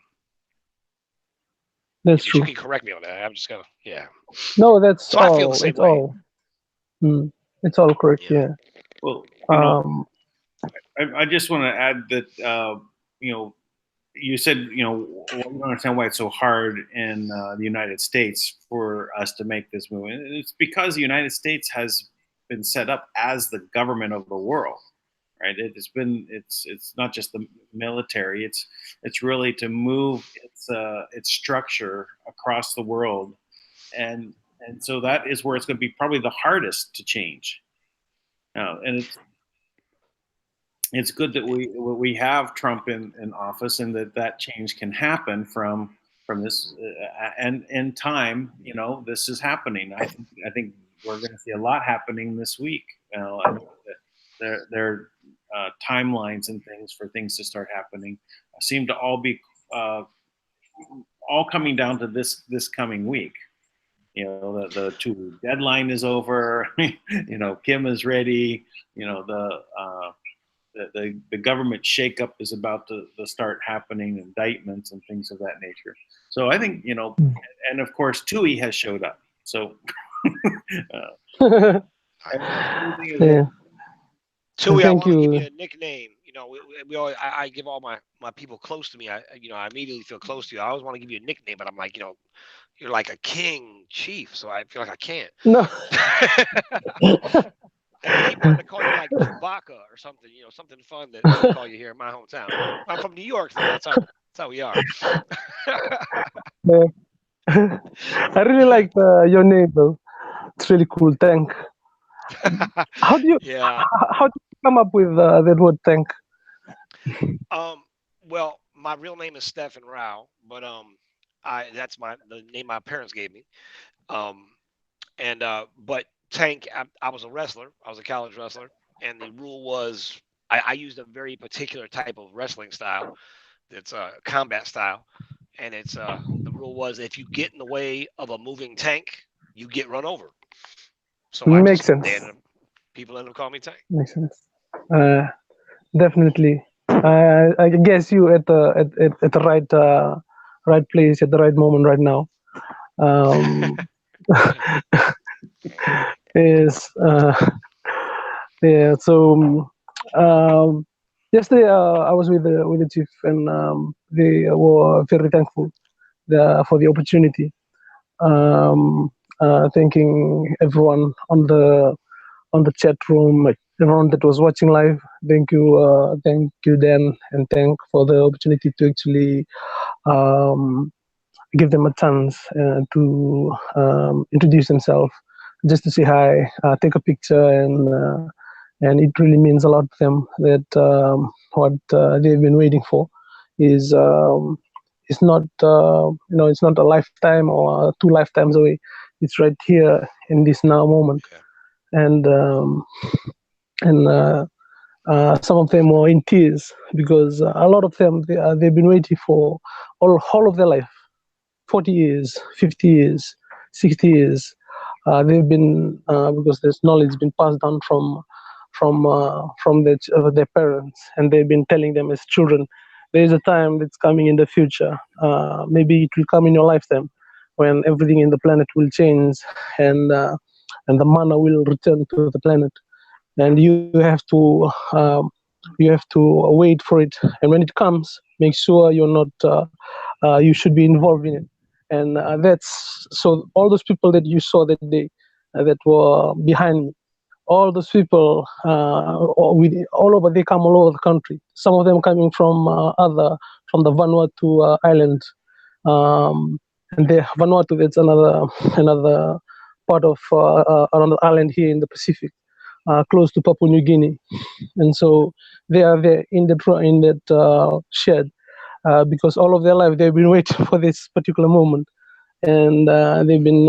that's true. You can correct me on that. I'm just gonna No, that's so all. I feel the same it's way. all. It's all correct. Yeah. Well, you know, I just want to add that you know, you said, you know, you don't understand why it's so hard in the United States for us to make this move. And it's because the United States has been set up as the government of the world, right? It's not just the military. It's really to move its structure across the world, and so that is where it's going to be probably the hardest to change. And it's good that we have Trump in office, and that change can happen from this. And in time, you know, this is happening. I think we're going to see a lot happening this week. Their timelines and things for things to start happening seem to all be all coming down to this coming week. You know, the 2 deadline is over. You know, Kim is ready. You know, the government shakeup is about to start happening, indictments and things of that nature. So I think, you know, and of course TUI has showed up. So yeah. TUI, I want to give you you a nickname. You know, we always, I give all my people close to me. I immediately feel close to you. I always want to give you a nickname, but I'm like, you know, you're like a king chief, so I feel like I can't. No. I keep wanting to call you like Chewbacca or something, you know, something fun that we call you here in my hometown. I'm from New York, though. That's how we are. I really like your name, though. It's really cool. Tank. How do you come up with that word tank? Well, my real name is Stephen Rowe, but that's the name my parents gave me. But Tank, I was a wrestler. I was a college wrestler, and the rule was I used a very particular type of wrestling style. It's a combat style, and it's the rule was if you get in the way of a moving tank, you get run over. So makes sense. People end up calling me Tank. Makes sense. Definitely. I guess you at the right place at the right moment right now. Yes. Yeah. So yesterday I was with the chief, and they were very thankful for the opportunity. Thanking everyone on the chat room, everyone that was watching live. Thank you, Dan, and thank for the opportunity to actually give them a chance to introduce themselves, just to say hi, take a picture, and it really means a lot to them that what they've been waiting for is not it's not a lifetime or 2 lifetimes away. It's right here in this now moment. Okay. And some of them were in tears because a lot of them, they've been waiting for all of their life, 40 years, 50 years, 60 years. They've been because this knowledge has been passed down from their parents, and they've been telling them as children, there is a time that's coming in the future. Maybe it will come in your lifetime when everything in the planet will change, and the manna will return to the planet, and you have to wait for it. And when it comes, make sure you're not you should be involved in it. And that's so all those people that you saw that day that were behind me, all those people all over, they come all over the country. Some of them coming from from the Vanuatu island, and the Vanuatu, that's another part of another island here in the Pacific, close to Papua New Guinea. And so they are there in that shed because all of their life they've been waiting for this particular moment, and they've been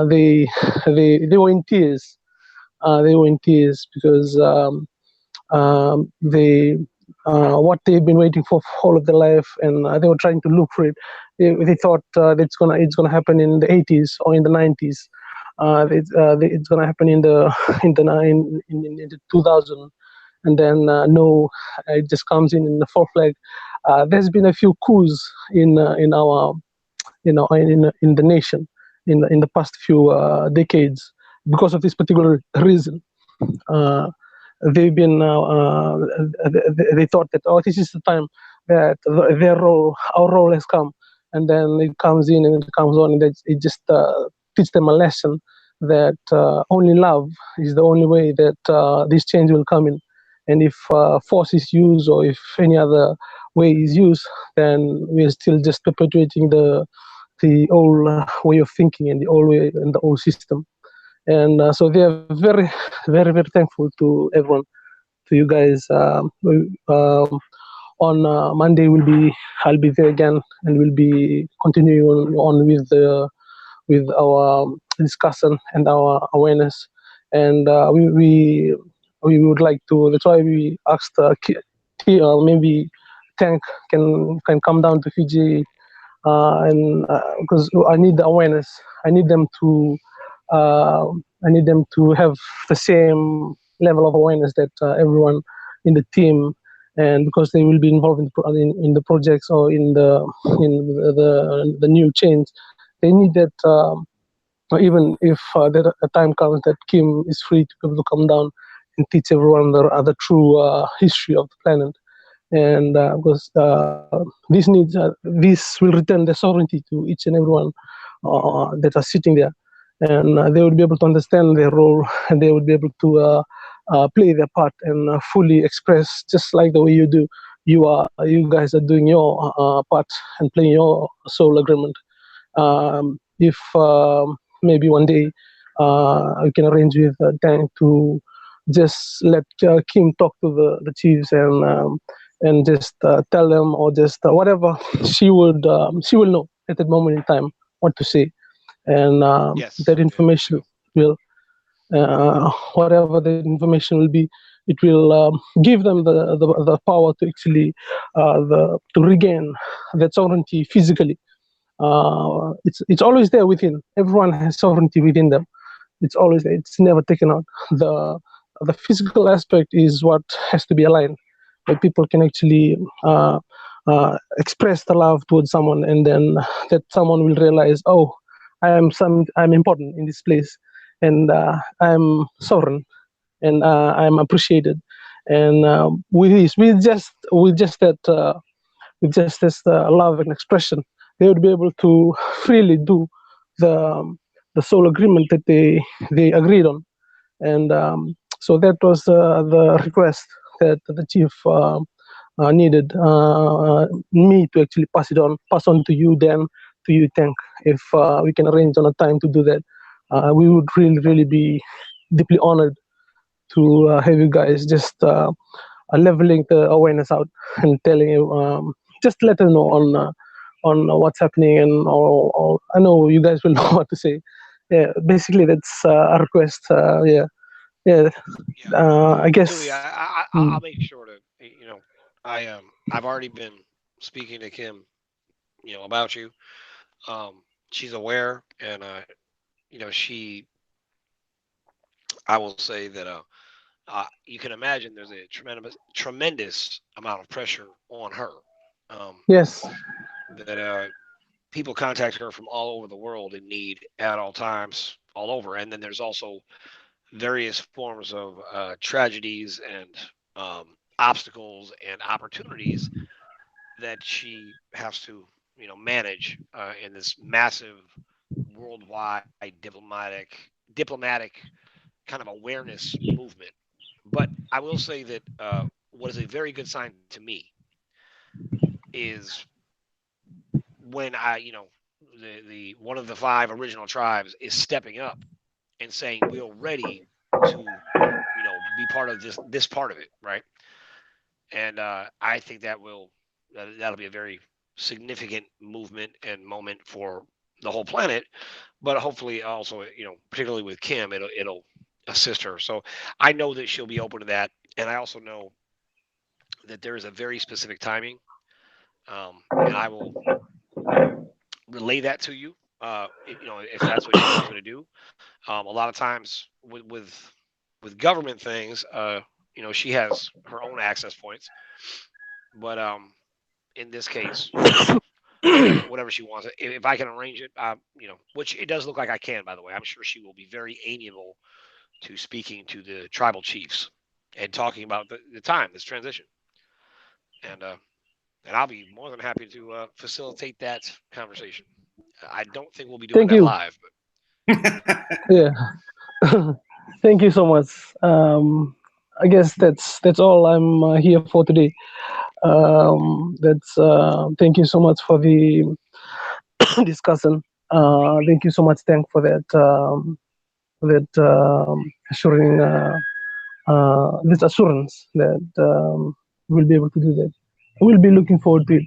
they were in tears. They were in tears because they what they've been waiting for all of their life, and they were trying to look for it. They thought it's gonna happen in the 80s or in the 90s. It's gonna happen in the 2000, and then no, it just comes in the fourth leg. There's been a few coups in our in the nation in the past few decades because of this particular reason. They've been they thought that, oh, this is the time that our role has come, and then it comes in and it comes on, and it just teach them a lesson that only love is the only way that this change will come in. And if force is used, or if any other way is used, then we are still just perpetuating the old way of thinking and the old way and the old system. And so they are very, very, very thankful to everyone, to you guys. On Monday, I'll be there again, and we'll be continuing on with our discussion and our awareness. And we would like to. That's why we asked maybe Tank can come down to Fiji, and because I need the awareness. I need them to. I need them to have the same level of awareness that everyone in the team, and because they will be involved in the projects or in the new change, they need that. Even if there a time comes that Kim is free to be able to come down and teach everyone the true history of the planet, and because this will return the sovereignty to each and everyone that are sitting there, and they will be able to understand their role, and they will be able to play their part and fully express, just like the way you do. You guys are doing your part and playing your soul agreement. If maybe one day we can arrange with Dan to just let Kim talk to the chiefs and just tell them, or just whatever she will know at that moment in time what to say, and Yes. that information will whatever the information will be, it will give them the power to actually to regain that sovereignty physically. It's always there within. Everyone has sovereignty within them. It's always there. It's never taken out. The physical aspect is what has to be aligned, where people can actually express the love towards someone, and then that someone will realize, oh, I'm important in this place, and I'm sovereign, and I'm appreciated. And with this, with just this love and expression, they would be able to freely do the soul agreement that they agreed on. And so that was the request that the chief needed me to actually pass on to you, Dan, to you, Tank. If we can arrange on a time to do that, we would really be deeply honored to have you guys just leveling the awareness out and telling you, just let them know on what's happening and all. I know you guys will know what to say. Yeah, basically that's a request. Yeah. I guess. Tui, I'll make sure to, I've already been speaking to Kim, about you. She's aware, and I will say that you can imagine there's a tremendous amount of pressure on her. Yes. That people contact her from all over the world in need at all times, all over, and then there's also various forms of tragedies and obstacles and opportunities that she has to, manage in this massive worldwide diplomatic kind of awareness movement. But I will say that what is a very good sign to me is when the one of the 5 original tribes is stepping up and saying we're ready to be part of this part of it, right? And I think that'll be a very significant movement and moment for the whole planet, but hopefully also particularly with Kim, it'll assist her. So I know that she'll be open to that, and I also know that there is a very specific timing, and I will relay that to you. If that's what she wants me to do. A lot of times with government things, she has her own access points, but in this case, whatever she wants, if I can arrange it, which it does look like I can, by the way, I'm sure she will be very amiable to speaking to the tribal chiefs and talking about the time, this transition, and I'll be more than happy to facilitate that conversation. I don't think we'll be doing that live, but yeah. Thank you so much. I guess that's all I'm here for today. Thank you so much for the discussion. Thank you so much, Tank, for assuring this assurance that we'll be able to do that. We'll be looking forward to it,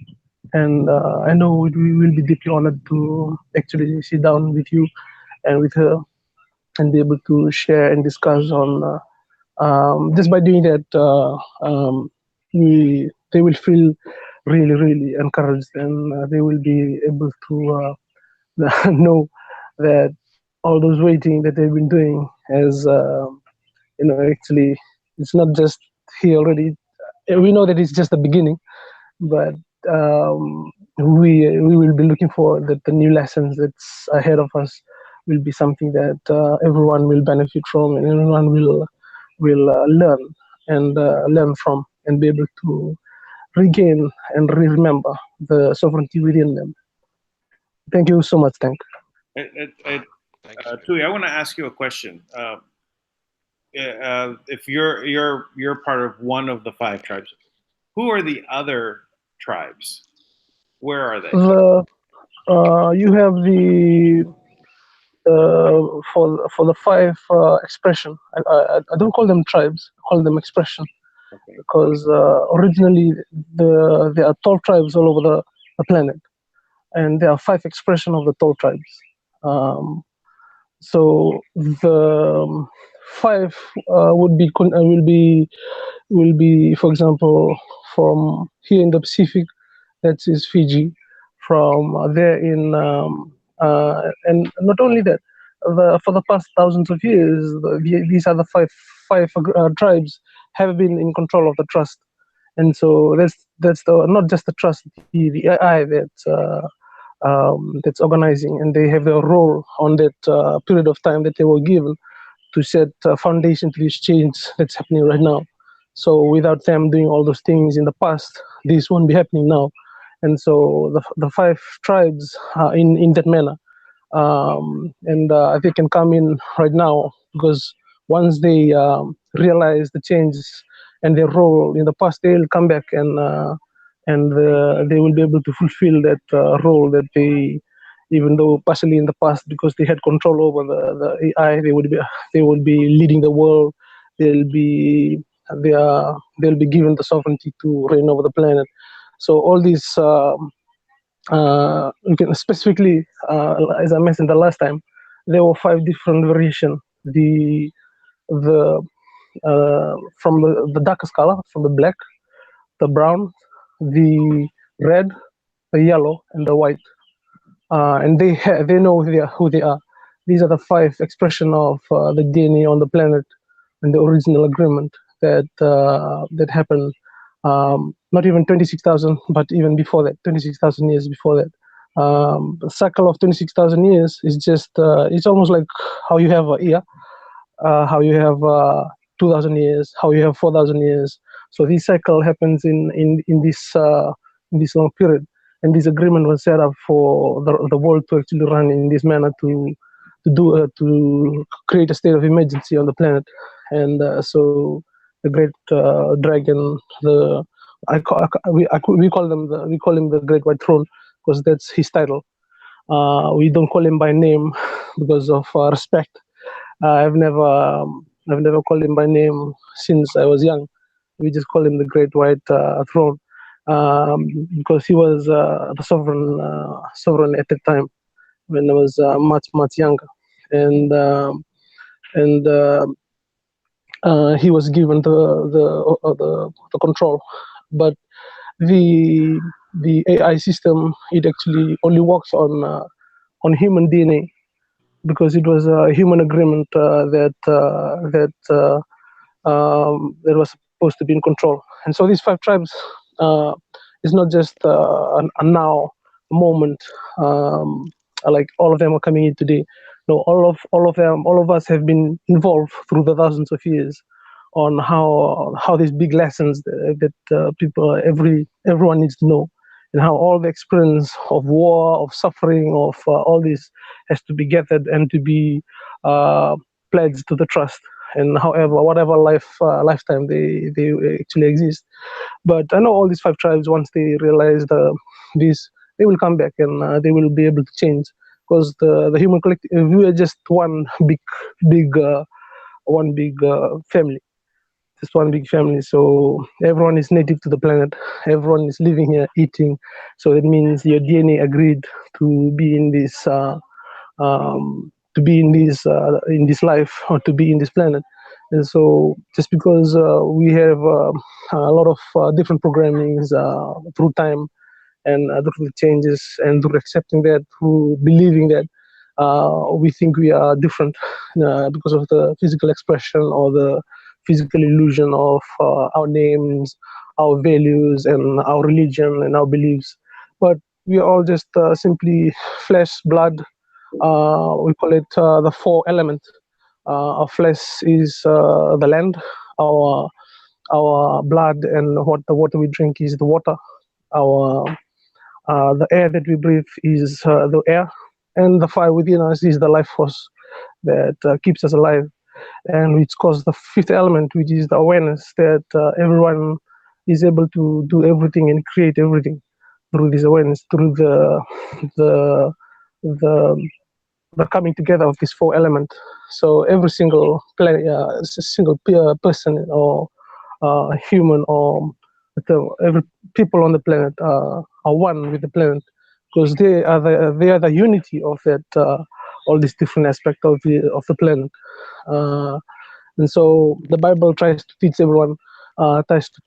and I know we will be deeply honored to actually sit down with you and with her and be able to share and discuss on. Just by doing that, they will feel really, really encouraged, and they will be able to know that all those waiting that they've been doing has, actually, it's not just here already. We know that it's just the beginning, but we will be looking for that the new lessons that's ahead of us will be something that everyone will benefit from, and everyone will learn and learn from, and be able to regain and remember the sovereignty within them. Thank you so much, Tank. Tui, I want to ask you a question. If you're part of one of the 5 tribes, who are the other tribes? Where are they? You have the for the 5 expression. I don't call them tribes. I call them expression, because originally there are 12 tribes all over the planet, and there are 5 expression of the 12 tribes. So the 5 will be, for example, from here in the Pacific, that is Fiji. From there in and not only that, for the past thousands of years, these are the five tribes have been in control of the trust, and so that's not just the trust, the AI that's organizing, and they have their role on that period of time that they were given to set a foundation to this change that's happening right now. So without them doing all those things in the past, this won't be happening now. And so the 5 tribes are in that manner, and they can come in right now, because once they realize the changes and their role in the past, they'll come back and they will be able to fulfill that role that they, even though partially in the past, because they had control over the AI, they would be leading the world. They'll be given the sovereignty to reign over the planet. So all these specifically, as I mentioned the last time, there were 5 different variations. The from the darkest color, from the black, the brown, the red, the yellow, and the white. And they know who they are. These are the 5 expression of the DNA on the planet and the original agreement that happened. Not even 26,000, but even before that, 26,000 years before that. The cycle of 26,000 years is just it's almost like how you have a year, how you have 2,000 years, how you have 4,000 years. So this cycle happens in this long period, and this agreement was set up for the world to actually run in this manner to create a state of emergency on the planet. And so the great dragon, we call him the Great White Throne because that's his title. We don't call him by name because of respect. I've never called him by name since I was young. We just call him the Great White Throne because he was the sovereign at that time when I was much younger, and he was given the control. But the AI system, it actually only works on human DNA because it was a human agreement that was supposed to be in control. And so these 5 tribes is not just a now moment, like all of them are coming in today. No, all of us have been involved through the thousands of years on how these big lessons that everyone needs to know, and how all the experience of war, of suffering, of all this has to be gathered and to be pledged to the trust. And however, whatever lifetime they actually exist. But I know all these 5 tribes, once they realize this, they will come back and they will be able to change, because the human collective, we are just one big family, just one big family. So everyone is native to the planet, everyone is living here, eating. So it means your DNA agreed to be in this in this life, or to be in this planet. And so just because we have a lot of different programmings through time, and through the changes, and through accepting that, through believing that we think we are different because of the physical expression or the physical illusion of our names, our values, and our religion and our beliefs. But we are all just simply flesh, blood. We call it the 4 elements. Our flesh is the land. Our blood and what the water we drink is the water. Our the air that we breathe is the air, and the fire within us is the life force that keeps us alive, and which causes the 5th element, which is the awareness that everyone is able to do everything and create everything through this awareness, through the the the coming together of these 4 elements. So every single person or human, or every people on the planet are one with the planet, because they are the unity of that all these different aspects of the planet. And so the Bible tries to teach everyone, tries to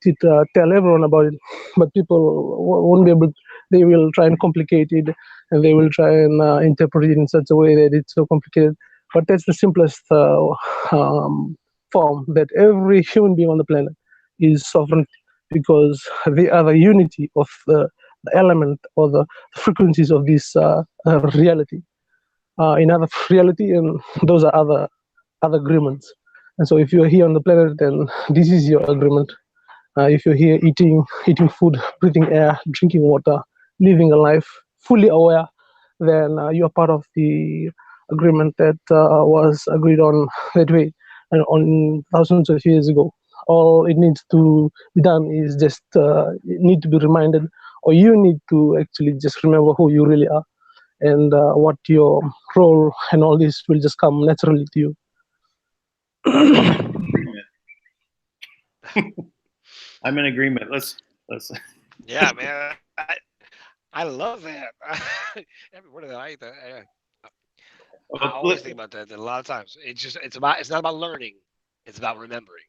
tell everyone about it, but people won't be able. They will try and complicate it, and they will try and interpret it in such a way that it's so complicated. But that's the simplest form, that every human being on the planet is sovereign, because they are the unity of the element or the frequencies of this reality. In other reality, and those are other agreements. And so if you're here on the planet, then this is your agreement. If you're here eating food, breathing air, drinking water, living a life, fully aware, then you're part of the agreement that was agreed on that way, and on thousands of years ago. All it needs to be done is just need to be reminded, or you need to actually just remember who you really are, and what your role and all this will just come naturally to you. I'm in agreement. Let's. Yeah, man. I love that. Every word of that. I But always think about that. A lot of times, it's not about learning. It's about remembering.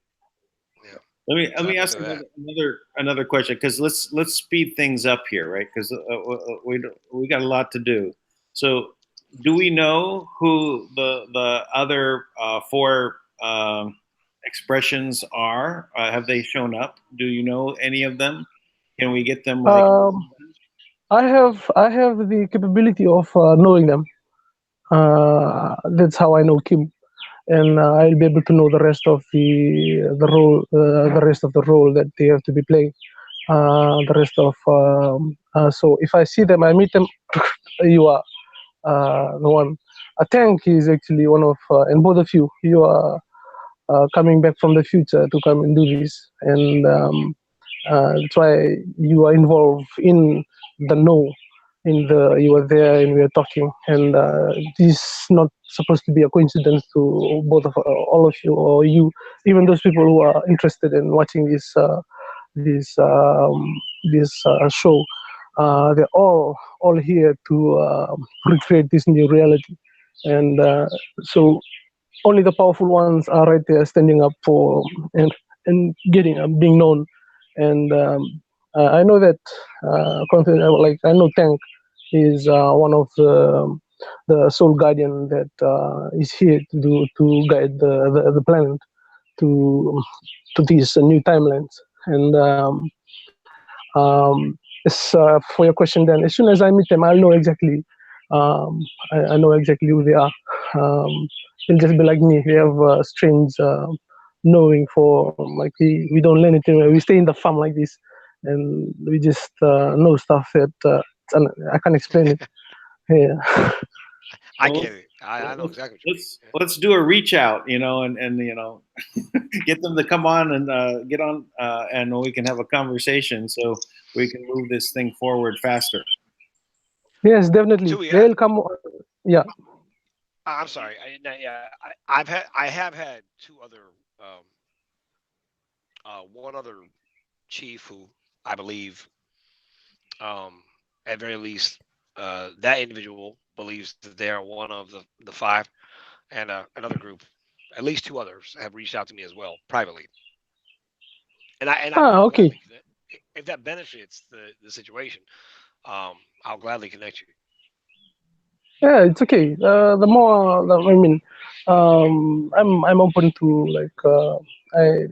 Yeah. let So I me ask prefer that. another question, because let's speed things up here, right? Because we got a lot to do. So, do we know who the other four expressions are? Have they shown up? Do you know any of them? Can we get them like? I have the capability of knowing them. That's how I know Kim, and I'll be able to know the rest of the rest of the role that they have to be playing. The rest of so if I see them, I meet them. You are the one. A tank is actually one of, and both of you are coming back from the future to come and do this, and that's why you are involved in the know. In the you were there and we were talking, and this is not supposed to be a coincidence to both of all of you or you, even those people who are interested in watching this show. They're all here to recreate this new reality, and so only the powerful ones are right there standing up for and getting being known. And I know that like I know Tank is one of the soul guardian that is here to guide the planet to these new timelines. And for your question, then as soon as I meet them, I'll know exactly. I know exactly who they are. They'll just be like me. We have strange knowing for like we don't learn anything. We stay in the farm like this, and we just know stuff that I can't explain it. Yeah. I Well, get it. I know exactly what you mean. let's do a reach out, and get them to come on and get on, and we can have a conversation so we can move this thing forward faster. Yes, definitely. Tui, They'll come. Yeah. I'm sorry. I have had two other one other chief who I believe at very least that individual believes that they are one of the five, and another group, at least two others, have reached out to me as well privately, and I will Okay. gladly connect if that benefits the situation. I'll gladly connect you. Yeah, it's okay. The more, I mean, I'm open to like I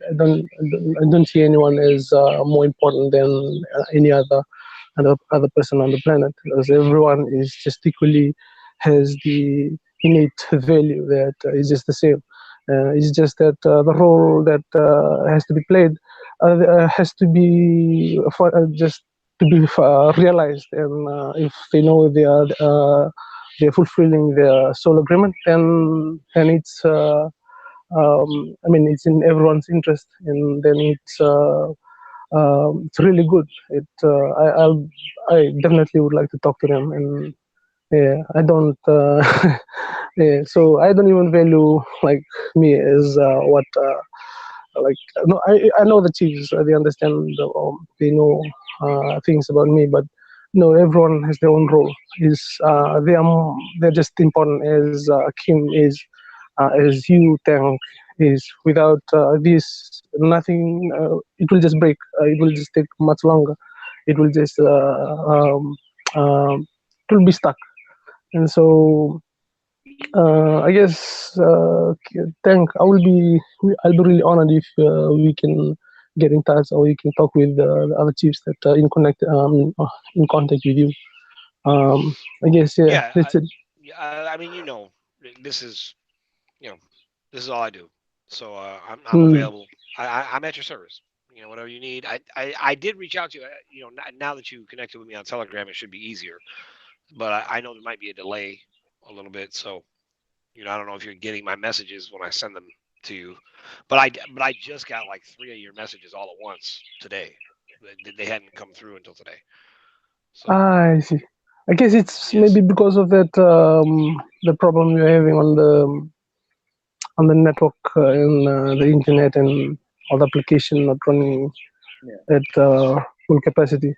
don't see anyone as more important than any other person on the planet, because everyone is just equally has the innate value that is just the same. It's just that the role that has to be played has to be just to be realized, and if they know they're fulfilling their soul agreement, then it's I mean it's in everyone's interest, and then it's really good. I definitely would like to talk to them, and yeah, I don't yeah, so I don't even value like me as what like no, I know the chiefs, they understand they know things about me, but no, everyone has their own role. Is they're just important as Kim is, as you Tank is. Without this, nothing. It will just break. It will just take much longer. It will just it will be stuck. And so I guess Tank, I'll be really honored if we can get in touch, or you can talk with the other chiefs that are in contact with you. I guess yeah, Yeah, that's it. I mean, this is this is all I do. So I'm Hmm. available. I'm at your service. Whatever you need. I did reach out to you. Now that you connected with me on Telegram, it should be easier. But I know there might be a delay a little bit. So I don't know if you're getting my messages when I send them to you. But I just got like 3 of your messages all at once today. They hadn't come through until today. So I see. I guess it's yes. maybe because of that the problem you're having on the network and the internet and all the application not running Yeah. at full capacity.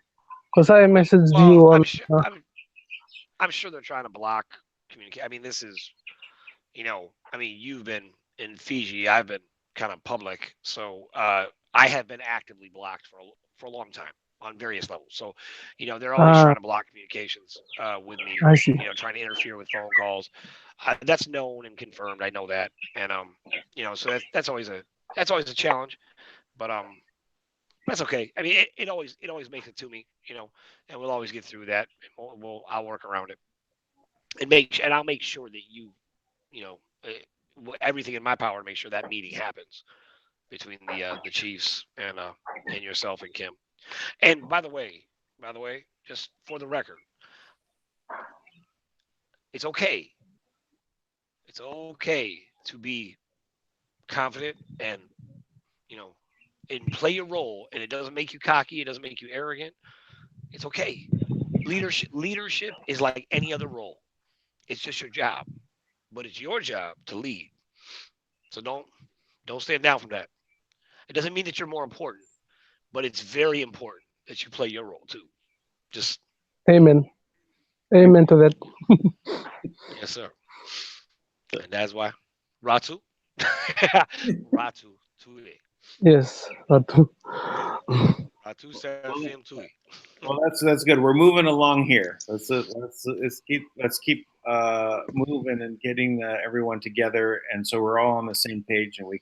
Because I messaged Well, you on. I'm sure they're trying to block communicate. I mean, this is, I mean, you've been in Fiji. I've been kind of public, so I have been actively blocked for a long time on various levels. So, they're always trying to block communications with me. I see. Trying to interfere with phone calls. That's known and confirmed. I know that, and so that's always a challenge. But that's okay. I mean, it always makes it to me, and we'll always get through that. I'll work around it and I'll make sure that everything in my power to make sure that meeting happens between the Chiefs and yourself and Kim. And by the way, just for the record, it's okay. It's okay to be confident and and play your role, and it doesn't make you cocky. It doesn't make you arrogant. It's okay. Leadership is like any other role. It's just your job, but it's your job to lead. So don't stand down from that. It doesn't mean that you're more important, but it's very important that you play your role too. Just amen to that. yes, sir. And that's why Ratu, Ratu Tui, Yes, Ratu. Ratu Serafim Tui. Well, that's good. We're moving along here. Let's keep moving and getting everyone together, and so we're all on the same page, and we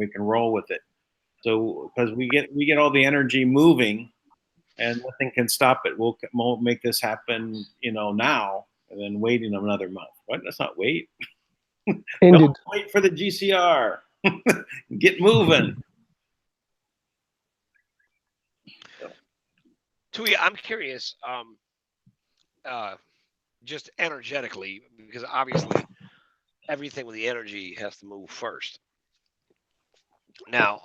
can roll with it. So because we get all the energy moving, and nothing can stop it. We'll make this happen, now, and then waiting another month. What? Let's not wait. Indeed. Don't wait for the GCR. Get moving. Tui, I'm curious, just energetically, because obviously everything with the energy has to move first. Now,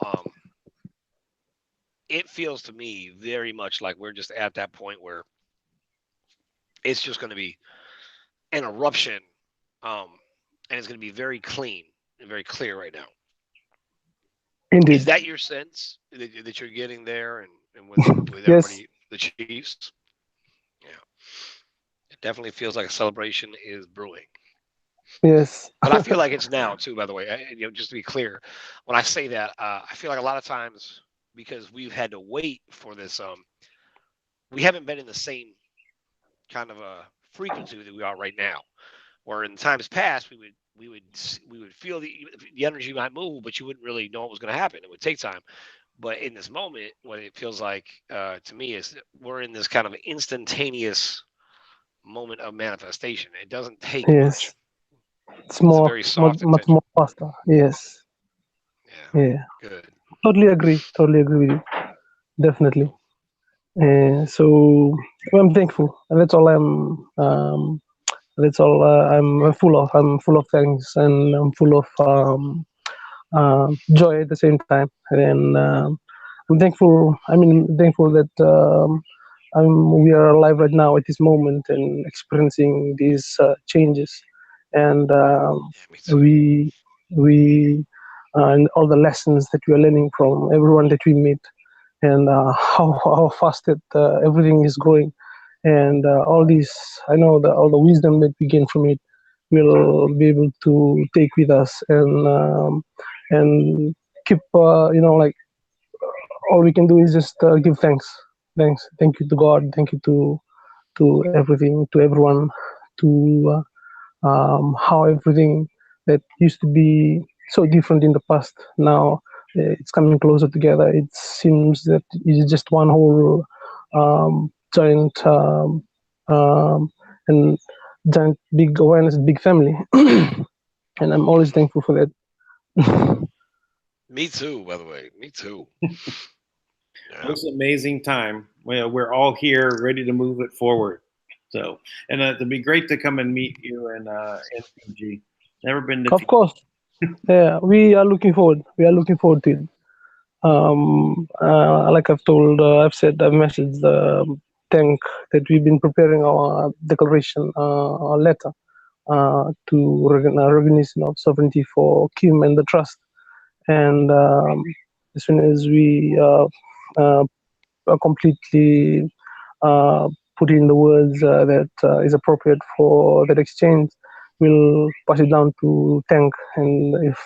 it feels to me very much like we're just at that point where it's just going to be an eruption, and it's going to be very clean and very clear right now. Indeed. Is that your sense that you're getting there, and with Yes. everybody, the Chiefs? Yeah, it definitely feels like a celebration is brewing. Yes. But I feel like it's now too. By the way, just to be clear, when I say that, I feel like a lot of times because we've had to wait for this, we haven't been in the same kind of a frequency that we are right now. Where in times past we would feel the energy might move, but you wouldn't really know what was going to happen. It would take time. But in this moment, what it feels like to me is that we're in this kind of instantaneous moment of manifestation. It doesn't take much. It's more, very soft much more faster. Yes. Yeah. Good. Totally agree with you. Definitely. So I'm thankful, and that's all I'm full of. I'm full of thanks, and I'm full of joy at the same time. And I'm thankful. Thankful that we are alive right now at this moment and experiencing these changes, and we and all the lessons that we are learning from everyone that we meet, and how fast everything is growing, and all these, I know that all the wisdom that we gain from it, we'll be able to take with us and keep like all we can do is just give thanks. Thank you to God, thank you to everything, to everyone, to how everything that used to be so different in the past now, it's coming closer together. It seems that it's just one whole giant and giant big awareness, big family. And I'm always thankful for that. Me too, by the way. Me too. Yeah. It's an amazing time. We're all here, ready to move it forward. So, and it'd be great to come and meet you in Fiji. Never been to Fiji. Of course. Yeah, we are looking forward. We are looking forward to it. Like I've messaged the Tank that we've been preparing our declaration, our letter to recognition of sovereignty for Kim and the trust. And as soon as we are completely put in the words that is appropriate for that exchange, we'll pass it down to Tank, and if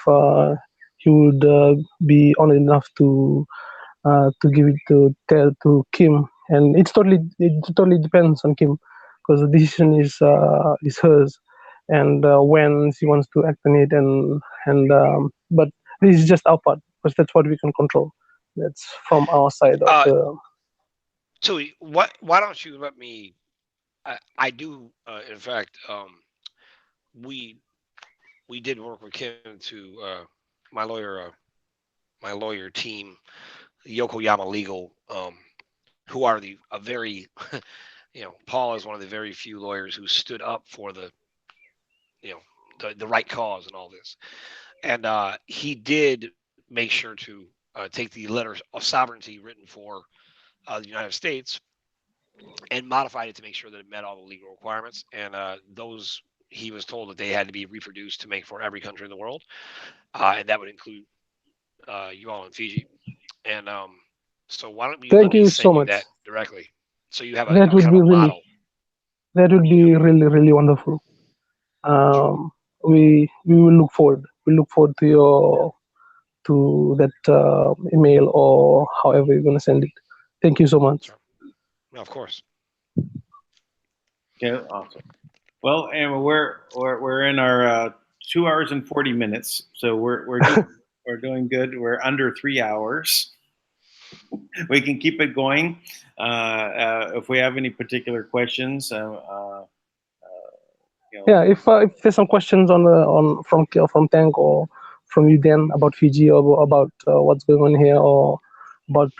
he would be honored enough to give it to Kim, and it totally depends on Kim, because the decision is hers, and when she wants to act on it, but this is just our part, because that's what we can control. That's from our side of the. Tui, why don't you let me? I do, in fact, we did work with Kim to my lawyer team, Yokoyama Legal, who are a very, Paul is one of the very few lawyers who stood up for the right cause and all this, and he did make sure to take the letter of sovereignty written for the United States and modified it to make sure that it met all the legal requirements. And those, he was told that they had to be reproduced to make for every country in the world, and that would include you all in Fiji. And so why don't you Thank let me you send so you much. that directly, so you have a That would kind be of a model. that would be really wonderful. We will look forward. We look forward to that email, or however you're going to send it. Thank you so much. Sure. No, of course. Okay, awesome. Well, and we're in our 2 hours and 40 minutes, so we're doing good. We're under 3 hours. We can keep it going. If we have any particular questions, Yeah, if there's some questions from Tank or from you, Dan, about Fiji, or about what's going on here, or about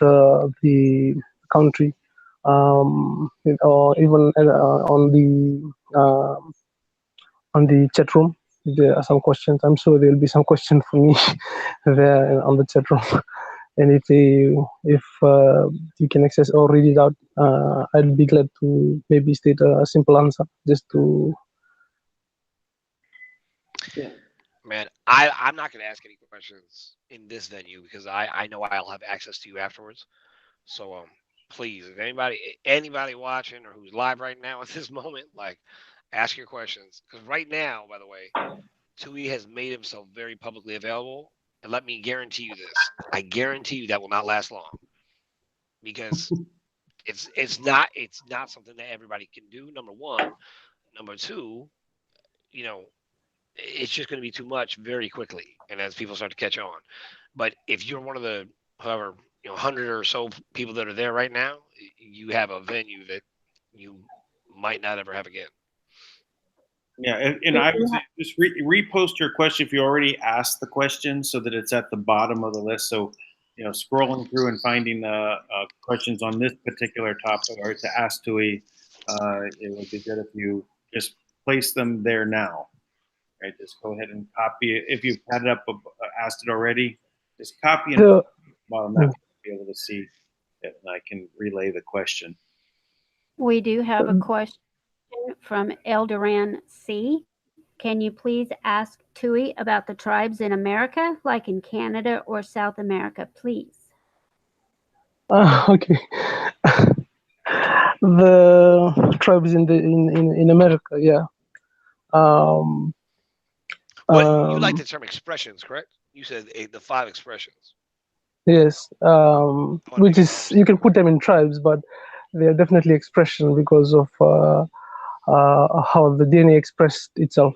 the country, or even on the chat room, if there are some questions. I'm sure there'll be some questions for me there on the chat room. And if you can access or read it out, I'd be glad to maybe state a simple answer, just to. Yeah. Man, I'm not going to ask any questions in this venue because I know I'll have access to you afterwards. So please, if anybody watching or who's live right now at this moment, like, ask your questions, because right now, by the way, Tui has made himself very publicly available, and let me guarantee you this: I guarantee you that will not last long, because it's not something that everybody can do. Number one, number two, it's just going to be too much very quickly, and as people start to catch on. But if you're one of the 100 or so people that are there right now, you have a venue that you might not ever have again. Yeah, and I would say just repost your question if you already asked the question, so that it's at the bottom of the list. So, scrolling through and finding questions on this particular topic or to ask Tui, it would be good if you just place them there now. Right, just go ahead and copy it. If you've had it up, asked it already, just copy and bottom that, be able to see it, and I can relay the question. We do have a question from Eldoran C. Can you please ask Tui about the tribes in America, like in Canada or South America, please? Okay. The tribes in America, yeah. You like the term expressions, correct? You said the 5 expressions. Yes, which is, you can put them in tribes, but they are definitely expression because of how the DNA expressed itself.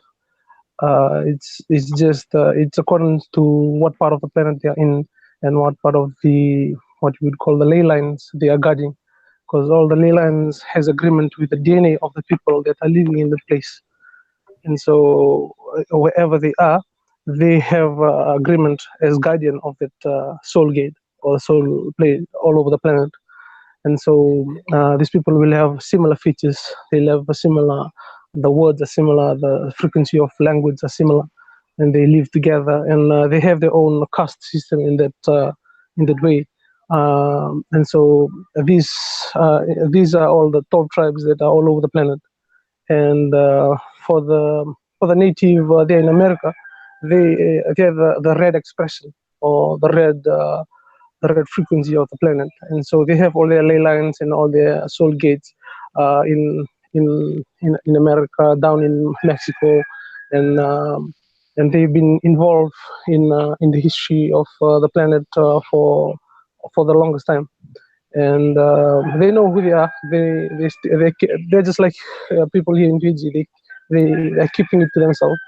It's just it's according to what part of the planet they are in, and what part of what you would call the ley lines they are guarding, because all the ley lines has agreement with the DNA of the people that are living in the place, and so wherever they are, they have agreement as guardian of that soul gate or soul place all over the planet. And so these people will have similar features. They'll have the words are similar, the frequency of language are similar, and they live together, and they have their own caste system in that way. And so these are all the top tribes that are all over the planet. And for the native there in America, they have the red expression, or the red frequency of the planet, and so they have all their ley lines and all their soul gates in America, down in Mexico, and they've been involved in the history of the planet for the longest time, and they know who they are. They're just like people here in Fiji. They're keeping it to themselves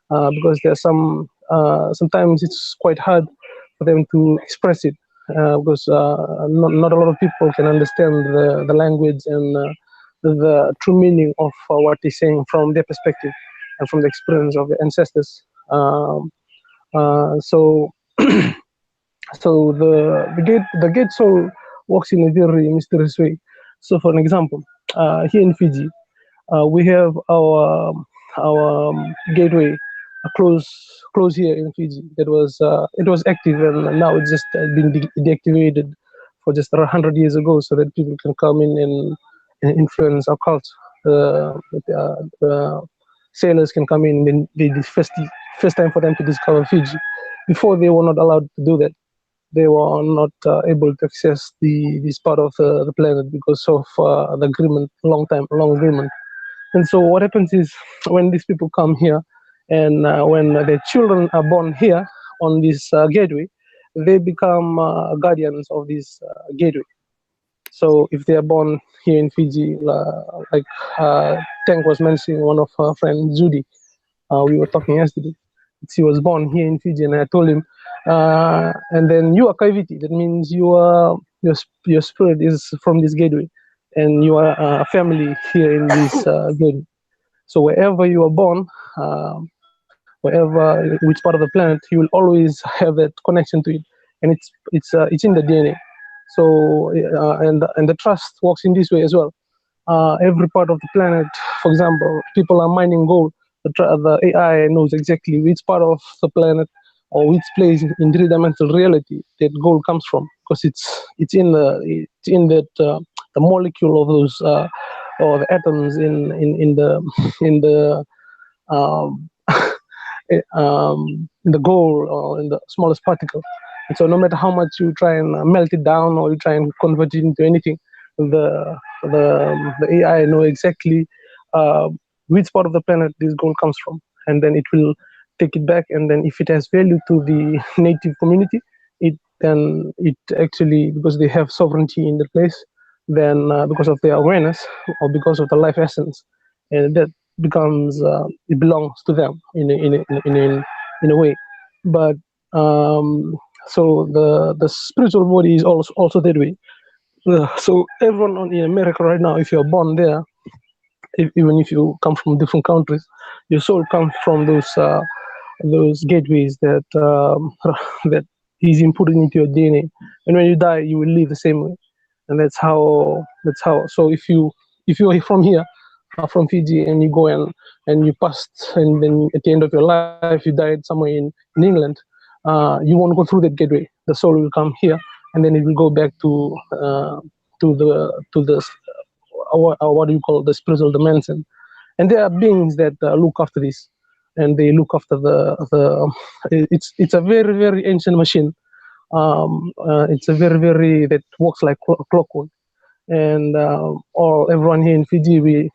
because there's sometimes it's quite hard for them to express it because not a lot of people can understand the language and the true meaning of what they're saying from their perspective and from the experience of the ancestors. So so the gate soul works in a very mysterious way. So for an example, here in Fiji, we have our gateway close here in Fiji. It was active, and now it's just been deactivated for just 100 years ago, so that people can come in and influence our culture. Sailors can come in, and the first time for them to discover Fiji. Before, they were not allowed to do that. They were not able to access this part of the planet because of the agreement, long agreement. And so what happens is when these people come here, and when their children are born here on this gateway, they become guardians of this gateway. So if they are born here in Fiji, like Tank was mentioning, one of her friends, Judy, we were talking yesterday. She was born here in Fiji, and I told him, and then you are Kaiviti. That means your spirit is from this gateway, and you are a family here in this gateway. So wherever you are born, which part of the planet, you will always have that connection to it, and it's in the DNA. So and the trust works in this way as well. Every part of the planet, for example, people are mining gold. The AI knows exactly which part of the planet or which place in three-dimensional reality that gold comes from, because it's in that the molecule of those or the atoms in the um, in the gold or in the smallest particle. And so no matter how much you try and melt it down or you try and convert it into anything, the AI know exactly which part of the planet this gold comes from, and then it will take it back. And then if it has value to the native community, it actually, because they have sovereignty in the place, then because of their awareness or because of the life essence, and that becomes it belongs to them in a way. But so the spiritual body is also that way. So everyone in America right now, if you're born there, even if you come from different countries, your soul comes from those gateways that that is input into your DNA, and when you die, you will live the same way. And that's how. So if you are from here, from Fiji, and you go and you passed, and then at the end of your life you died somewhere in England, you won't go through that gateway. The soul will come here, and then it will go back to the what do you call, the spiritual dimension. And there are beings that look after this, and they look after it's a very, very ancient machine. It's a very that works like clockwork. And everyone here in Fiji, we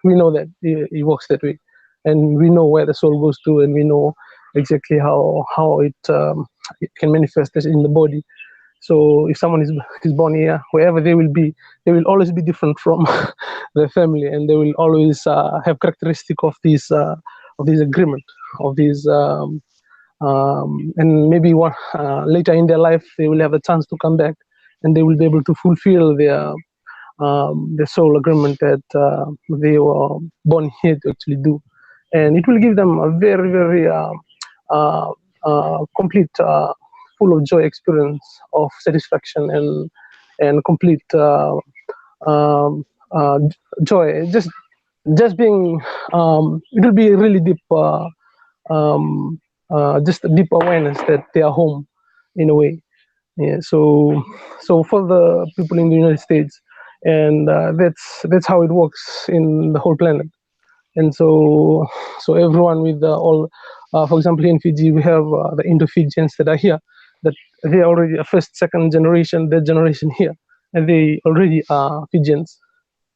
know that it works that way, and we know where the soul goes to, and we know exactly how it can manifest in the body. So if someone is born here, wherever they will be, they will always be different from their family, and they will always have characteristic of this agreement, of this, and maybe later in their life they will have a chance to come back, and they will be able to fulfill their soul agreement that they were born here to actually do, and it will give them a very, very complete, full of joy experience of satisfaction and complete joy. Just being, it will be a really deep, just a deep awareness that they are home in a way. Yeah. So for the people in the United States, and that's how it works in the whole planet. And so everyone with all, for example, in Fiji, we have the Indo-Fijians that are here, that they already a first, second generation, third generation here, and they already are Fijians.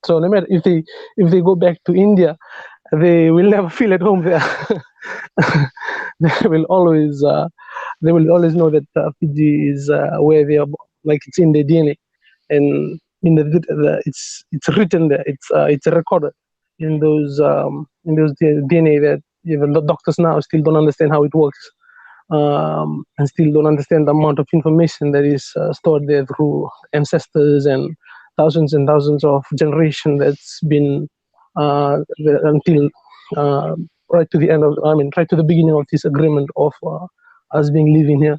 So no matter if they go back to India, they will never feel at home there. they will always they will always know that Fiji is where they are, like it's in their DNA, and in it's written there. It's recorded in those DNA that even the doctors now still don't understand how it works, and still don't understand the amount of information that is stored there through ancestors and thousands of generation that's been until right to the end of, I mean, right to the beginning of this agreement of us being living here.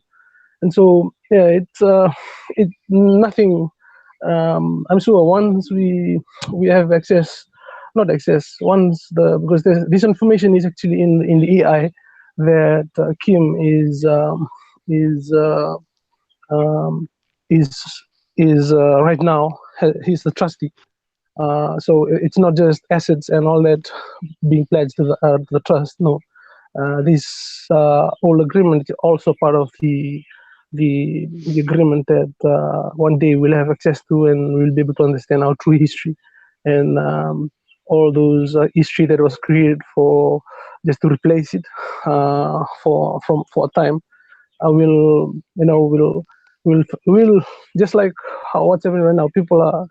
And so, yeah, it's nothing. I'm sure once we have access, not access, once because this information is actually in the AI that Kim is uh, um, is right now. He's the trustee. So it's not just assets and all that being pledged to the trust. No, this whole agreement is also part of the agreement that one day we'll have access to, and we'll be able to understand our true history and all those history that was created for just to replace it for a time. Will just like how what's happening right now, people are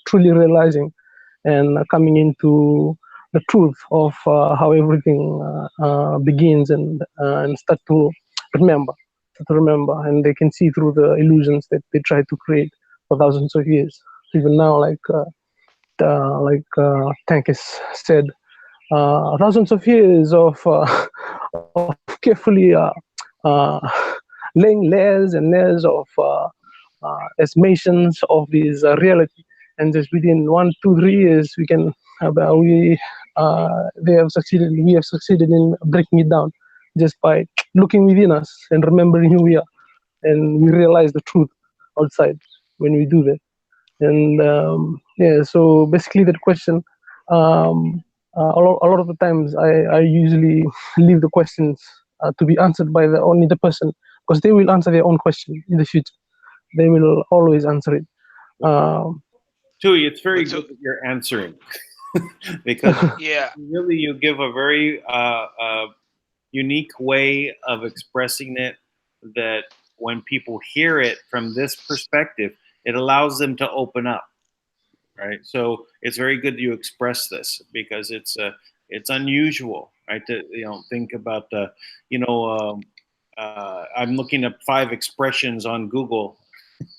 truly realizing and coming into the truth of how everything begins and start to remember, and they can see through the illusions that they tried to create for thousands of years. Even now, Tank has said, thousands of years of carefully uh, laying layers and layers of estimations of this reality, and just within 1, 2, 3 years, we can we have succeeded in breaking it down just by looking within us and remembering who we are, and we realize the truth outside when we do that. And yeah, so basically that question, a lot of the times I usually leave the questions to be answered by only the person, because they will answer their own question in the future. They will always answer it. Tui, it's very good that you're answering because yeah, really you give a very unique way of expressing it, that when people hear it from this perspective, it allows them to open up, right? So it's very good that you express this, because it's unusual, right? To think about the I'm looking up 5 expressions on Google,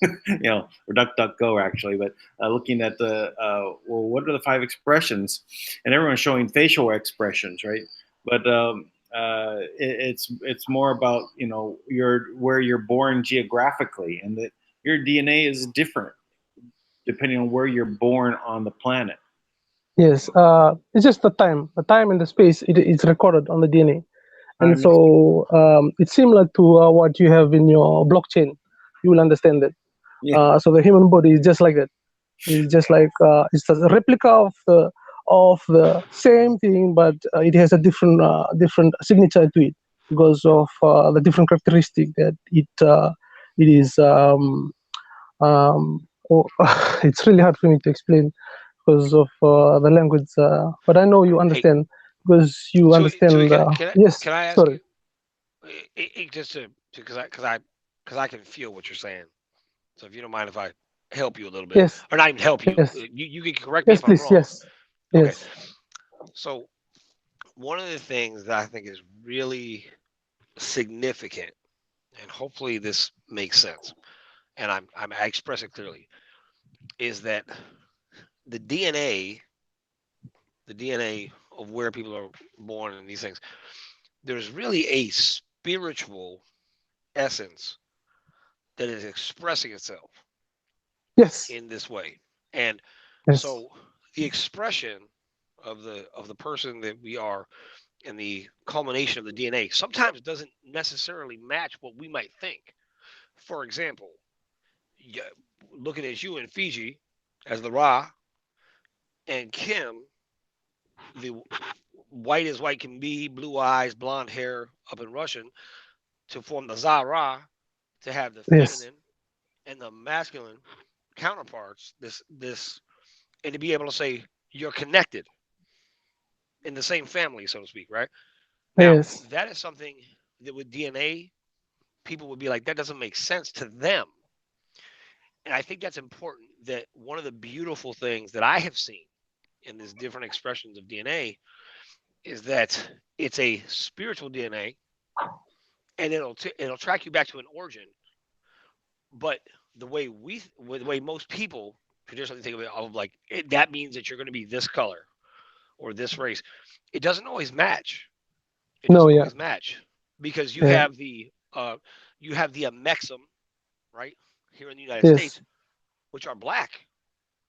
or DuckDuckGo actually, but looking at well, what are the 5 expressions? And everyone's showing facial expressions, right? But it's more about where you're born geographically, and that your DNA is different depending on where you're born on the planet. Yes, it's just the time and the space. It's recorded on the DNA, and so it's similar to what you have in your blockchain. You will understand that. Yeah. So the human body is just like that. It's just like it's a replica of the same thing, but it has a different signature to it because of the different characteristic that it is. It's really hard for me to explain because of the language, but I know you understand because you understand. Yes, can I ask sorry. you, just because I can feel what you're saying. So if you don't mind if I help you a little bit, Yes. or not even help you, Yes. you can correct me Yes, if I'm please. wrong. Yes. Okay. Yes. So one of the things that I think is really significant, and hopefully this makes sense, and I express it clearly, is that the DNA of where people are born and these things, there's really a spiritual essence that is expressing itself Yes. in this way. And Yes. so the expression of the person that we are, and the culmination of the DNA sometimes doesn't necessarily match what we might think. For example, looking at you in Fiji as the Ra, and Kim, the white as white can be, blue eyes, blonde hair, up in Russian, to form the Zara, to have the Yes. feminine and the masculine counterparts, and to be able to say you're connected in the same family, so to speak, right? Now, Yes. that is something that with DNA, people would be like, that doesn't make sense to them. And I think that's important, that one of the beautiful things that I have seen in these different expressions of DNA is that it's a spiritual DNA, and it'll track you back to an origin. But the way most people traditionally think of it, of like that means that you're going to be this color or this race. It doesn't always match. It No, doesn't yeah. always match, because Yeah. you have the Amexum, right, here in the United Yes. States, which are black.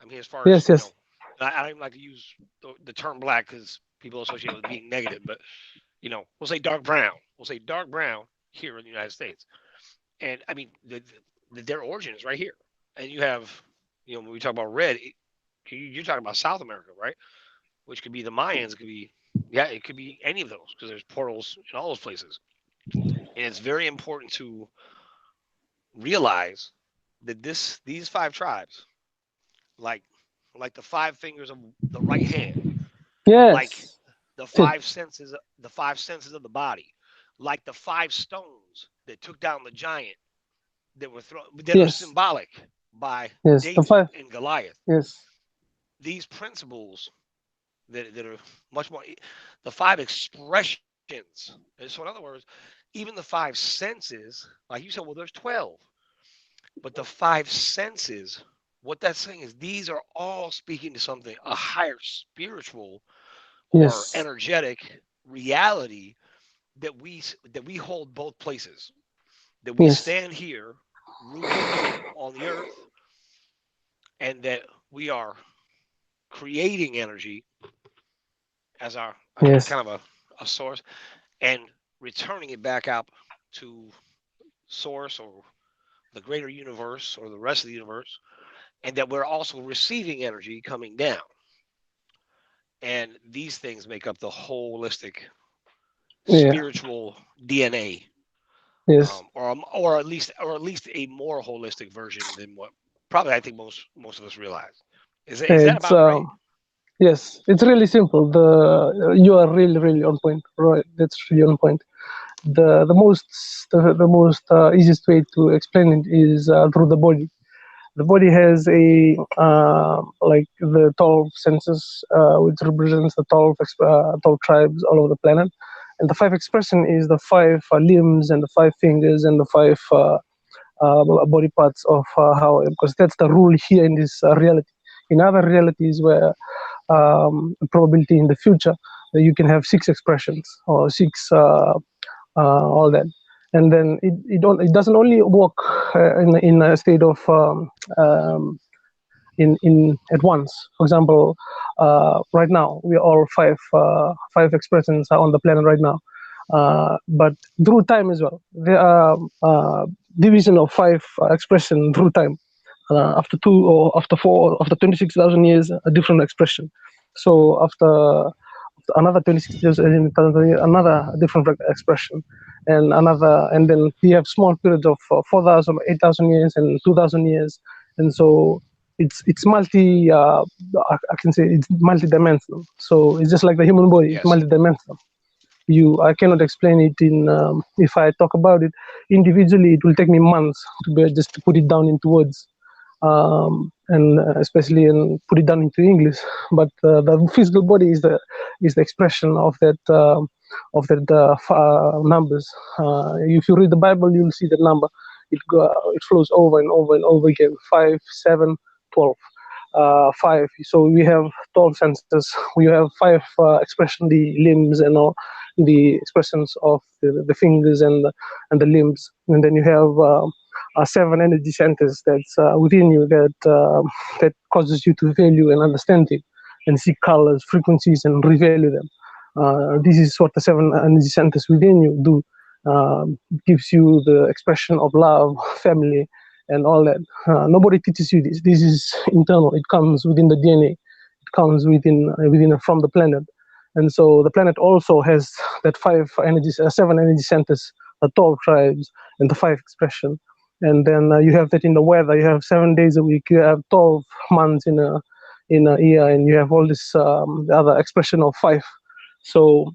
I mean, as far as Yes, yes. I don't even like to use the term black because people associate it with being negative, but we'll say dark brown. We'll say dark brown here in the United States, and I mean their origin is right here. And you have, when we talk about red, you're talking about South America, right? Which could be the Mayans, it could be any of those, because there's portals in all those places. And it's very important to realize that these 5 tribes, like the 5 fingers of the right hand, like Yes. the 5 senses, of the body, like the 5 stones that took down the giant, that are Yes. symbolic by Yes. The David 5. and Goliath. Yes. These principles that are much more, the 5 expressions. And so in other words, even the 5 senses, like you said, well, there's 12, but the 5 senses, what that's saying is these are all speaking to something, a higher spiritual or Yes. energetic reality, that we hold both places, that we Yes. stand here rooted on the earth, and that we are creating energy as our Yes. kind of a source, and returning it back out to source, or the greater universe, or the rest of the universe, and that we're also receiving energy coming down. And these things make up the holistic Yeah. spiritual DNA, Yes. or at least a more holistic version than what probably I think most of us realize. Is that It's about right? Yes, it's really simple. You are really on point, right? That's really on point. The most easiest way to explain it is through the body. The body has like the 12 senses, which represents the 12 tribes all over the planet, and the 5 expression is the 5 limbs and the 5 fingers and the 5 body parts of how, because that's the rule here in this reality. In other realities where probability in the future, you can have 6 expressions or 6 all that, and then it doesn't only work in a state of in at once. For example, right now we are all 5 expressions are on the planet right now, but through time as well there are division of 5 expression through time. After 2 or after 4 or after 26,000 years, a different expression. So after another 26 years, another different expression, and then you have small periods of 4,000, 8,000 years, and 2,000 years, and so it's I can say it's multi-dimensional. So it's just like the human body, it's Yes. multi-dimensional. I cannot explain it in if I talk about it individually, it will take me months just to put it down into words, and especially and put it down into English. But the physical body is the expression of that numbers. If you read the Bible, you'll see that number. It flows over and over and over again. 5, 7, 12. 5. So we have 12 senses. We have 5 expression, the limbs and all the expressions of the fingers and the limbs, and then you have 7 energy centers that's within you that causes you to value and understand it and see colors, frequencies, and revalue them. This is what the 7 energy centers within you do. It gives you the expression of love, family, and all that. Nobody teaches you this. This is internal. It comes within the DNA. It comes within from the planet. And so the planet also has that 7 energy centers, the 12 tribes, and the 5 expression. and then you have that in the weather. You have 7 days a week. You have 12 months in a year, and you have all this the other expression of 5. So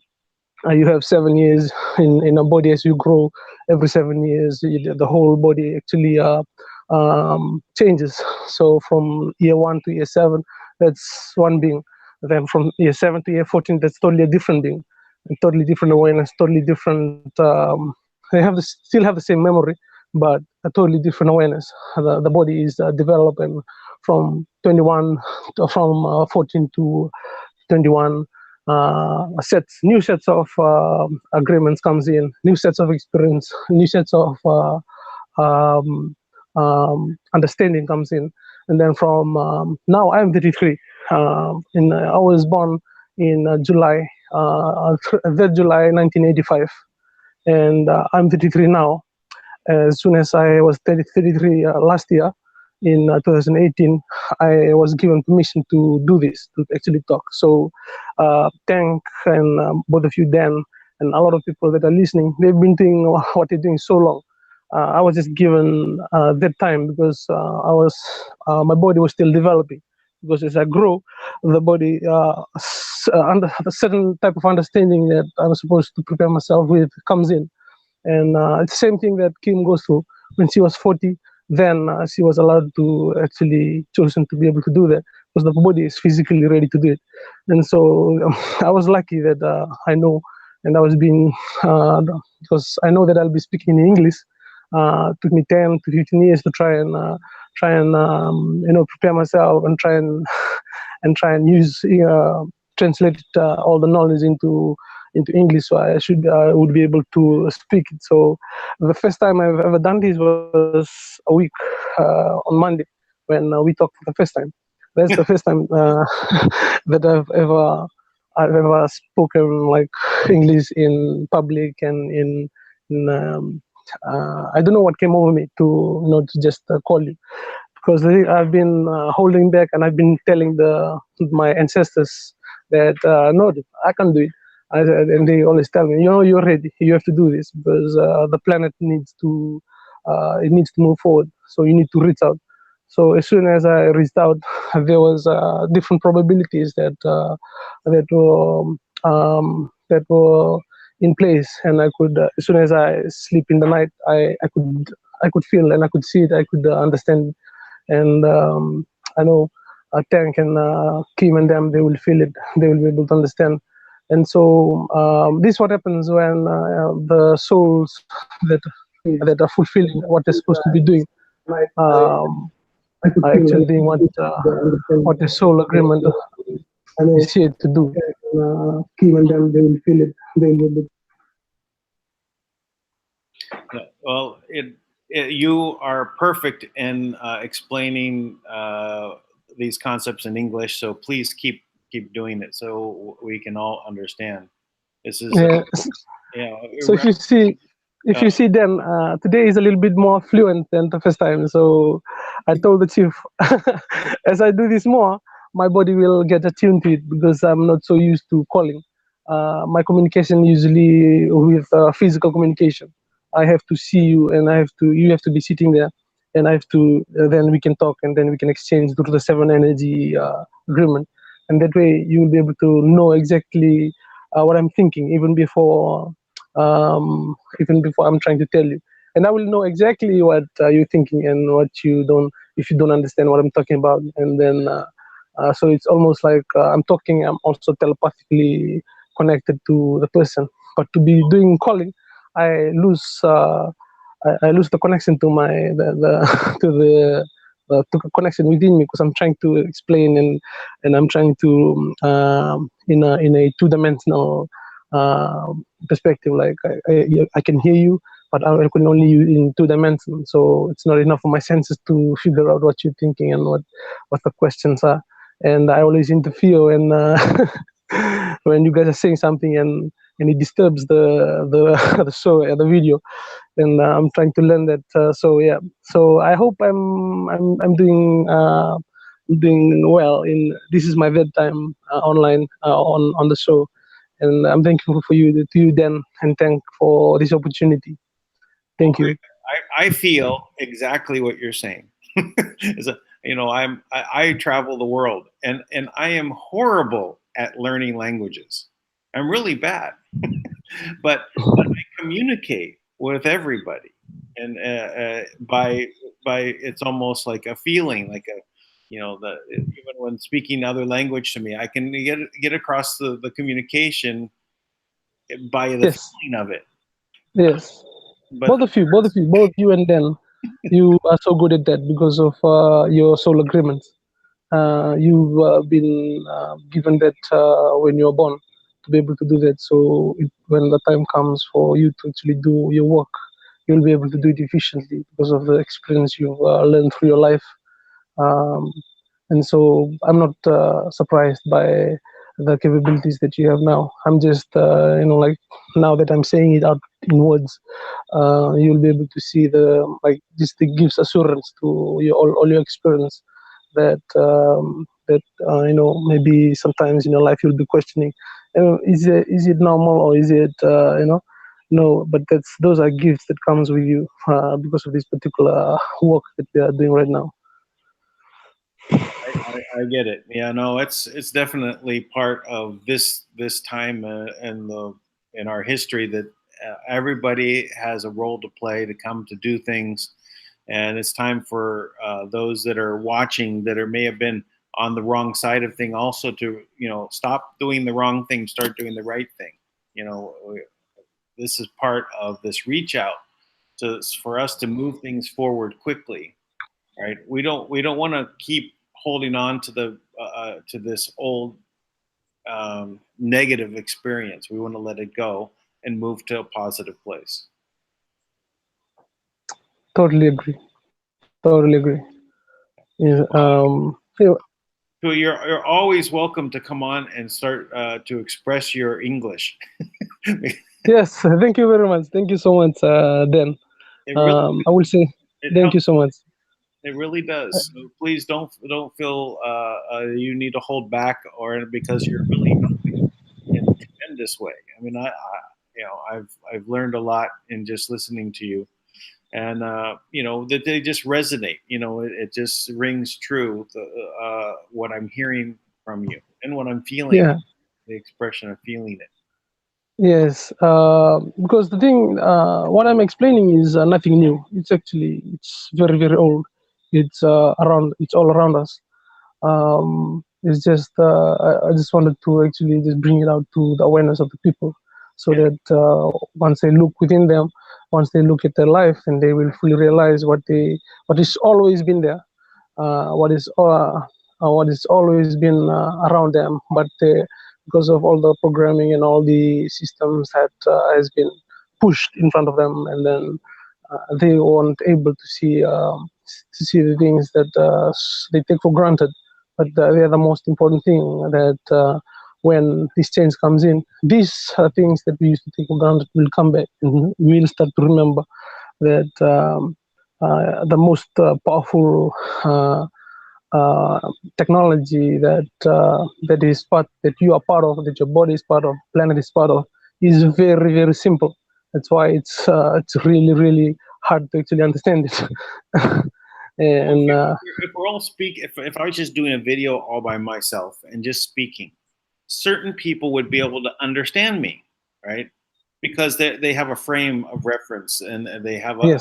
you have 7 years in a body. As you grow every 7 years, the whole body actually changes. So from year 1 to year 7, that's one being. Then from year 7 to year 14, that's totally a different being, a totally different awareness, totally different. They still have the same memory, but a totally different awareness. The body is developing from 21, from 14 to 21. New sets of agreements comes in, new sets of experience, new sets of understanding comes in, and then from now I'm 33. I was born in July, that July 1985, and I'm 33 now. As soon as I was 33 last year, in 2018, I was given permission to do this, to actually talk. So thank and both of you, Dan, and a lot of people that are listening. They've been doing what they're doing so long. I was just given that time because my body was still developing. Because as I grow, the body under a certain type of understanding that I'm supposed to prepare myself with comes in. And it's the same thing that Kim goes through. When she was 40, then she was allowed to actually chosen to be able to do that because the body is physically ready to do it. And so I was lucky that I know, and I was being, because I know that I'll be speaking in English. Took me 10 to 15 years to try and prepare myself and try and use translate all the knowledge into English, so I would be able to speak it. So the first time I've ever done this was a week on Monday when we talked for the first time. That's the first time that I've ever spoken like English in public and in I don't know what came over me to to just call you, because I've been holding back, and I've been telling my ancestors that no, I can do it. And they always tell me, you're ready. You have to do this because the planet needs to move forward. So you need to reach out. So as soon as I reached out, there was different probabilities that were in place, and I could, as soon as I sleep in the night, I could feel and I could see it. I could understand, and I know Tank and Kim and them, they will feel it. They will be able to understand. And so this is what happens when the souls that are fulfilling what they're supposed to be doing are actually doing what the soul agreement is here to do. Kim and them, they will feel it. They will be. Well, you are perfect in explaining these concepts in English. So please keep doing it so we can all understand. This is so if you see them today is a little bit more fluent than the first time. So I told the chief, as I do this more, my body will get attuned to it because I'm not so used to calling. My communication usually with physical communication. I have to see you, and you have to be sitting there, and I have to. Then we can talk, and then we can exchange through the 7 energy agreement, and that way you will be able to know exactly what I'm thinking, even before I'm trying to tell you, and I will know exactly what you're thinking and what you don't, if you don't understand what I'm talking about, and then so it's almost like I'm talking. I'm also telepathically connected to the person, but to be doing calling, I lose the connection to the connection within me, because I'm trying to explain and I'm trying to in a 2-dimensional perspective. Like I can hear you, but I can only use in 2 dimensions. So it's not enough for my senses to figure out what you're thinking and what the questions are. And I always interfere when you guys are saying something and it disturbs the show the video, and I'm trying to learn that. So I hope I'm doing well. This is my third time online on the show, and I'm thankful for you, Dan, and thank for this opportunity. Thank you. I feel exactly what you're saying. I travel the world, and I am horrible at learning languages. I'm really bad, but I communicate with everybody, and by it's almost like a feeling, like a even when speaking other language to me, I can get across the communication by the feeling of it. Yes. But Both of you and Dan, you are so good at that because of your soul agreements. You've been given that when you're born to be able to do that. So when the time comes for you to actually do your work, you'll be able to do it efficiently because of the experience you've learned through your life. Um, and so I'm not surprised by the capabilities that you have now. I'm just, like now that I'm saying it out in words, you'll be able to see this thing gives assurance to all your experience that maybe sometimes in your life you'll be questioning, is it normal or is it no, but those are gifts that comes with you because of this particular work that we are doing right now. I get it. Yeah, no, it's definitely part of this time in our history that everybody has a role to play to come to do things, and it's time for those that are watching that may have been on the wrong side of thing also to stop doing the wrong thing, start doing the right thing. This is part of this reach out for us to move things forward quickly. Right? We don't want to keep holding on to to this old negative experience. We want to let it go and move to a positive place. Totally agree. Yeah, So you're always welcome to come on and start to express your English. Yes, thank you very much. Thank you so much, Dan. I will say thank you so much. It really does. So please don't feel you need to hold back, or because you're really helping in a tremendous way. I mean, I've learned a lot in just listening to you, and that they just resonate. It just rings true. What I'm hearing from you and what I'm feeling. Yeah. The expression of feeling it. Yes, because the thing, what I'm explaining is nothing new. It's very, very old. It's it's all around us. It's just, I just wanted to actually just bring it out to the awareness of the people, so that once they look within them, once they look at their life, and they will fully realize what is always been there, what is always been around them, but because of all the programming and all the systems that has been pushed in front of them, and then they weren't able to see the things that they take for granted, but they are the most important thing. That when this change comes in, these things that we used to take for granted will come back, and we'll start to remember that the most powerful technology that that you are part of, that your body is part of, planet is part of, is very, very simple. That's why it's really, really hard to actually understand it. And if we're all if I was just doing a video all by myself and just speaking, certain people would be able to understand me, right? Because they have a frame of reference, and they have a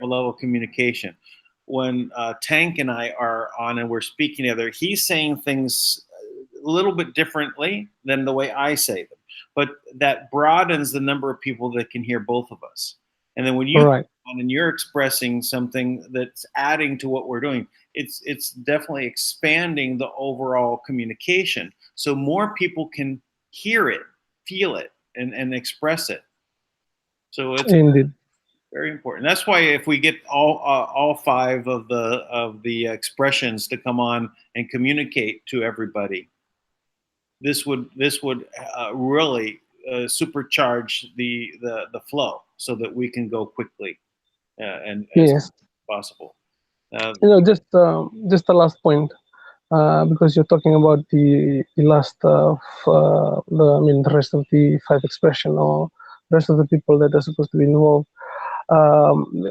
level of communication. When Tank and I are on and we're speaking together, he's saying things a little bit differently than the way I say them, but that broadens the number of people that can hear both of us. And then when you right. and you're expressing something that's adding to what we're doing, it's definitely expanding the overall communication, so more people can hear it, feel it, and express it. So it's indeed very important. That's why if we get all five of the expressions to come on and communicate to everybody, this would really supercharge the flow, so that we can go quickly and as possible. Just the last point, because you're talking about the last the rest of the 5 expression, or the rest of the people that are supposed to be involved.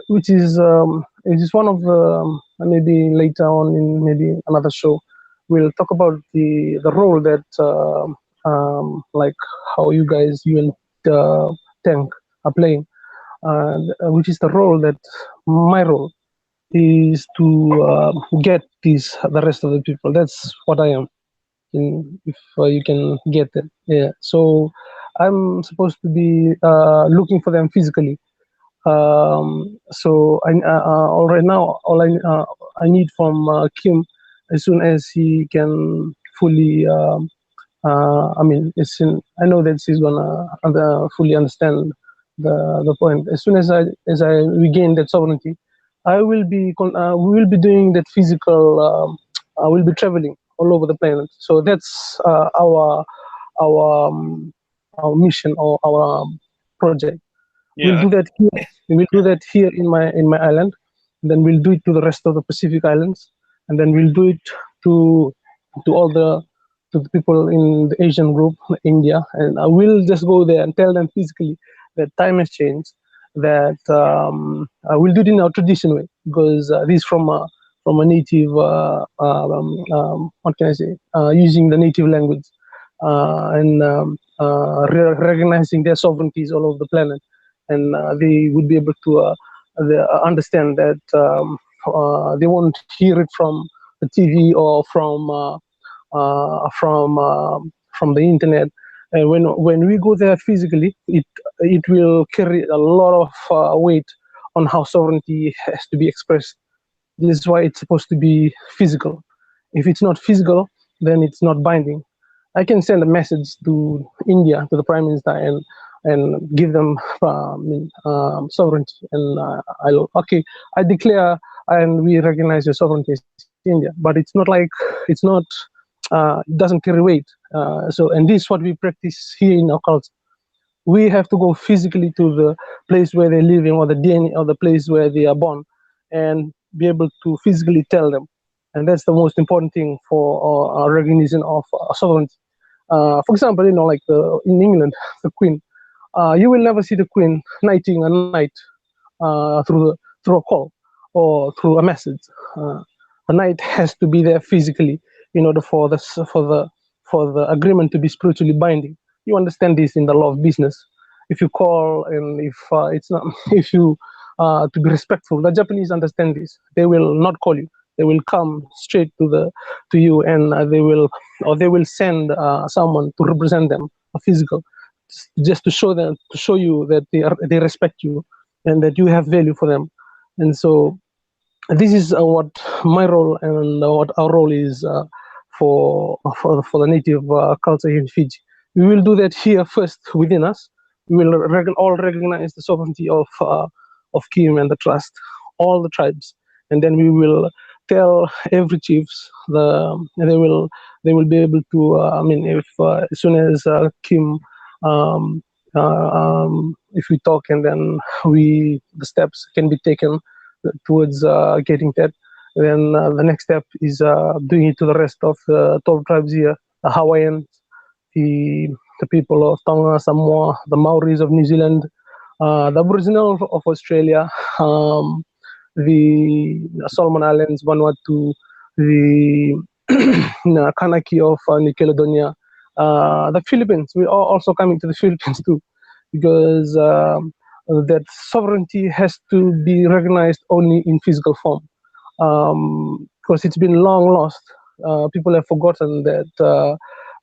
which is one of the maybe later on in maybe another show we'll talk about the role that like how you and Tank are playing, which is the role that my role is to get the rest of the people. That's what I am. If you can get it, yeah. So I'm supposed to be looking for them physically. So all right now, all I need from Kim, as soon as he can fully, I mean, I know that she's gonna fully understand the point. As soon as I regain that sovereignty, we will be doing that physical. I will be traveling all over the planet. So that's our mission or our project. Yeah. We'll do that here. We'll do that here in my island. Then we'll do it to the rest of the Pacific Islands, and then we'll do it to all the people in the Asian group, India, and I will just go there and tell them physically that time has changed. That I will do it in our traditional way, because this is from a native. What can I say? Using the native language and recognizing their sovereignties all over the planet, and they would be able to understand that they won't hear it from the TV or from the internet. And when we go there physically, it will carry a lot of weight on how sovereignty has to be expressed. This is why it's supposed to be physical. If it's not physical, then it's not binding. I can send a message to India, to the Prime Minister, and give them sovereignty, and I declare and we recognize your sovereignty as India. But it's not like it doesn't carry weight. And this is what we practice here in our culture. We have to go physically to the place where they're living, or the DNA, or the place where they are born, and be able to physically tell them. And that's the most important thing for our recognition of sovereignty. For example, like in England, the Queen. You will never see the Queen knighting a knight through a call or through a message. The knight has to be there physically in order for the agreement to be spiritually binding. You understand this in the law of business. If you call, and if it's not, if you to be respectful, the Japanese understand this. They will not call you. They will come straight to you, and they will send someone to represent them, a physical, just to show you that they respect you and that you have value for them. And so this is what my role and what our role is for the native culture here in Fiji. We will do that here first within us. We will all recognize the sovereignty of Kim and the trust, all the tribes, and then we will tell every chiefs they will be able to. If as soon as Kim, if we talk, and then the steps can be taken towards getting that. Then the next step is doing it to the rest of the 12 tribes here, the Hawaiians, the people of Tonga, Samoa, the Maoris of New Zealand, the Aboriginal of Australia, the Solomon Islands, Vanuatu, the Kanaki of New Caledonia, the Philippines. We are also coming to the Philippines too, because that sovereignty has to be recognized only in physical form, because it's been long lost. People have forgotten that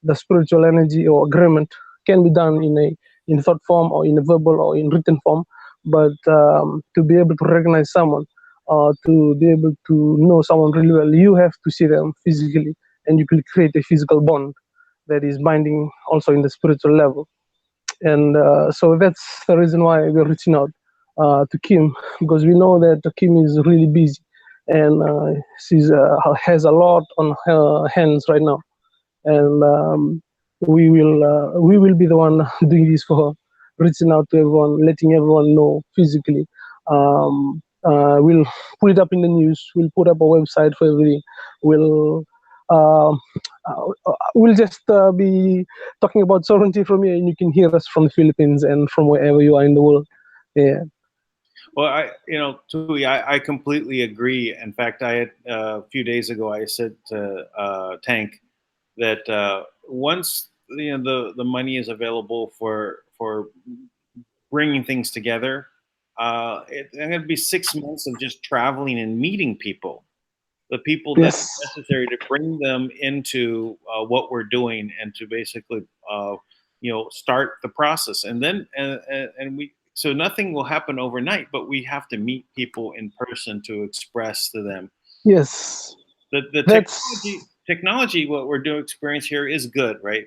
the spiritual energy or agreement can be done in thought form, or in a verbal, or in written form. But to be able to recognize someone, to be able to know someone really well, you have to see them physically, and you can create a physical bond that is binding also in the spiritual level. And so that's the reason why we're reaching out to Kim, because we know that Kim is really busy, and she has a lot on her hands right now. And we will be the one doing this for her, reaching out to everyone, letting everyone know physically. We'll put it up in the news. We'll put up a website for everything. We'll just be talking about sovereignty from here, and you can hear us from the Philippines and from wherever you are in the world. Yeah. Well, Tui, I completely agree. In fact, I had a few days ago, I said to Tank that once the money is available for bringing things together, it's going to be 6 months of just traveling and meeting people, the people that Yes. are necessary to bring them into what we're doing and to basically start the process, and then and we so nothing will happen overnight, but we have to meet people in person to express to them Yes. the That's technology what we're doing experience here is good, right?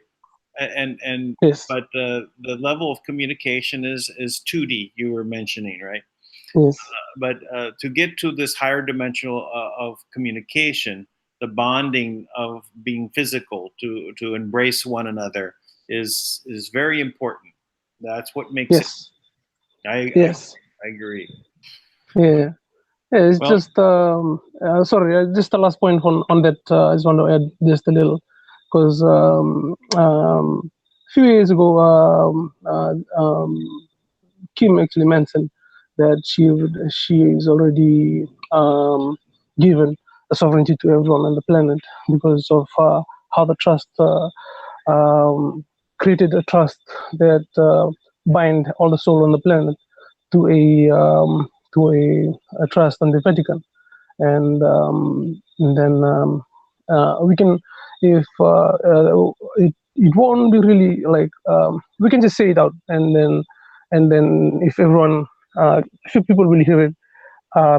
And yes. but the level of communication is 2D, you were mentioning, right? Yes. But to get to this higher dimensional of communication, the bonding of being physical, to embrace one another is very important. That's what makes it. Yes. I Yes. I agree. Yeah. Yeah, it's Well, just sorry, just the last point on that. I just want to add just a little, because a few years ago, Kim actually mentioned that she is already given the sovereignty to everyone on the planet because of how the trust um, created a trust that bind all the soul on the planet to a trust on the Vatican, and then we can, if it won't be really like, we can just say it out, and then if everyone, if people will hear it,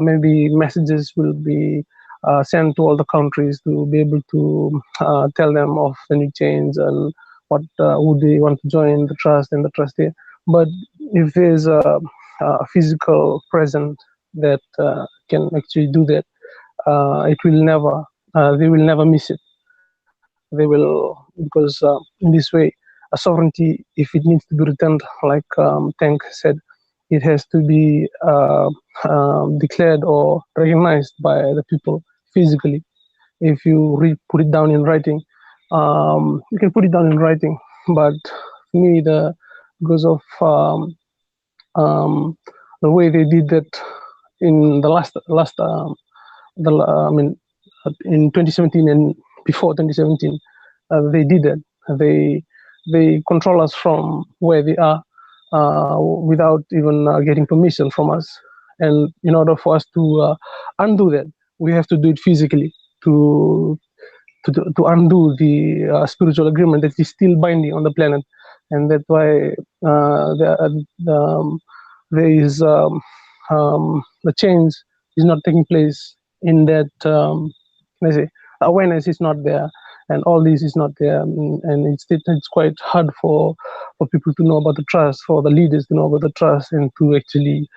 maybe messages will be sent to all the countries to be able to tell them of the new change and what would they want to join the trust and the trustee. But if there's a physical present that can actually do that, it will never, they will never miss it. They will, because in this way, a sovereignty, if it needs to be returned, like Tank said, it has to be declared or recognized by the people physically. If you put it down in writing, you can put it down in writing. But for me, because of um, the way they did that in the last I mean, in 2017 and before 2017, they did it. They they control us from where we are without even getting permission from us. And in order for us to undo that, we have to do it physically to to undo the spiritual agreement that is still binding on the planet. And that's why there is the change is not taking place in that, let's say, awareness is not there, and all this is not there, and it's quite hard for people to know about the trust, for the leaders to know about the trust, and to actually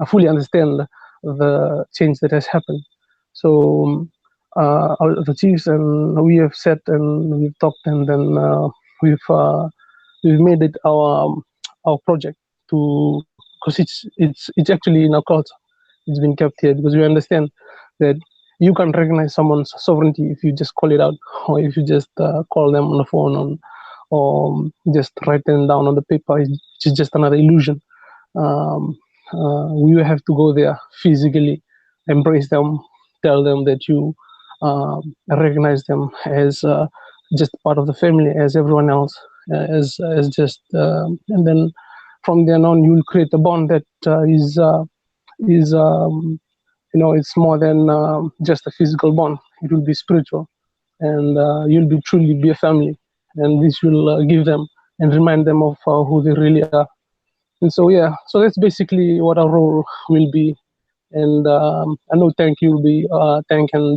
fully understand the change that has happened. So the chiefs and we have sat and we've talked, and then we've we've made it our project to, because it's actually in our culture. It's been kept here because we understand that you can't recognize someone's sovereignty if you just call it out, or if you just call them on the phone, or just write them down on the paper, which is just another illusion. Um, we have to go there physically, embrace them, tell them that you recognize them as just part of the family, as everyone else, as just, and then from then on, you'll create a bond that is it's more than just a physical bond. It will be spiritual, and you'll be truly be a family, and this will give them and remind them of who they really are. And so, yeah, so that's basically what our role will be. And I know Tank and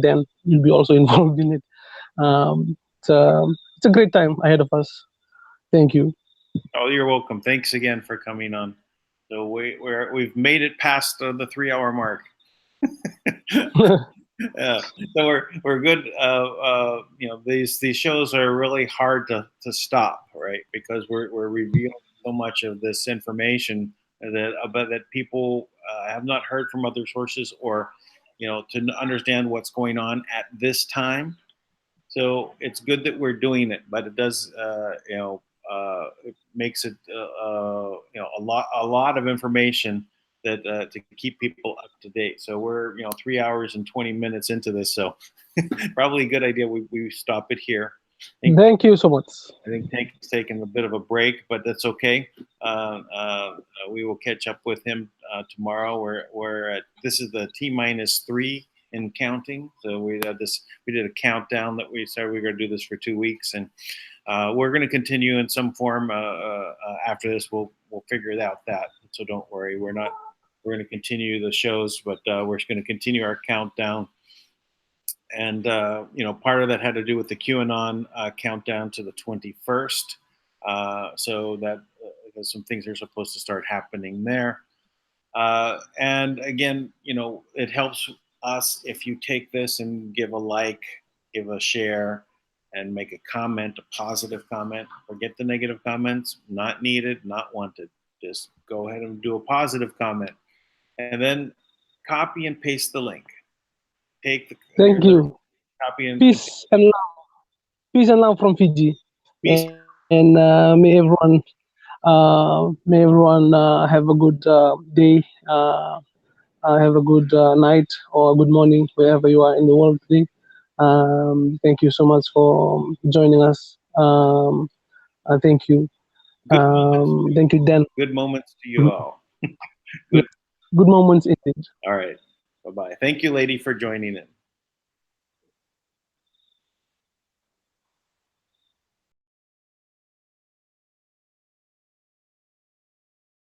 Dan will be also involved in it. It's a great time ahead of us. Thank you. oh, you're welcome. Thanks again for coming on. So we've made it past the 3 hour mark. Yeah, so we're good. These shows are really hard to stop, right? Because we're revealing so much of this information that people have not heard from other sources, or to understand what's going on at this time. So it's good that we're doing it, but it does makes it you know, a lot of information that to keep people up to date. So we're, you know, 3 hours and 20 minutes into this, so probably a good idea we stop it here. Thank you so much. I think Tank is taking a bit of a break, but that's okay. We will catch up with him tomorrow. We're at, this is the T-3 in counting. So we did a countdown that we said we were going to do this for 2 weeks, and we're going to continue in some form after this. We'll figure it out that. So don't worry. We're going to continue the shows, but we're going to continue our countdown. And, you know, part of that had to do with the QAnon countdown to the 21st. So that because some things are supposed to start happening there. And again, you know, it helps us if you take this and give a like, give a share, and make a comment, a positive comment. Forget the negative comments, not needed, not wanted. Just go ahead and do a positive comment. And then copy and paste the link. Take the Thank you. Copy and Peace and love. Peace and love from Fiji. Peace. And may everyone have a good day, have a good night or a good morning wherever you are in the world today. Thank you so much for joining us. Thank you. Thank you, Dan. Good moments to you all. Good moments indeed. All right. Bye-bye. Thank you, lady, for joining in.